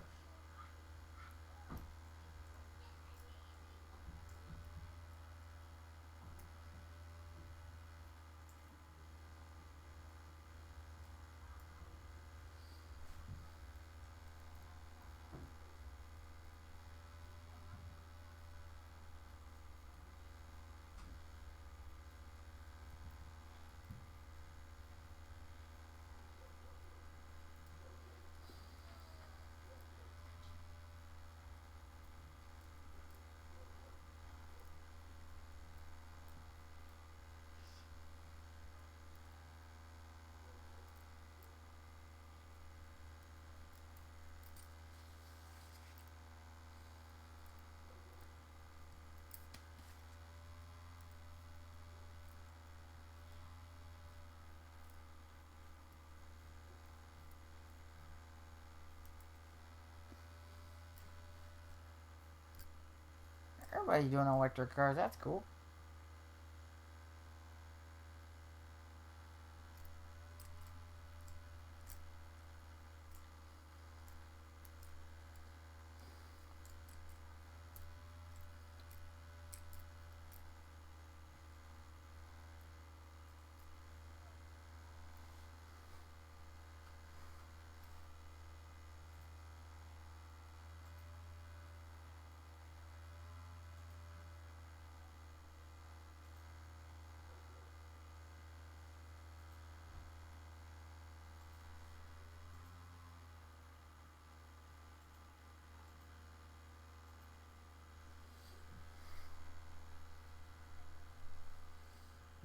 Everybody's doing electric cars. That's cool.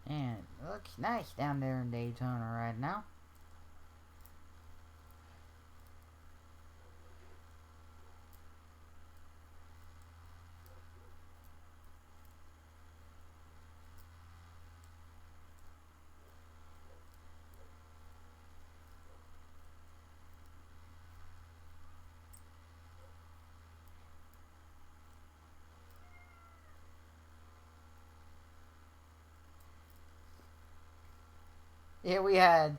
Man, it looks nice down there in Daytona right now. Yeah, we had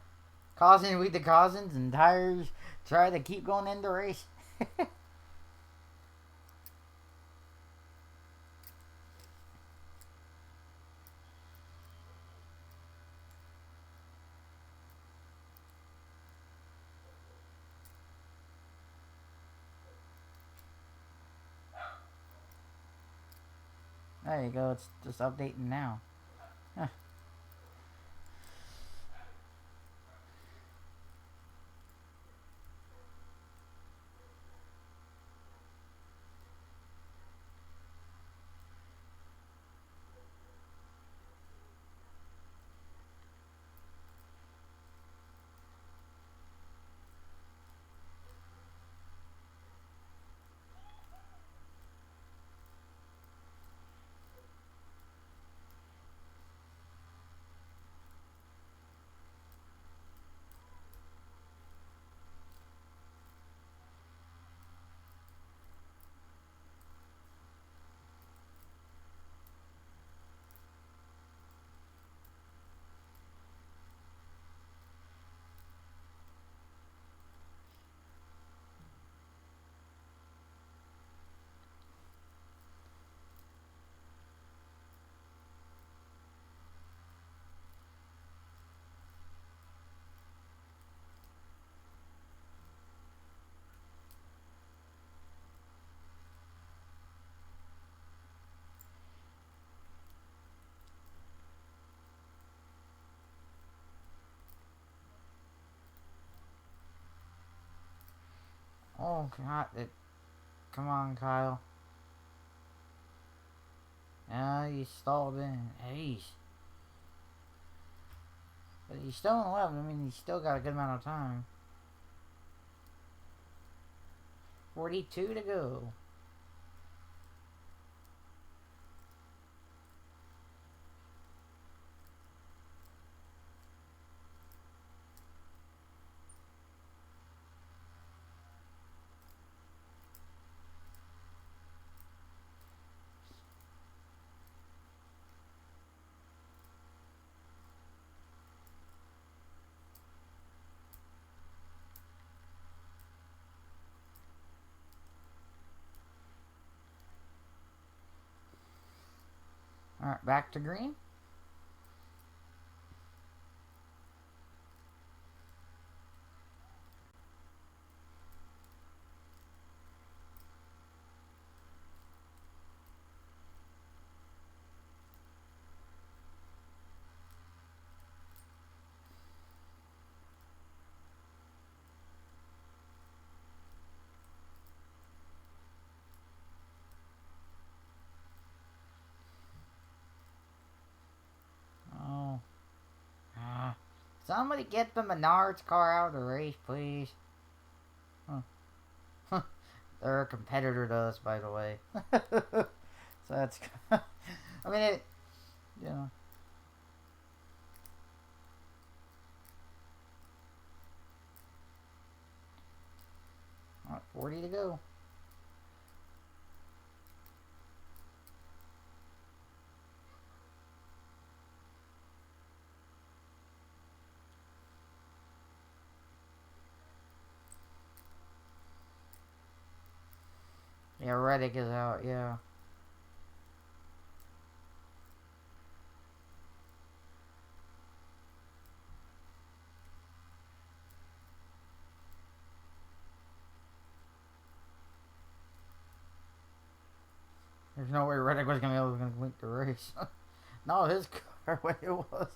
Cousins with the Cousins and tires try to keep going in the race. There you go. It's just updating now. Huh. God, come on, Kyle. Ah, you stalled in. Jeez. But he's still in 11. I mean, he's still got a good amount of time. 42 to go. Alright, back to green. Oh. Ah. Somebody get the Menards car out of the race, please. Huh. They're a competitor to us, by the way. So that's... I mean, it... You know... 40 to go. Yeah, Reddick is out, yeah. There's no way Reddick was going to be able to complete the race. No, his car, way it was.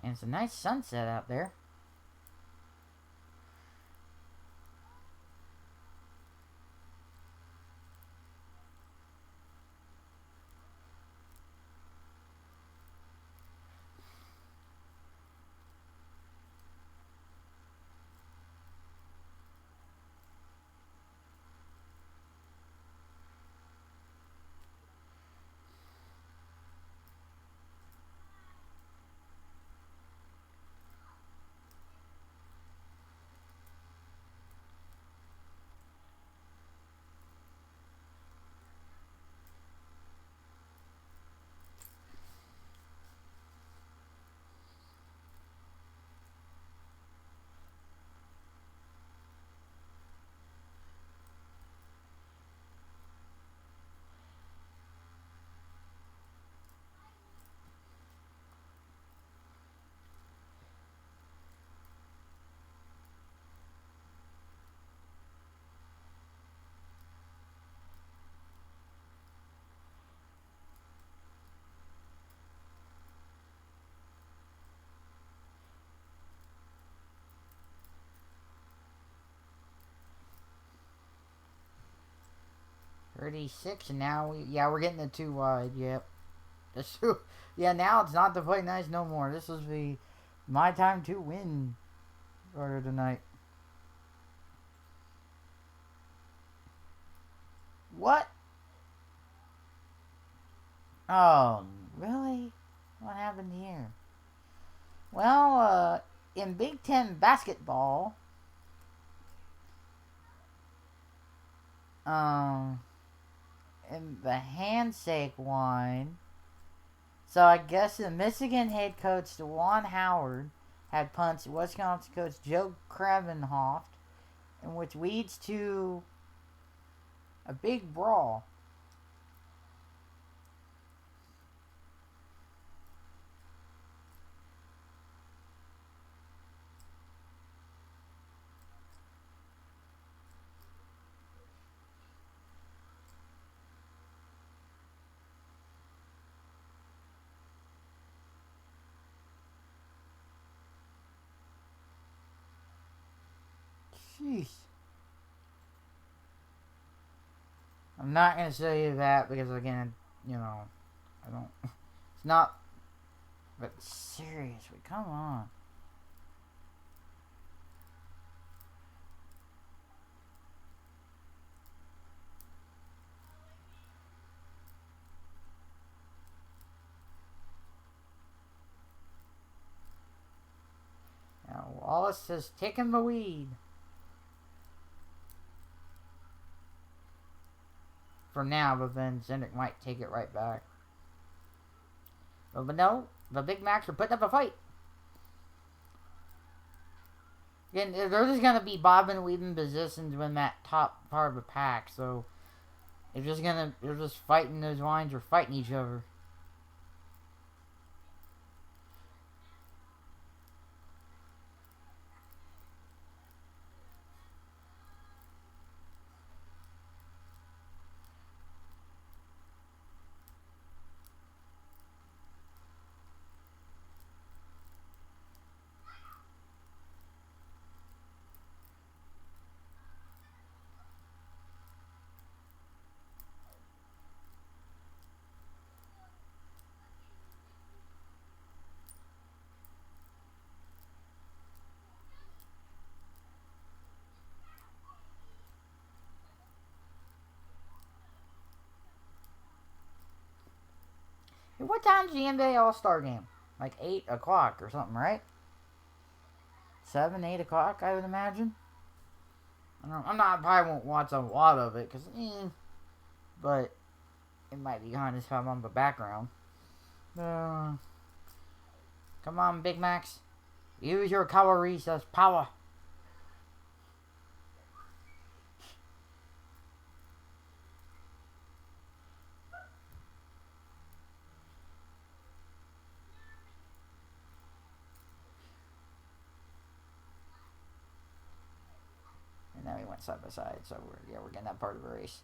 And it's a nice sunset out there. .36, and now we're getting the too wide. Yep. Yeah, now it's not the play nice no more. This was my time to win order tonight. What? Oh, really? What happened here? Well, in Big Ten basketball, um, in the handshake one, so I guess the Michigan head coach, DeJuan Howard, had punched Wisconsin coach Joe Kravenhoft, in which leads to a big brawl. Jeez. I'm not going to say you that because, again, I don't. It's not. But seriously, come on. Now, Wallace is taking the lead. For now, but then Zendrick might take it right back. But no, the Big Macs are putting up a fight. Again, they're just going to be bobbing and weaving positions when that top part of the pack, so they're just fighting those lines or fighting each other. Hey, what time's the NBA All-Star game? Like 8 o'clock or something, right? 7, 8 o'clock, I would imagine. Probably won't watch a lot of it, because, but it might be kind of stuff on the background. Come on, Big Macs. Use your calories as power. And then we went side by side, so we're getting that part of the race.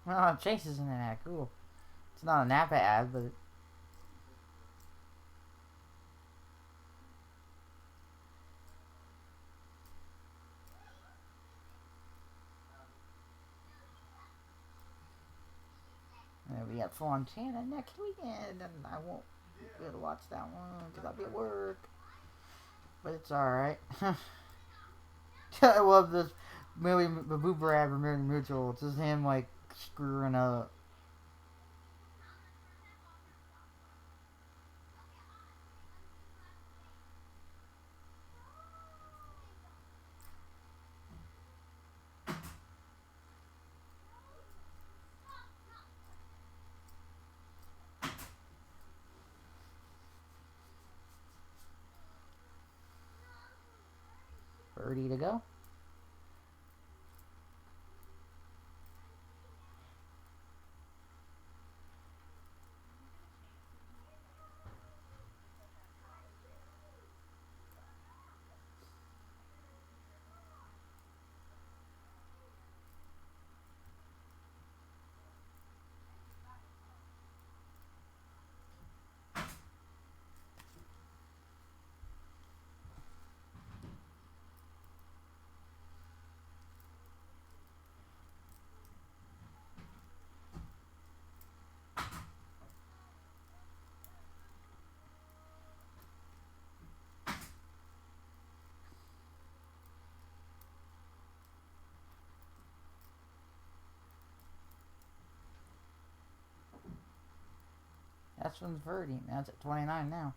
Oh, Chase is in that. Cool. It's not a Napa ad, but... we got Fontana next weekend, and I won't be able to watch that one because I'll be at work. But it's alright. I love this movie, the Boober ad for American Mutual. It's just him, like, screwing up. Birdie to go. That's from 30. Now it's at 29 now.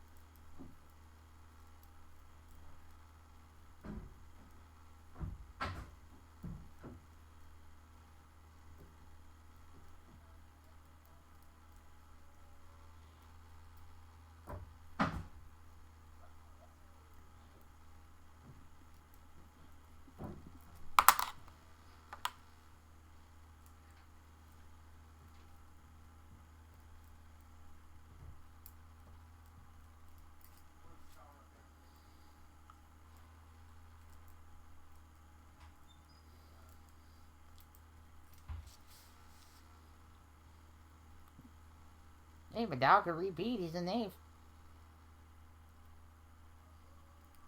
Hey, McDowell could repeat. He's a knave.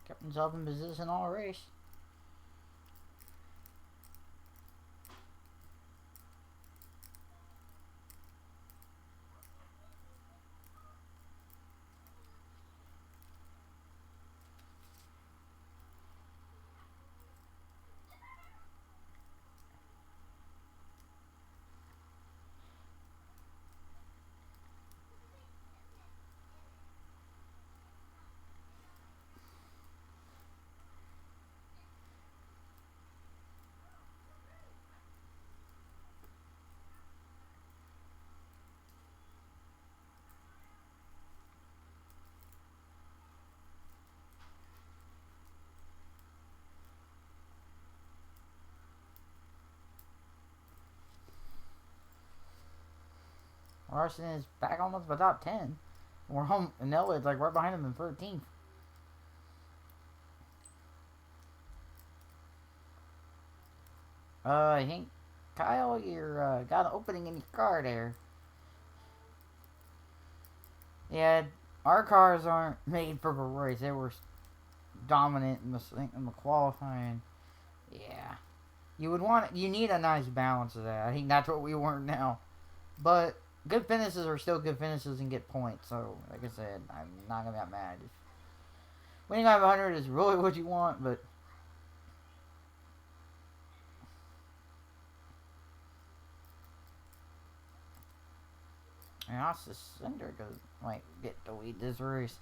Kept himself in position all race. Larson is back almost by top 10. We're home, and Elwood's like right behind him in 13th. I think, Kyle, you're got an opening in your car there. Yeah, our cars aren't made for a race. They were dominant in the qualifying. Yeah. You need a nice balance of that. I think that's what we weren't now. But good finishes are still good finishes and get points. So, like I said, I'm not going to be mad. Winning 500 is really what you want, but... And also, Cinder might get to lead this race.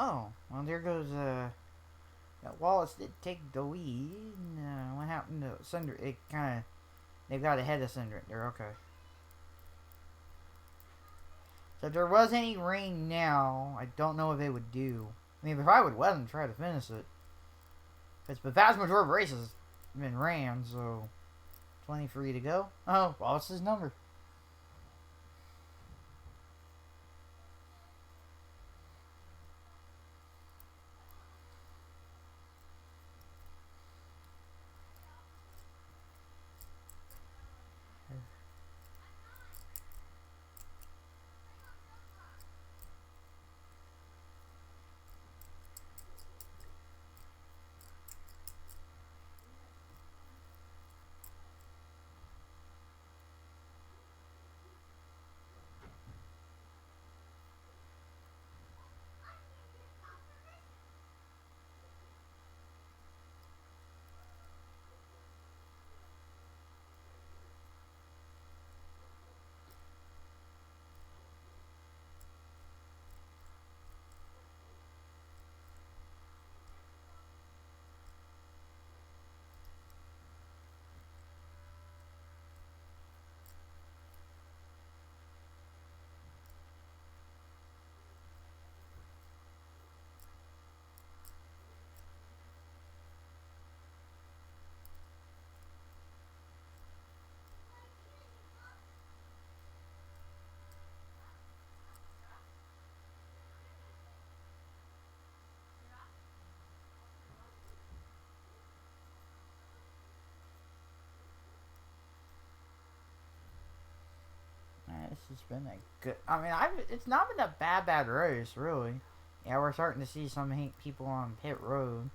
Oh, well, there goes, Wallace did take the lead. What happened to Cinder? They got ahead of Cinder. They're okay. So if there was any rain now, I don't know what they would do. I mean, if I would let them try to finish it. Because the vast majority of races have been ran, so 23 to go. Oh, Wallace's number. It's been a good. I mean, it's not been a bad race, really. Yeah, we're starting to see some people on pit road.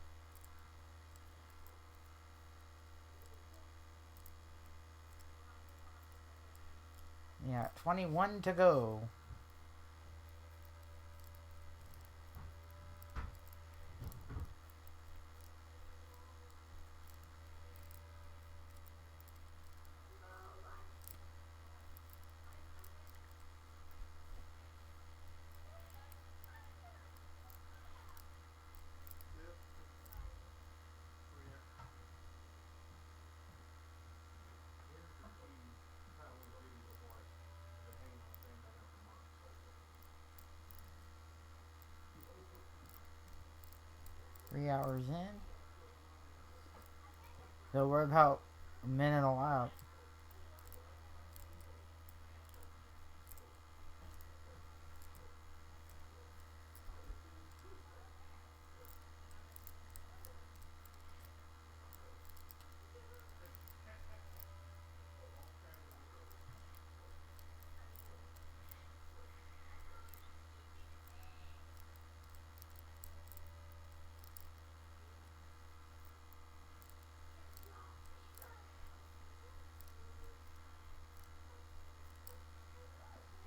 Yeah, 21 to go. Hours in. So we're about a minute a lap.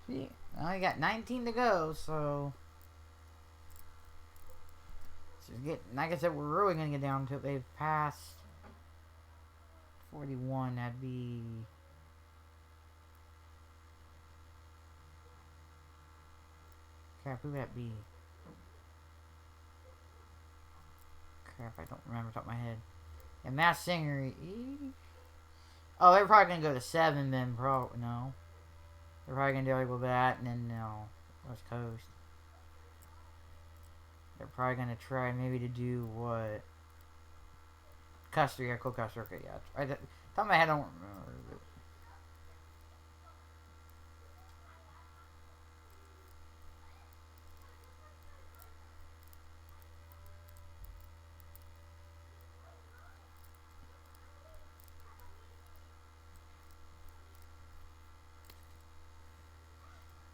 See, I got 19 to go, so like I said, we're really gonna get down to it. They've passed 41. That'd be crap. Who would that be? Crap, I don't remember top of my head. And Mass Singer. Oh, they're probably gonna go to 7 then. Probably no. They're probably gonna do like with that, and then no, West Coast. They're probably gonna try maybe to do what? Custer, yeah, Cole Custer. Okay, yeah. Top of my head, I don't remember. But...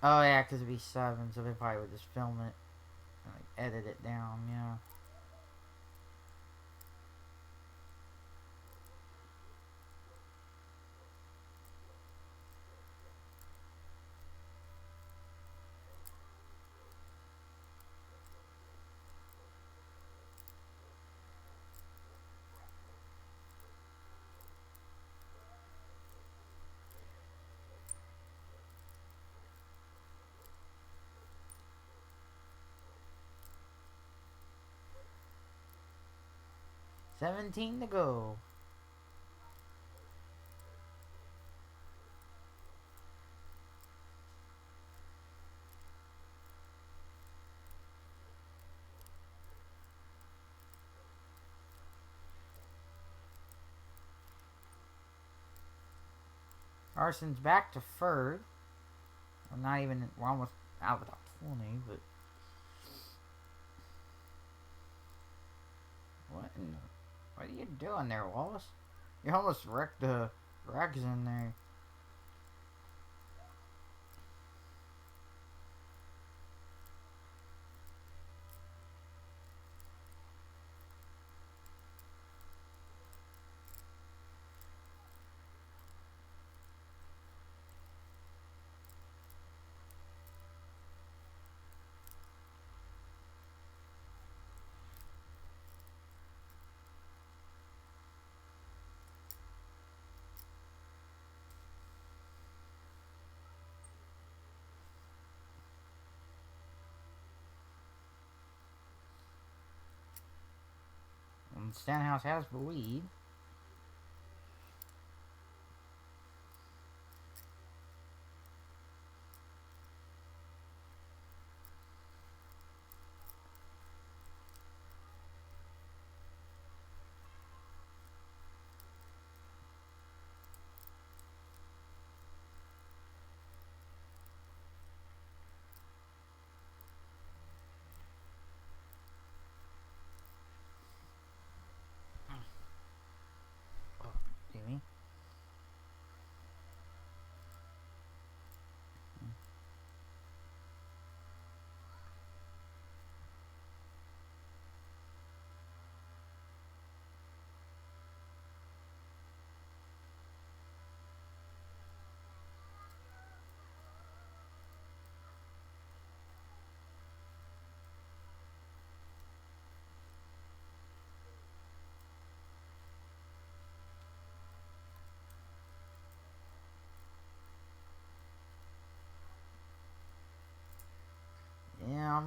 Oh yeah, because it'd be 7, so they probably would just film it, and, like edit it down. Yeah. $17 to go. Arson's back to third. We're not even. We're almost out of the top 20, but what are you doing there, Wallace? You almost wrecked the wrecks in there. And Stenhouse has the lead.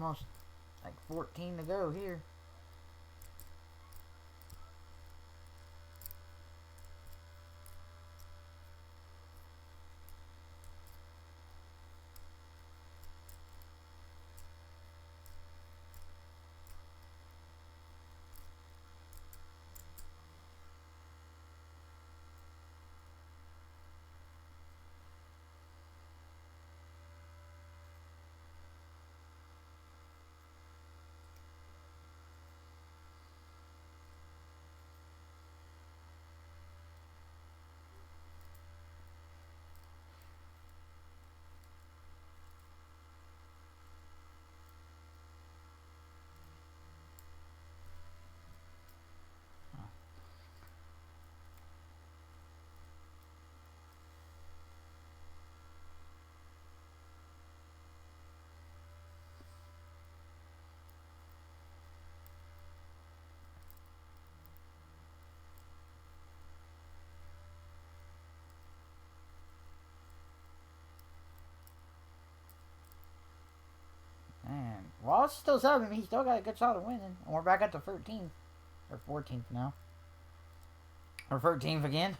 almost like 14 to go here. And Wallace is still subbing. He still got a good shot of winning. And we're back up to 13th. Or 14th now. Or 13th again.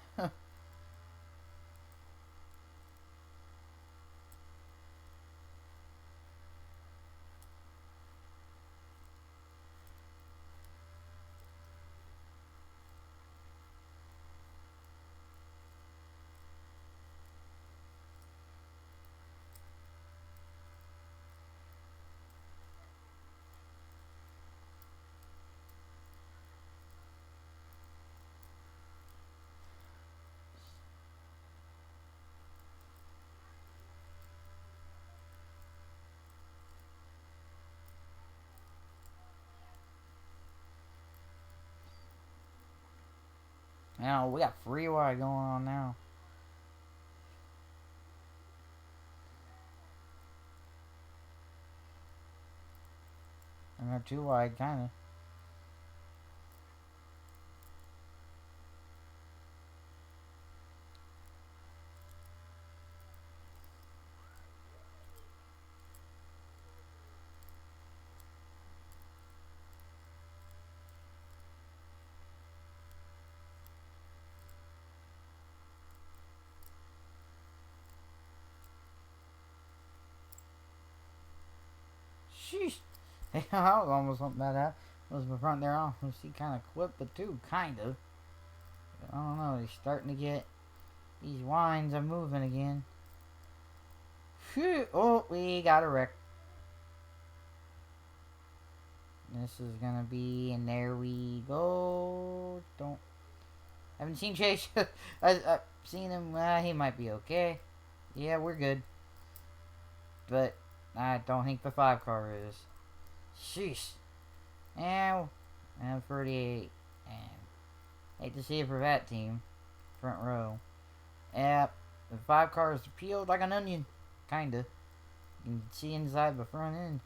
Now we got free wide going on now. And they're too wide, kind of. Sheesh. I was almost something bad that was the front there. Almost he kind of clipped the two, kind of. I don't know. He's starting to get these winds are moving again. Phew. Oh, we got a wreck. This is gonna be, and there we go. Haven't seen Chase. I've seen him. He might be okay. Yeah, we're good. But I don't think the 5 car is. Sheesh. And 38. And hate to see it for that team. Front row. Yep. The 5 car is peeled like an onion. Kinda. You can see inside the front end.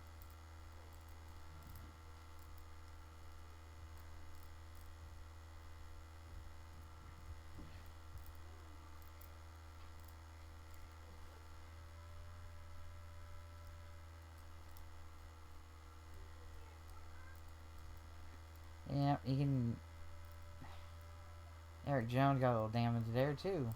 Yeah, you can. Eric Jones got a little damage there too.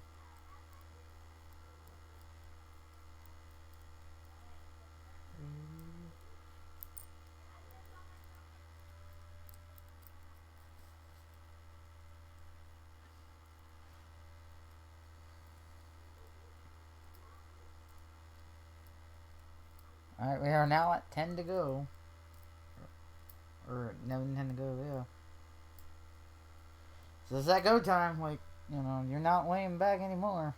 Alright, we are now at 10 to go. Or 11, 10 to go, yeah. So it's that go time. Like, you know, you're not laying back anymore.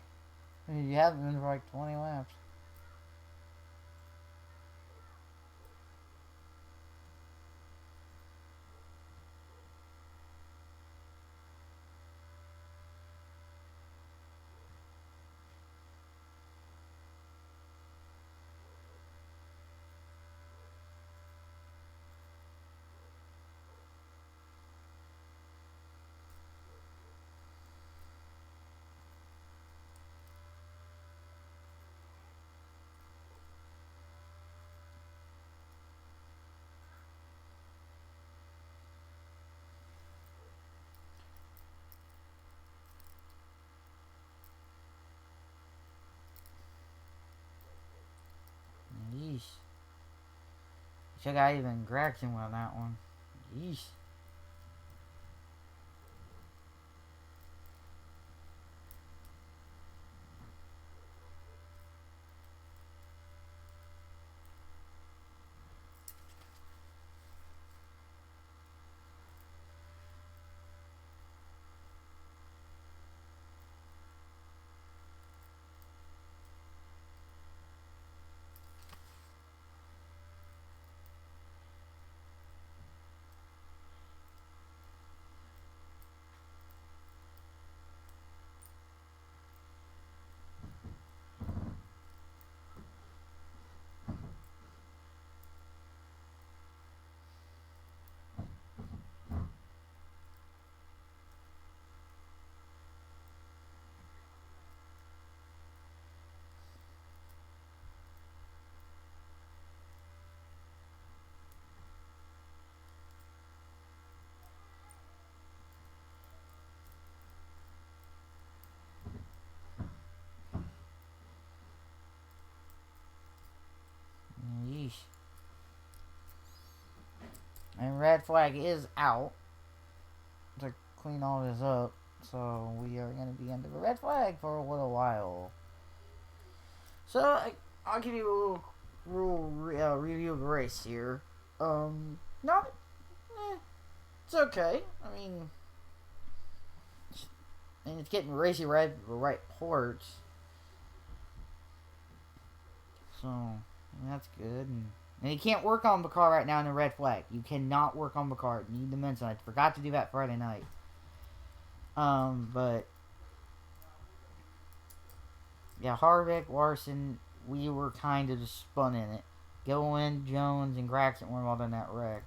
You haven't been for like 20 laps. Should have even Gregson on that one. Yeesh. Yeesh. And red flag is out to clean all this up. So we are going to be under the red flag for a little while. So I'll give you a little review of the race here. Not, it's okay. I mean, and it's getting racy right the right ports. So that's good. And you can't work on the car right now in the red flag. You cannot work on the car. You need to mention. I forgot to do that Friday night. But yeah, Harvick, Larson, we were kind of just spun in it. Gillen, Jones, and Gregson were involved in that wreck.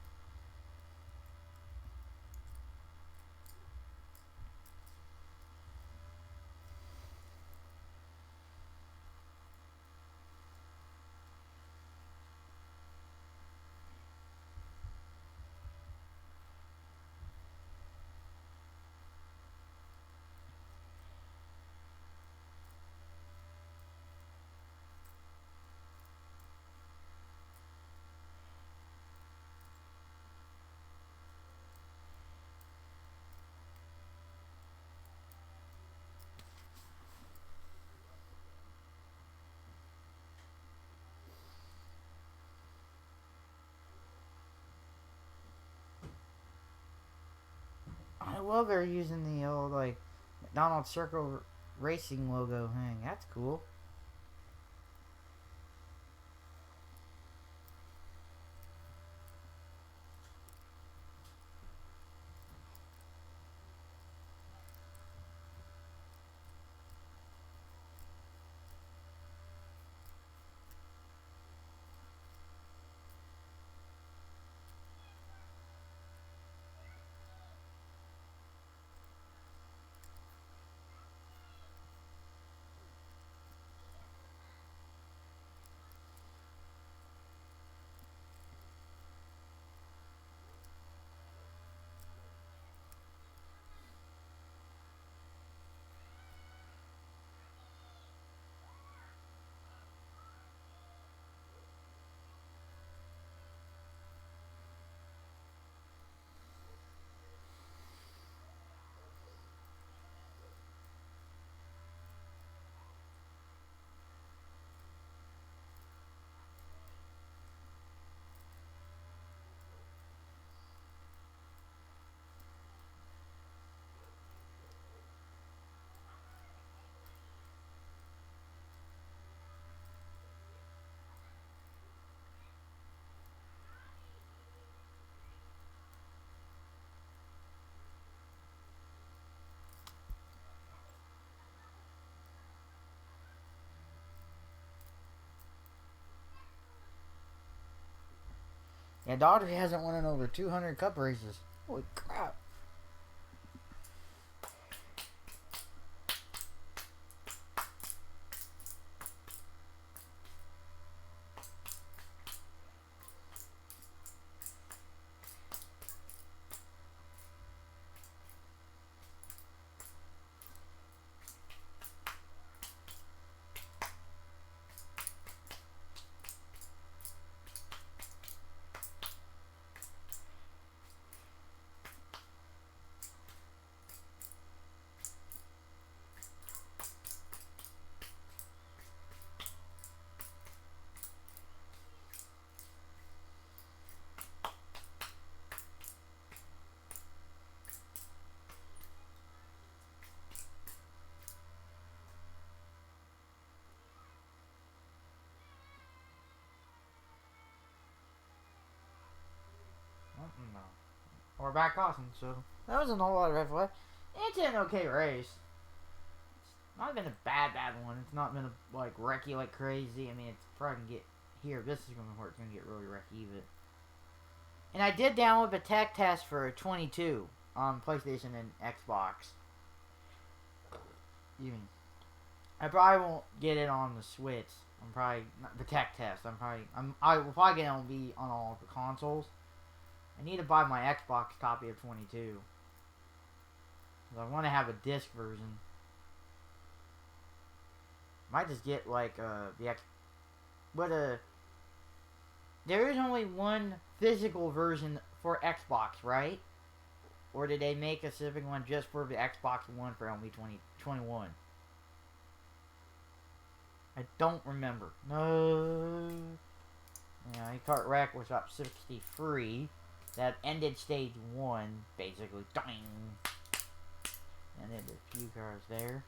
I love they're using the old like McDonald's Circle Racing logo thing. That's cool. Yeah, Daughtry hasn't won in over 200 Cup races. Holy crap. No. Or back caution, so that wasn't a whole lot of red flag. It's an okay race. It's not been a bad one. It's not been a, like wrecky like crazy. I mean, it's probably gonna get here. This is gonna where it's gonna get really wrecky, but. And I did download the tech test for 22 on PlayStation and Xbox. Even I probably won't get it on the Switch. I'm probably not the tech test. I will probably get it on be on all the consoles. I need to buy my Xbox copy of 22. I want to have a disc version. Might just get like the X, but there is only one physical version for Xbox, right? Or did they make a specific one just for the Xbox One for only 2021? I don't remember. No. Yeah, Kart Wreck was up 63. That ended stage 1, basically. Ding! And then a few cars there.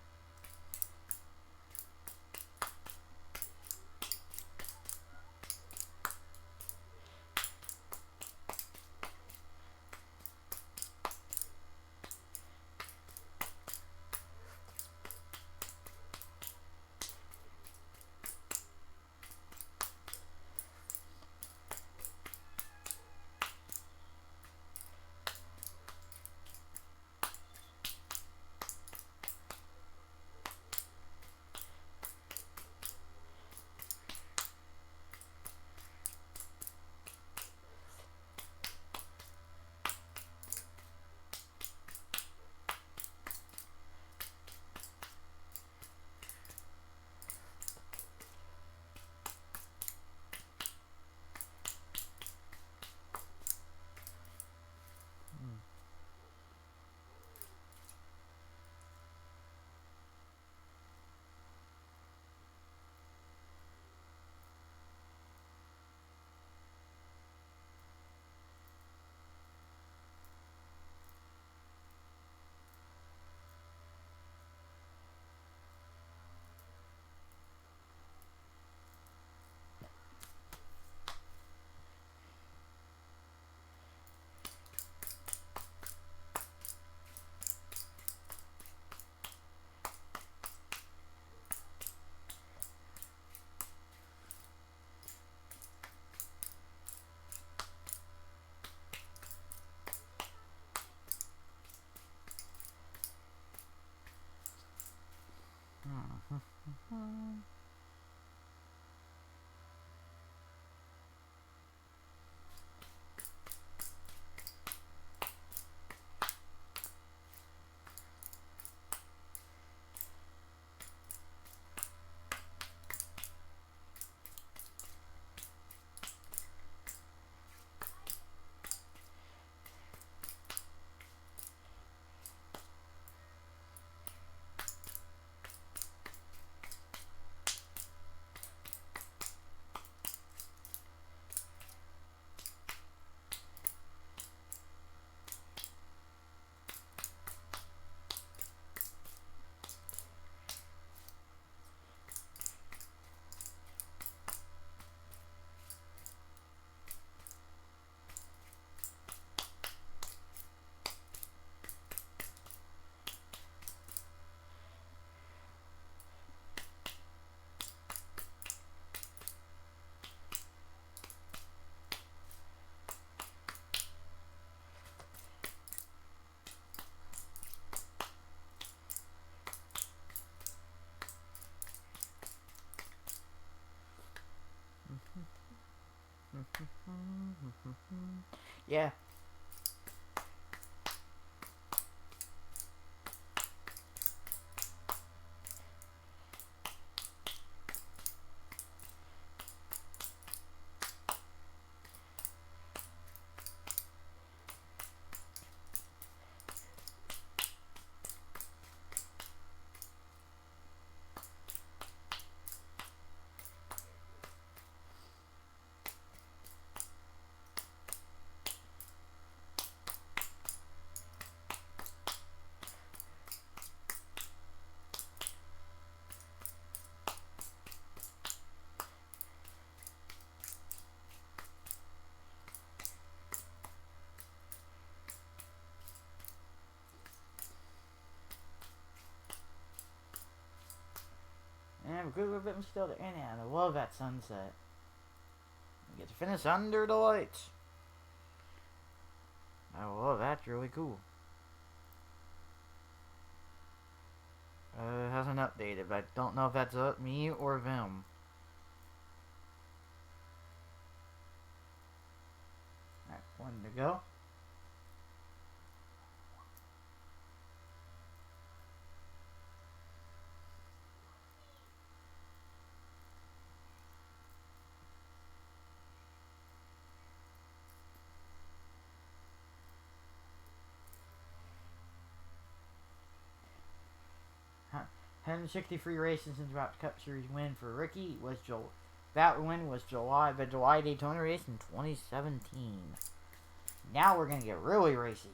Yeah. good little bit still there. And I love that sunset. We get to finish under the lights. I love that's really cool. It hasn't updated, but I don't know if that's me or them. Alright, one to go. Huh. 163 races since about Cup Series win for Ricky was Joel. That win was the July Daytona race in 2017. Now we're gonna get really racy.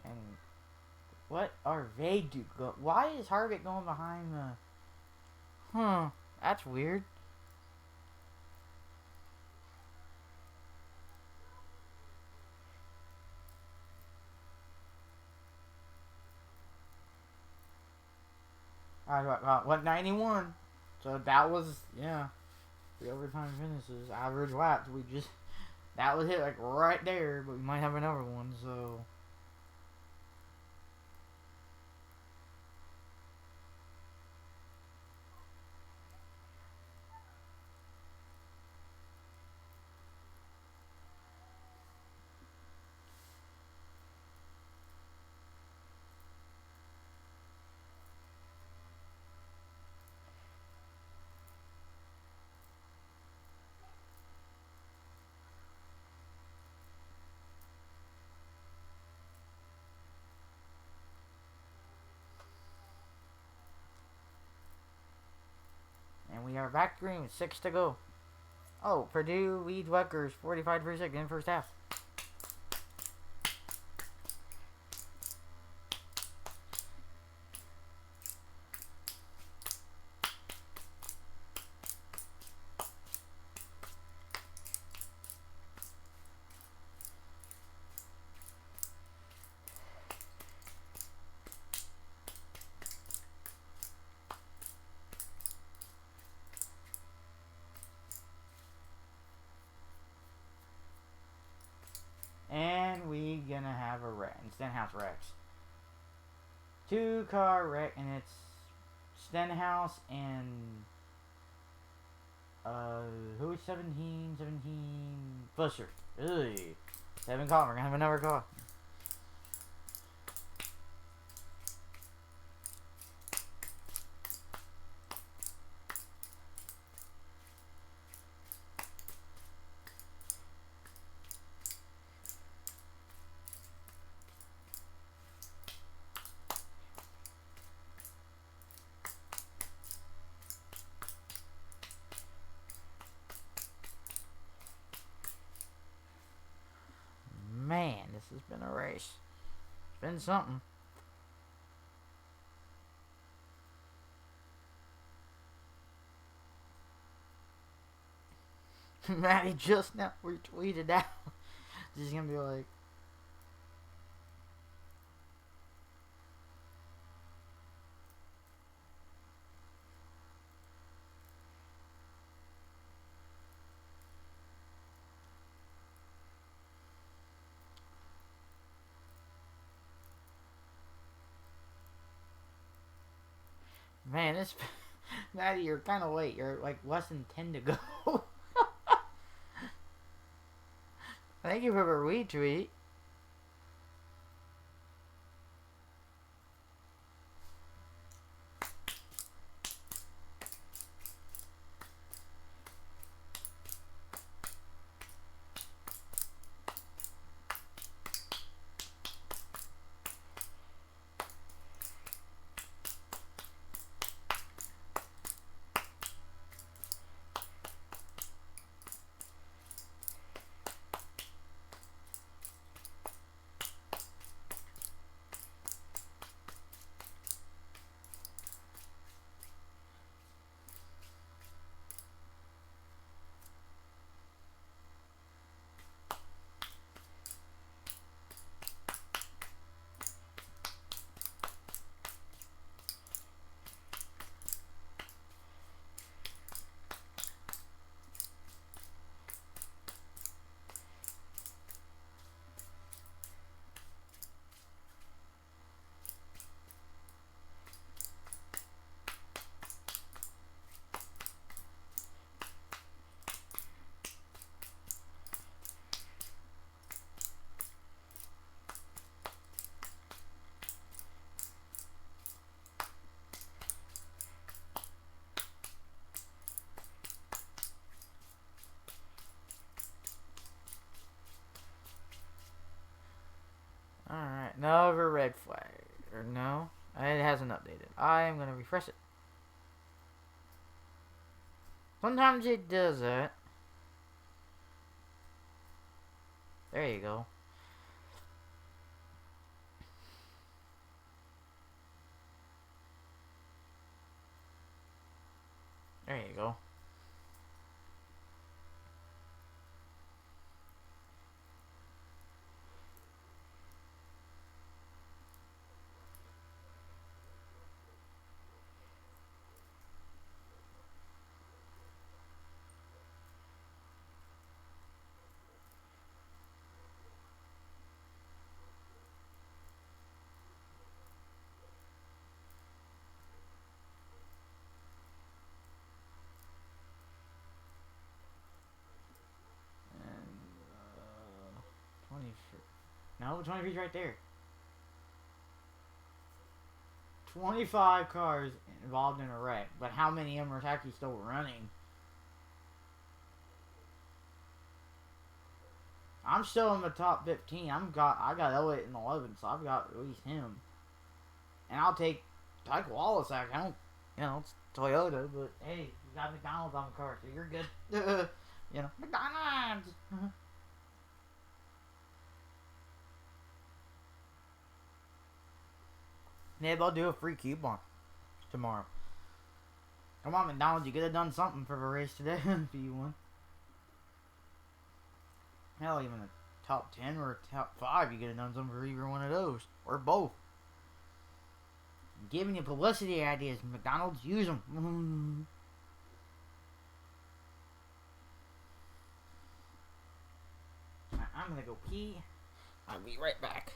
And what are they do? Why is Harvick going behind the? Huh? That's weird. I got 191. So that was, yeah, 3 overtime finishes, average laps. That was it, like right there. But we might have another one. So and we are back green with 6 to go. Oh, Purdue leads Rutgers 45-46 in first half. And we gonna have a wreck. Stenhouse wrecks. 2-car wreck, and it's Stenhouse and who's 17? Busher. Ugh. 7 car. We're gonna have another car. Man, this has been a race. It's been something. Maddie just now retweeted out. She's gonna be like, man, this Maddie, you're kind of late. You're like less than 10 to go. Thank you for the retweet. Another red flag. Or no, it hasn't updated. I am gonna refresh it. Sometimes it does that. There you go. There you go. And 20. No, 23's right there. 25 cars involved in a wreck, but how many of them are actually still running? I'm still in the top 15. I got Elliott in 11, so I've got at least him. And I'll take Tyke Wallace. I don't, it's Toyota, but hey, you got McDonald's on the car, so you're good. McDonald's. Maybe I'll do a free coupon tomorrow. Come on, McDonald's, you could have done something for the race today if you won. Hell, even a top 10 or a top 5, you could have done something for either one of those. Or both. I'm giving you publicity ideas. McDonald's, use them. I'm gonna go pee. I'll be right back.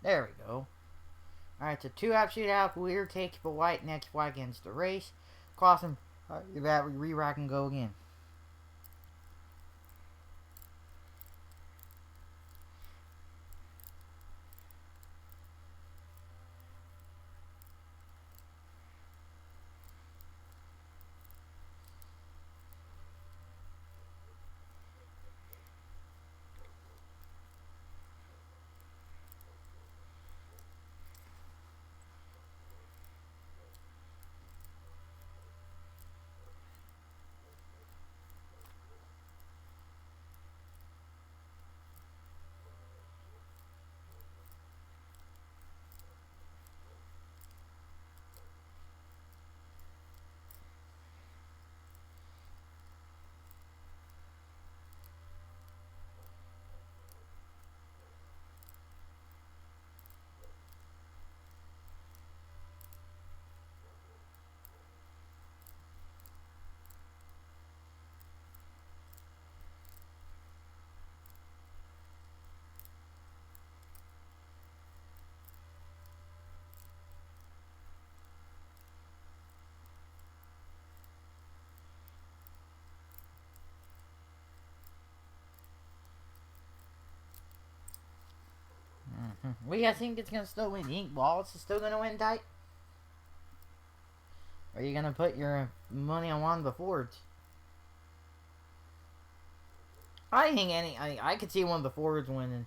There we go. Alright, so 2 lap shootout. Weir takes the white next flag ends the race. Crossing that re-rack and go again. What do you guys think it's gonna still win? You think Wallace is still gonna win tight? Or are you gonna put your money on one of the Fords? I think I could see one of the Fords winning,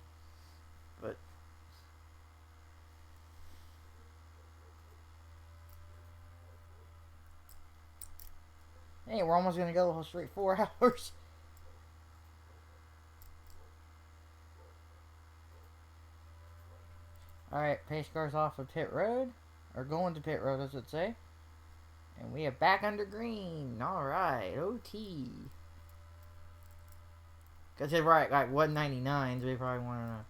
but hey, we're almost gonna go straight 4 hours. Alright, pace cars off of pit road. Or going to pit road, I should say. And we are back under green. Alright, OT. Because if we're at like 199s, we probably want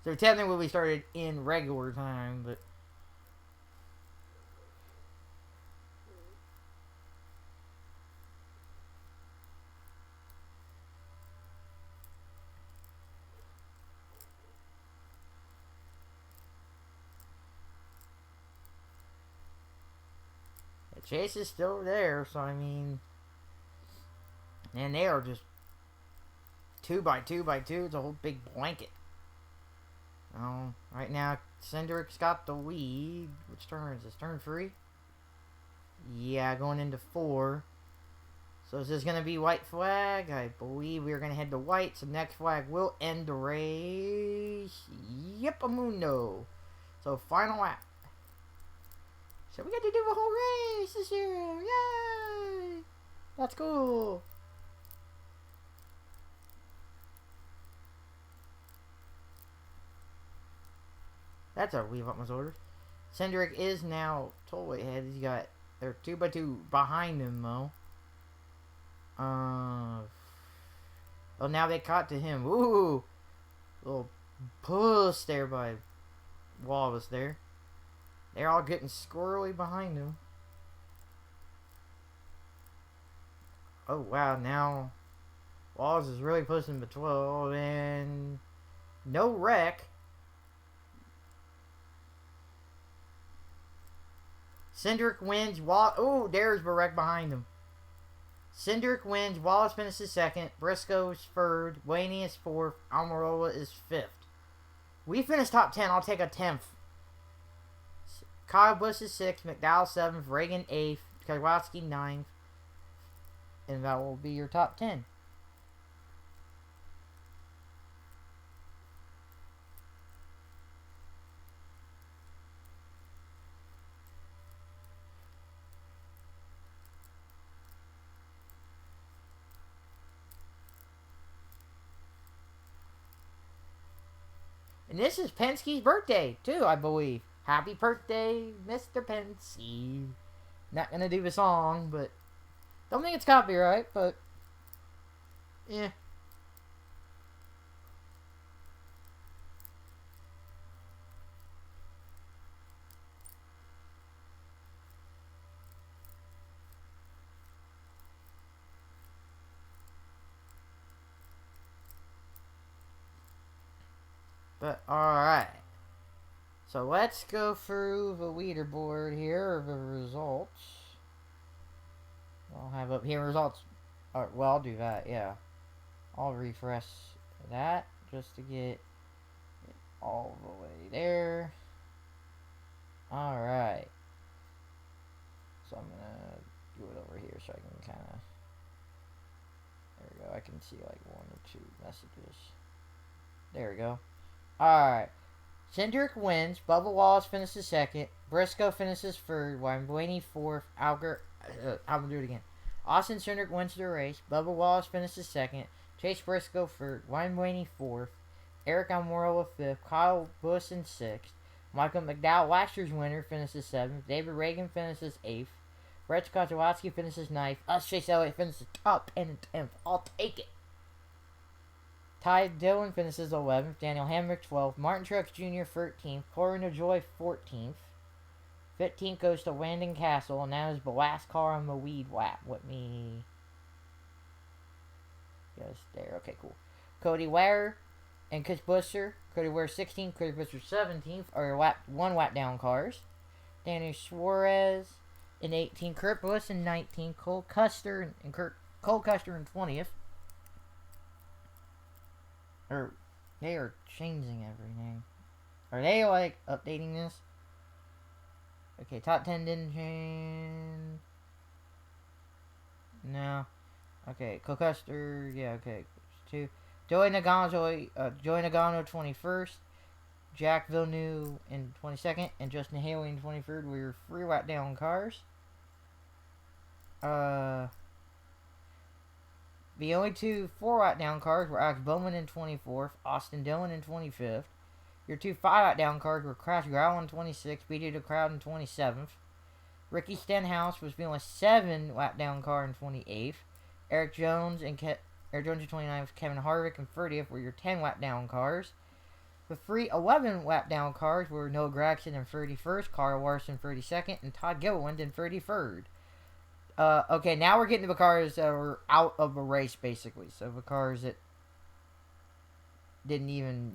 to. So technically we started in regular time, but. The chase is still there, so I mean. And they are just 2x2x2. It's a whole big blanket. Right now, Cindric's got the lead. Which turn is this? Turn 3? Yeah, going into 4. So is this going to be white flag? I believe we are going to head to white. So next flag will end the race. Yep, amundo. So final lap. So we get to do a whole race this year. Yay! That's cool. That's a weave up my orders. Cindric is now totally ahead. He's got they're 2x2 behind him though. Well, now they caught to him. Ooh, little push there by Wallace there. They're all getting squirrely behind him. Oh wow, now Wallace is really pushing the 12 and no wreck. Cindric wins. Oh, there's Barek behind him. Cindric wins. Wallace finishes second. Briscoe's third. Blaney is fourth. Almirola is fifth. We finished top 10. I'll take a 10th. Kyle Busch is sixth. McDowell seventh. Reagan eighth. Kowalski ninth. And that will be your top 10. And this is Penske's birthday, too, I believe. Happy birthday, Mr. Penske. Not gonna do the song, but don't think it's copyright, but yeah. But alright. So let's go through the leaderboard here of the results. I'll have up here results. Well, I'll do that, yeah. I'll refresh that just to get it all the way there. Alright. So I'm gonna do it over here so I can kind of. There we go. I can see like 1 or 2 messages. There we go. Alright. Cindric wins. Bubba Wallace finishes second. Briscoe finishes third. Blaney fourth. I'm gonna do it again. Austin Cindric wins the race. Bubba Wallace finishes second. Chase Briscoe third. Blaney fourth. Eric Almirola fifth. Kyle Busch in sixth. Michael McDowell, last year's winner, finishes seventh. David Reagan finishes eighth. Brett Kotowski finishes ninth. Us Chase Elliott finishes top 10 and 10th. I'll take it. Ty Dillon finishes 11th. Daniel Hamrick 12th. Martin Truex Jr. 13th. Corey LaJoie 14th. 15th goes to Landon Castle, and that is the last car on the lead lap. Let me. Yes, there. Okay, cool. Cody Ware and Chris Buescher. Cody Ware 16th. Cody Buescher 17th are one lap down cars. Danny Suarez in 18th. Kurt Busch in 19th. Cole Custer in 20th. They are changing everything. Are they, like, updating this? Okay, top 10 didn't change. No. Okay, Cocuster, yeah, okay. 2. Joey Nagano 21st. Jack Villeneuve in 22nd. And Justin Haley in 23rd. We were 3 lap down cars. The only 2 4 lap down cars were Alex Bowman in 24th. Austin Dillon in 25th. Your 2 5 lap down cars were Crash Growell in 26th. BJ the Crowd in 27th. Ricky Stenhouse was the only 7 lap down car in 28th. Eric Jones in 29th. Kevin Harvick in 30th were your 10 lap down cars. The 3 11 lap down cars were Noah Gragson in 31st, Carl Larson 32nd, and Todd Gilliland in 33rd. Okay, now we're getting to the cars that were out of the race, basically. So the cars that didn't even,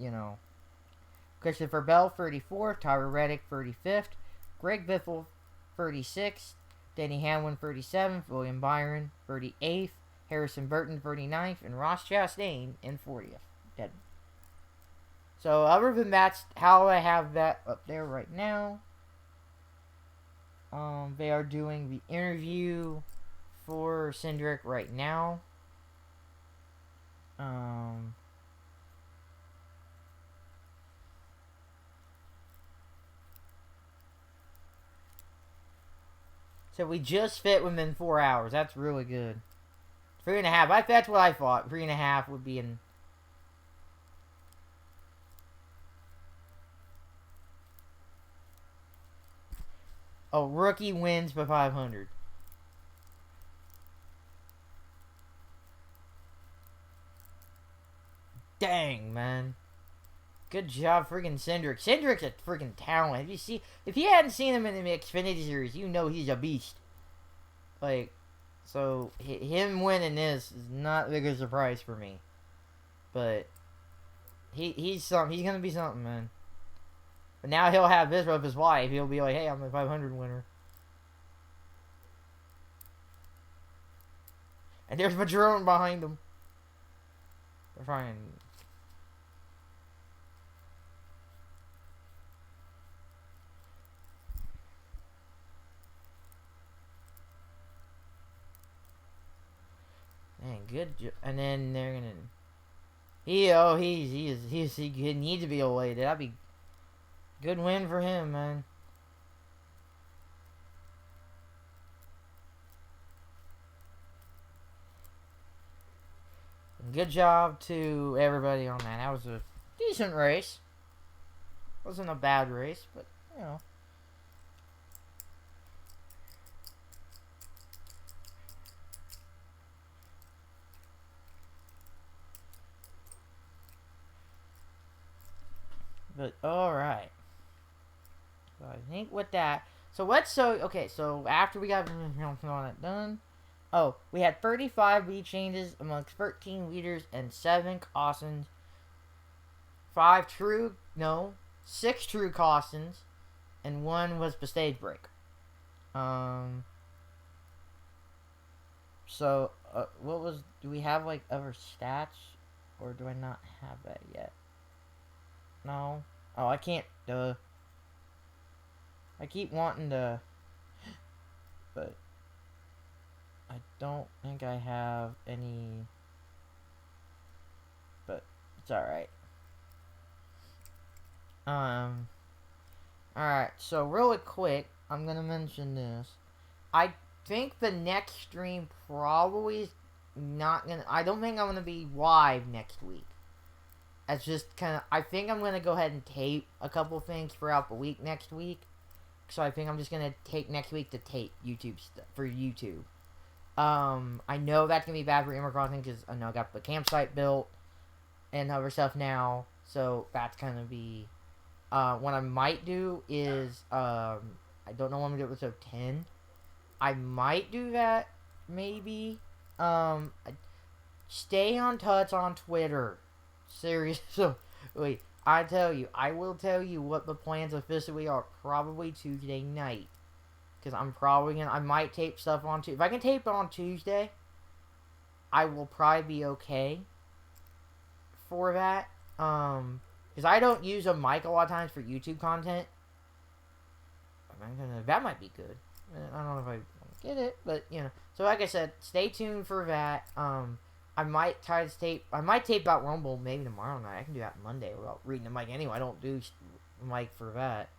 Christopher Bell, 34th. Tyler Reddick, 35th. Greg Biffle, 36th. Denny Hamlin, 37th. William Byron, 38th. Harrison Burton, 39th. And Ross Chastain in 40th. Dead. So, other than that's how I have that up there right now. They are doing the interview for Cindric right now. So we just fit within 4 hours. That's really good. 3.5. That's what I thought. 3.5 would be in. Oh, rookie wins by 500. Dang, man. Good job, freaking Cindric. Cindric's a freaking talent. If you hadn't seen him in the Xfinity Series, you know he's a beast. Like, so him winning this is not a big a surprise for me. But he's something. He's gonna be something, man. But now he'll have this with his wife. He'll be like, hey, I'm a 500 winner. And there's Madron behind him. They're trying. Man, good. And then they're gonna. He needs to be elated. That'd be good win for him, man. Good job to everybody on that. That was a decent race. Wasn't a bad race, but But alright. So I think with that. So after we got all that done. Oh, we had 35 lead changes amongst 13 leaders and 7 cautions. 6 true cautions, and 1 was the stage break. Do we have like other stats, or do I not have that yet? No. Oh, I can't, I keep wanting to, but I don't think I have any, but it's alright. Alright, so really quick, I'm gonna mention this. I think the next stream probably is not gonna, I don't think I'm gonna be live next week. It's just kind of, I think I'm gonna go ahead and tape a couple things throughout the week next week. So I think I'm just gonna take next week to tape YouTube stuff for YouTube. I know that's gonna be bad for Animal Crossing because I know I got the campsite built and other stuff now. So that's gonna be, what I might do is, I don't know when I'm gonna do episode 10. I might do that, maybe. Stay on touch on Twitter. Seriously, I will tell you what the plans officially are probably Tuesday night. Because I might tape stuff on Tuesday. If I can tape it on Tuesday, I will probably be okay for that. because I don't use a mic a lot of times for YouTube content. That might be good. I don't know if I get it, but you know. So like I said, stay tuned for that. I might try to tape. I might tape out Rumble maybe tomorrow night. I can do that Monday without reading the mic anyway. I don't do mic for that,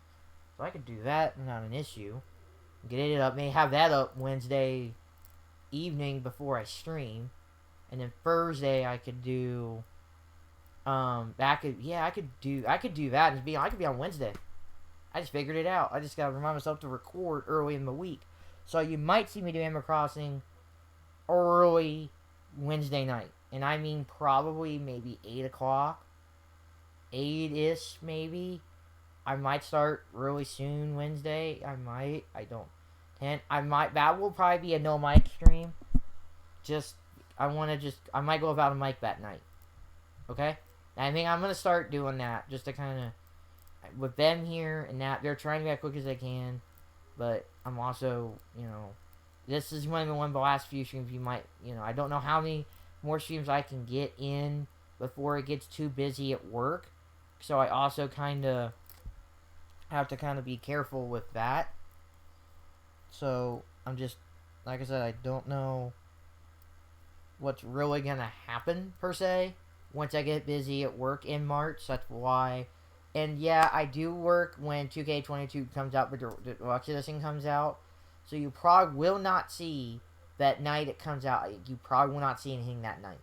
so I could do that. Not an issue. Get it up. May have that up Wednesday evening before I stream, and then Thursday I could do. I could do that and I could be on Wednesday. I just figured it out. I just gotta remind myself to record early in the week. So you might see me do Animal Crossing early Wednesday night. And I mean probably maybe 8 o'clock. 8-ish maybe. I might start really soon Wednesday. I might. I don't. 10. I might. That will probably be a no mic stream. I might go without a mic that night. Okay? I think I'm going to start doing that. Just to kind of. With them here and that, they're trying to be as quick as they can, but I'm also, this is one of the last few streams you might, I don't know how many more streams I can get in before it gets too busy at work, so I also kind of have to kind of be careful with that. So I'm just, like I said, I don't know what's really gonna happen per se once I get busy at work in March. That's why. And yeah, I do work when 2K22 comes out, but the deluxe edition comes out. So you probably will not see that night it comes out. You probably will not see anything that night.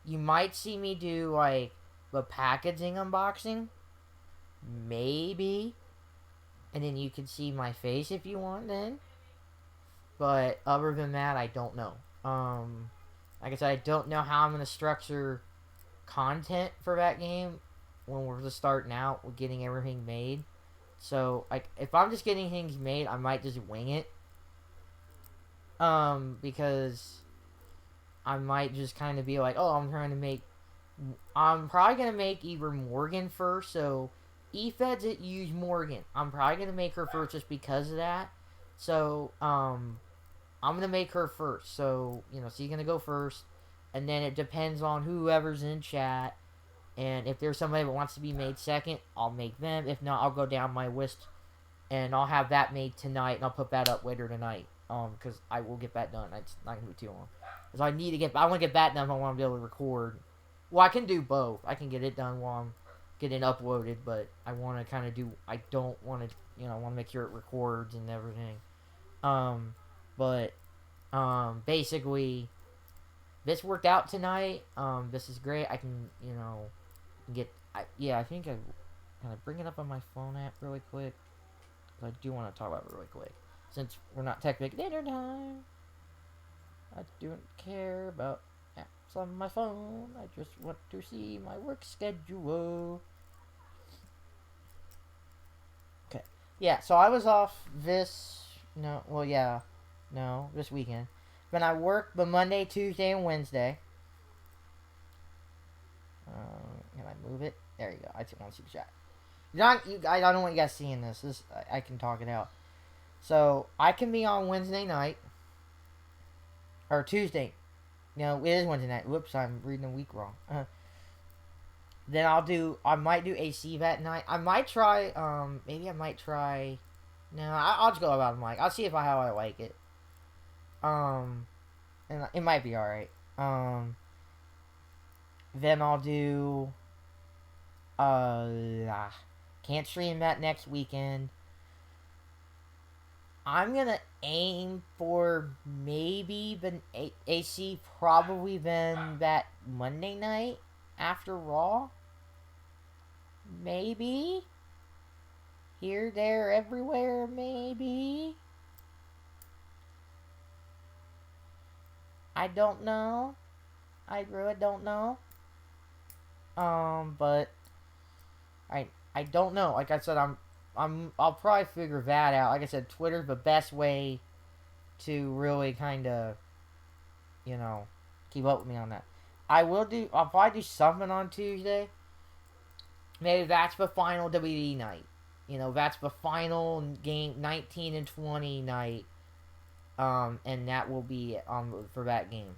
You might see me do like the packaging unboxing. Maybe. And then you can see my face if you want then. But other than that, I don't know. Like I said, I don't know how I'm going to structure content for that game when we're just starting out with getting everything made. So, like, if I'm just getting things made, I might just wing it. Because I might just kind of be like, oh, I'm probably going to make either Morgan first. So, eFeds that use Morgan. I'm probably going to make her first just because of that. So, I'm going to make her first. So, she's going to go first. And then it depends on whoever's in chat. And if there's somebody that wants to be made second, I'll make them. If not, I'll go down my list. And I'll have that made tonight. And I'll put that up later tonight. Because I will get that done. It's not going to be too long. Because I want to get that done if I want to be able to record. Well, I can do both. I can get it done while I'm getting uploaded. But I want to kind of do... I don't want to... I want to make sure it records and everything. Basically, this worked out tonight. This is great. I can, I think I kind of bring it up on my phone app really quick. I do want to talk about it really quick. Since we're not technically dinner time, I don't care about apps on my phone. I just want to see my work schedule. Okay. Yeah, so I was off this weekend. But I worked the Monday, Tuesday, and Wednesday. Can I move it? There you go. I just want to see the chat. I don't want you guys seeing this. I can talk it out. So, I can be on Wednesday night. Or Tuesday. It is Wednesday night. Whoops, I'm reading the week wrong. Then I might do AC that night. I might try, no, I'll just go about the mic. I'll see how I like it. And it might be alright. Then I'll do, can't stream that next weekend. I'm gonna aim for maybe the AC probably then that Monday night after Raw. Maybe. Here, there, everywhere, maybe. I don't know. I really don't know. But I don't know. Like I said, I'll probably figure that out. Like I said, Twitter's the best way to really kind of, keep up with me on that. I'll probably do something on Tuesday. Maybe that's the final WWE night. That's the final game, 19 and 20 night. And that will be for that game.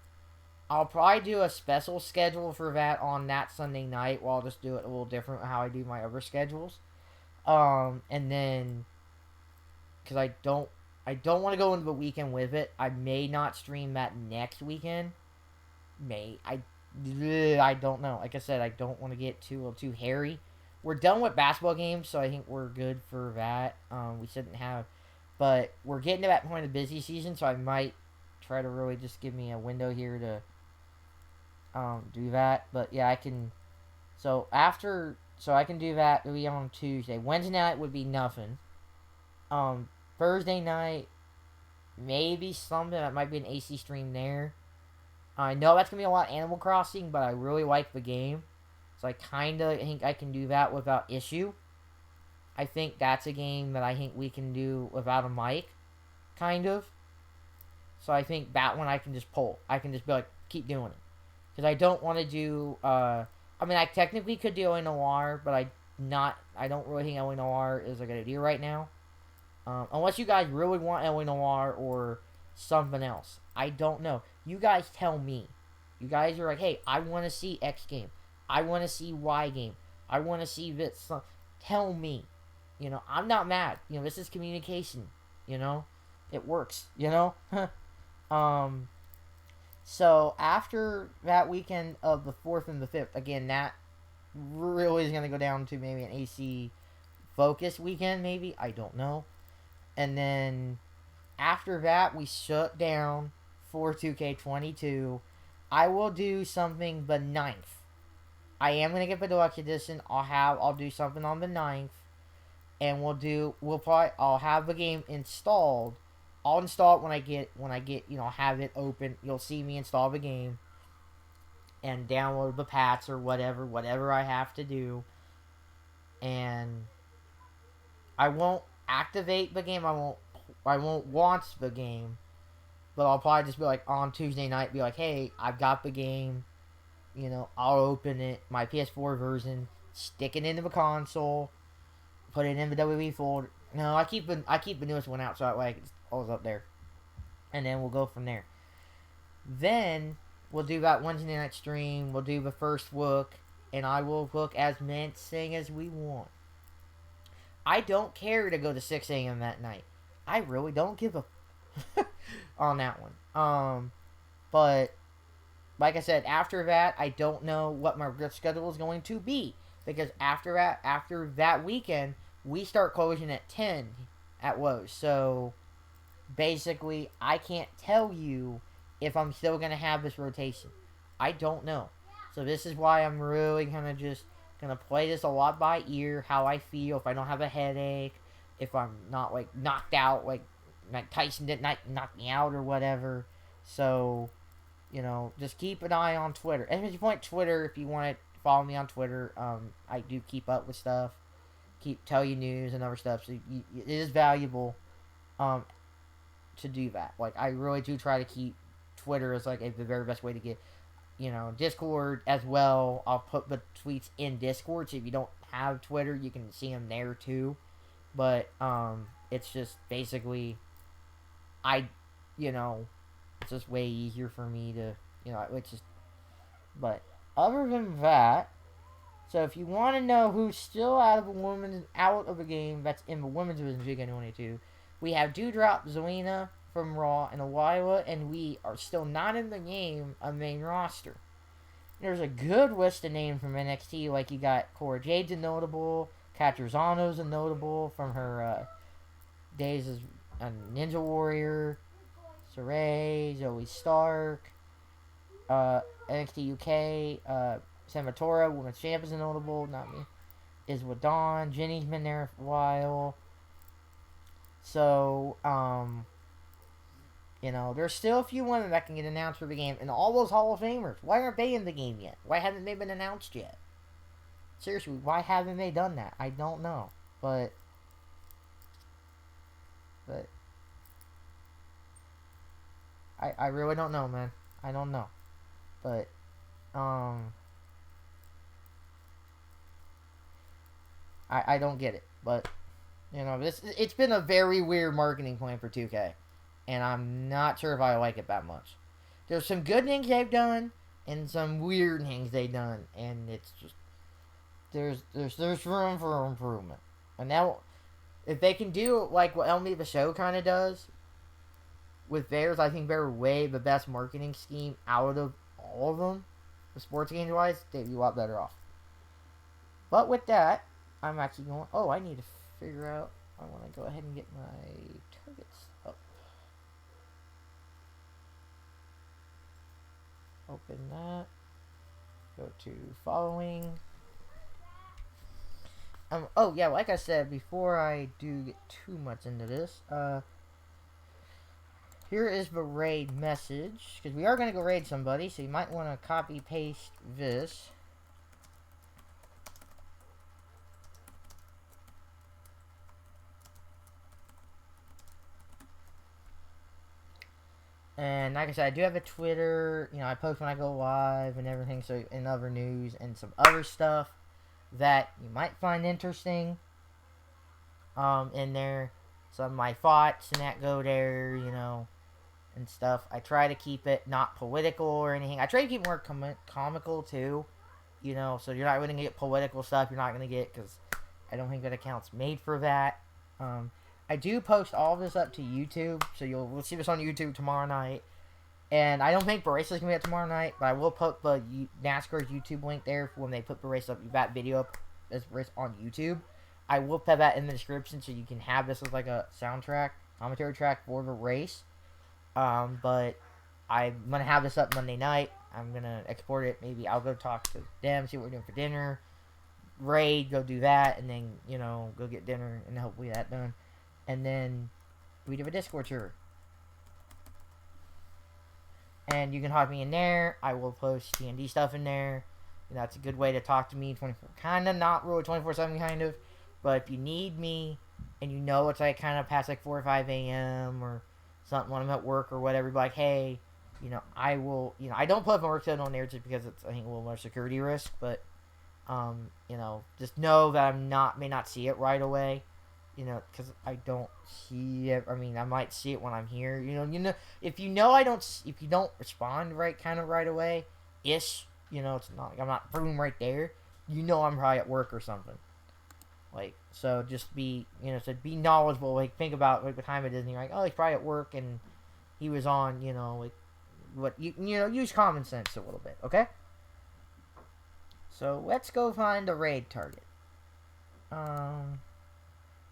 I'll probably do a special schedule for that on that Sunday night. Well, I'll just do it a little different how I do my other schedules. And then because I don't want to go into the weekend with it. I may not stream that next weekend. I don't know. Like I said, I don't want to get too hairy. We're done with basketball games, so I think we're good for that. We shouldn't have, but we're getting to that point of busy season, so I might try to really just give me a window here to do that. But yeah, I can. So I can do that. It'll be on Tuesday. Wednesday night would be nothing. Um, Thursday night maybe something that might be an AC stream there. I know that's gonna be a lot of Animal Crossing, but I really like the game, so I kinda think I can do that without issue. I think that's a game that I think we can do without a mic, kind of. So I think that one I can just pull. I can just be like, keep doing it, because I don't want to do. I mean, I technically could do Noir, but I don't really think Noir is a good idea right now. Unless you guys really want Noir or something else. I don't know. You guys tell me. You guys are like, hey, I want to see X game. I want to see Y game. I want to see this. Tell me. I'm not mad. This is communication. It works. um, so after that weekend of the 4th and the 5th, again, that really is going to go down to maybe an AC focus weekend, maybe. I don't know. And then after that, we shut down for 2K22. I will do something the 9th. I am gonna get the deluxe edition. I'll do something on the 9th, and I'll have the game installed. I'll install it when I get have it open. You'll see me install the game and download the patch or whatever I have to do. And I won't activate the game. I won't launch the game, but I'll probably just be like on Tuesday night, be like, hey, I've got the game. I'll open it, my PS4 version, stick it into the console, put it in the WWE folder. No, I keep the newest one out so that way it's always up there, and then we'll go from there. Then we'll do that Wednesday night stream. We'll do the first look, and I will look as menacing as we want. I don't care to go to 6 a.m. that night. I really don't give a on that one. But like I said, after that, I don't know what my schedule is going to be, because after that weekend, we start closing at 10 at Lowe's. So basically, I can't tell you if I'm still gonna have this rotation. I don't know. So this is why I'm really just gonna play this a lot by ear, how I feel, if I don't have a headache, if I'm not like knocked out, like Tyson didn't knock me out or whatever. So, just keep an eye on Twitter. And if you point Twitter, if you want to follow me on Twitter, I do keep up with stuff, tell you news and other stuff. So it is valuable, to do that. Like I really do try to keep Twitter as like the very best way to get. Discord as well. I'll put the tweets in Discord, so if you don't have Twitter, you can see them there too. But it's just basically, it's just way easier for me to, it's just. But other than that, so if you want to know who's still out of a game that's in the women's division 2K22, we have Dewdrop, Zelina from Raw, and Awiwa, and we are still not in the game on main roster. There's a good list of names from NXT, like you got Cora Jade's a notable, Catruzano's a notable from her days as a Ninja Warrior, Saray, Zoe Stark, NXT UK, Samatora, Women's Champ is a notable, not me, is with Dawn, Jenny's been there for a while. So, there's still a few women that can get announced for the game, and all those Hall of Famers. Why aren't they in the game yet? Why haven't they been announced yet? Seriously, why haven't they done that? I don't know, but I really don't know, man. I don't know, but I don't get it, but it's been a very weird marketing plan for 2K. and I'm not sure if I like it that much. There's some good things they've done and some weird things they've done, and it's just there's room for improvement. And now, if they can do like what MLB The Show kind of does with theirs, I think they're way the best marketing scheme out of all of them. The sports games wise, they'd be a lot better off. But with that, I'm actually going. Oh, I need to figure out. I want to go ahead and get my targets up. Open that. Go to following. Oh yeah, like I said before, I do get too much into this. Here is the raid message, because we are going to go raid somebody, so you might want to copy paste this. And like I said, I do have a Twitter. You know, I post when I go live and everything, so and other news and some other stuff that you might find interesting. In there, some of my thoughts and that go there, you know, and stuff. I try to keep it not political or anything. I try to keep it more comical too, you know, so you're not going to get political stuff. You're not going to get, because I don't think that account's made for that. I do post all this up to YouTube, so we'll see this on YouTube tomorrow night. And I don't think Barace's gonna be up tomorrow night, but I will put the NASCAR's YouTube link there for when they put Barace up. That video up as Barace on YouTube. I will put that in the description so you can have this as like a soundtrack, commentary track for the race. But I'm gonna have this up Monday night. I'm gonna export it. Maybe I'll go talk to them, see what we're doing for dinner. Raid, go do that, and then, you know, go get dinner and hopefully that done. And then we do a Discord server. And you can hop me in there. I will post D&D stuff in there. You know, that's a good way to talk to me 24. Kind of, not really 24/7 kind of. But if you need me and you know it's like kind of past like 4 or 5 a.m. or something when I'm at work or whatever, be like, hey, you know, I will, you know, I don't put my work schedule on there just because it's, I think, a little more security risk. But, you know, just know that may not see it right away. You know, because I don't see it. I mean, I might see it when I'm here. You know, if you don't respond right away, ish. You know, it's not like I'm not boom right there. You know, I'm probably at work or something. Like, so just be, you know, so be knowledgeable. Like, think about like what time it is, and you're like, oh, he's probably at work, and he was on. You know, like what you know, use common sense a little bit, okay? So let's go find a raid target.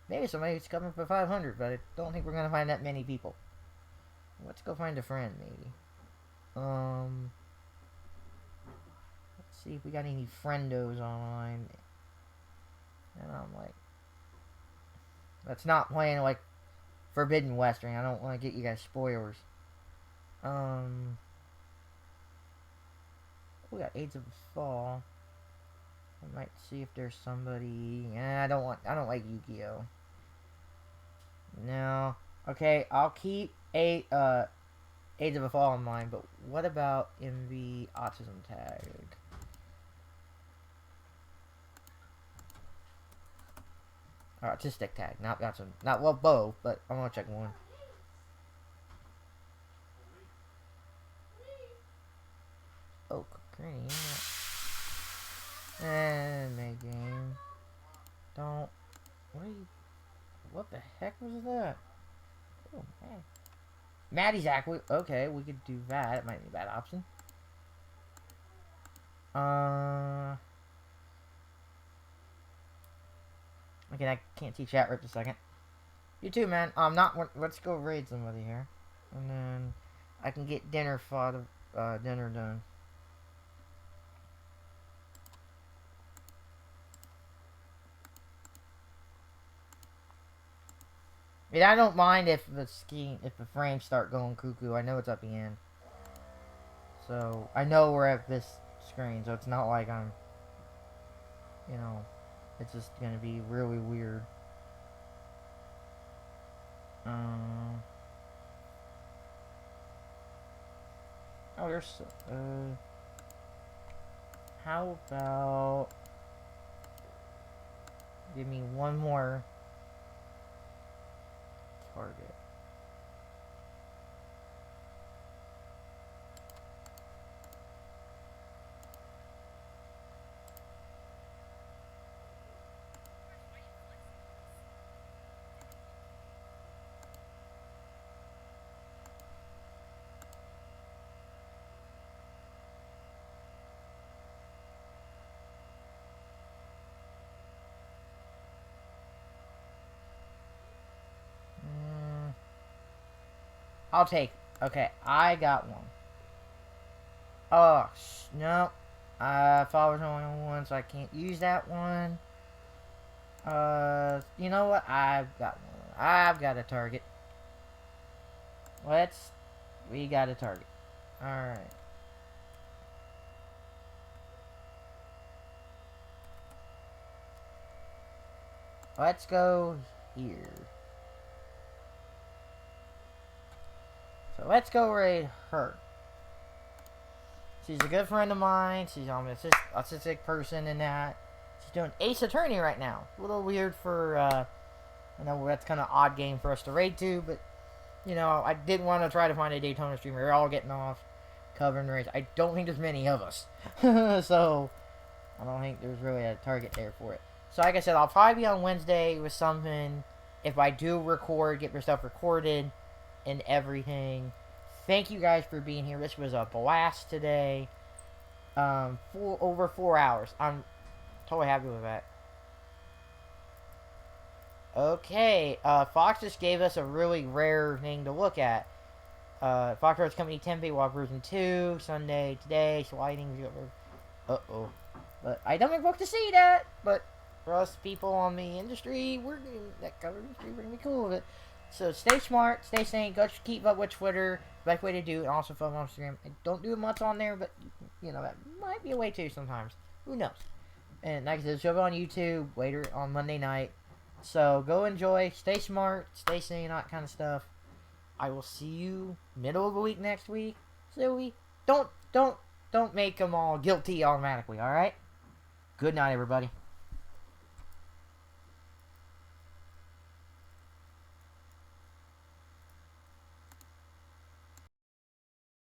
Maybe somebody's coming for 500, but I don't think we're gonna find that many people. Let's go find a friend, maybe. Let's see if we got any friendos online. And I'm like, let's not playing like Forbidden Western. I don't want to get you guys spoilers. We got Aids of the Fall. I might see if there's somebody. I don't like Yu-Gi-Oh. No. Okay, I'll keep Aids of the Fall in mind, but what about in the autism tag? Autistic tag, not autism. Not, well, both, but I'm gonna check one. Oh, green. And make game. Don't. What the heck was that? Oh, man. Maddie's actually. Okay, we could do that. It might be a bad option. Okay, I can't see chat right this second. You too, man. Let's go raid somebody here. And then I can get dinner dinner done. I mean, I don't mind if the frames start going cuckoo. I know it's at the end. So, I know we're at this screen, so it's not like I'm, you know, it's just gonna be really weird. Oh, there's, how about, give me one more target. I'll take. Okay, I got one. Oh, no. Follower's only on one, so I can't use that one. You know what? I've got one. I've got a target. We got a target. Alright. Let's go here. So let's go raid her. She's a good friend of mine. She's an autistic person and that. She's doing Ace Attorney right now. A little weird for, I know that's kind of odd game for us to raid to, but, you know, I did want to try to find a Daytona streamer. We're all getting off, covering raids. I don't think there's many of us. So, I don't think there's really a target there for it. So, like I said, I'll probably be on Wednesday with something. If I do record, get your stuff recorded and everything. Thank you guys for being here. This was a blast today. Over 4 hours. I'm totally happy with that. Okay, Fox just gave us a really rare thing to look at. Fox Roads Company Tempe Walk version 2, Sunday today, sliding. Uh-oh. But I don't expect to see that. But for us people on the industry, that cover industry, we're gonna be cool with it. So stay smart, stay sane, go keep up with Twitter. Best way to do it, and also follow on Instagram. I don't do much on there, but you know that might be a way too sometimes. Who knows? And like I said, show up on YouTube later on Monday night. So go enjoy, stay smart, stay sane, all that kind of stuff. I will see you middle of the week next week. So don't make them all guilty automatically. All right. Good night, everybody.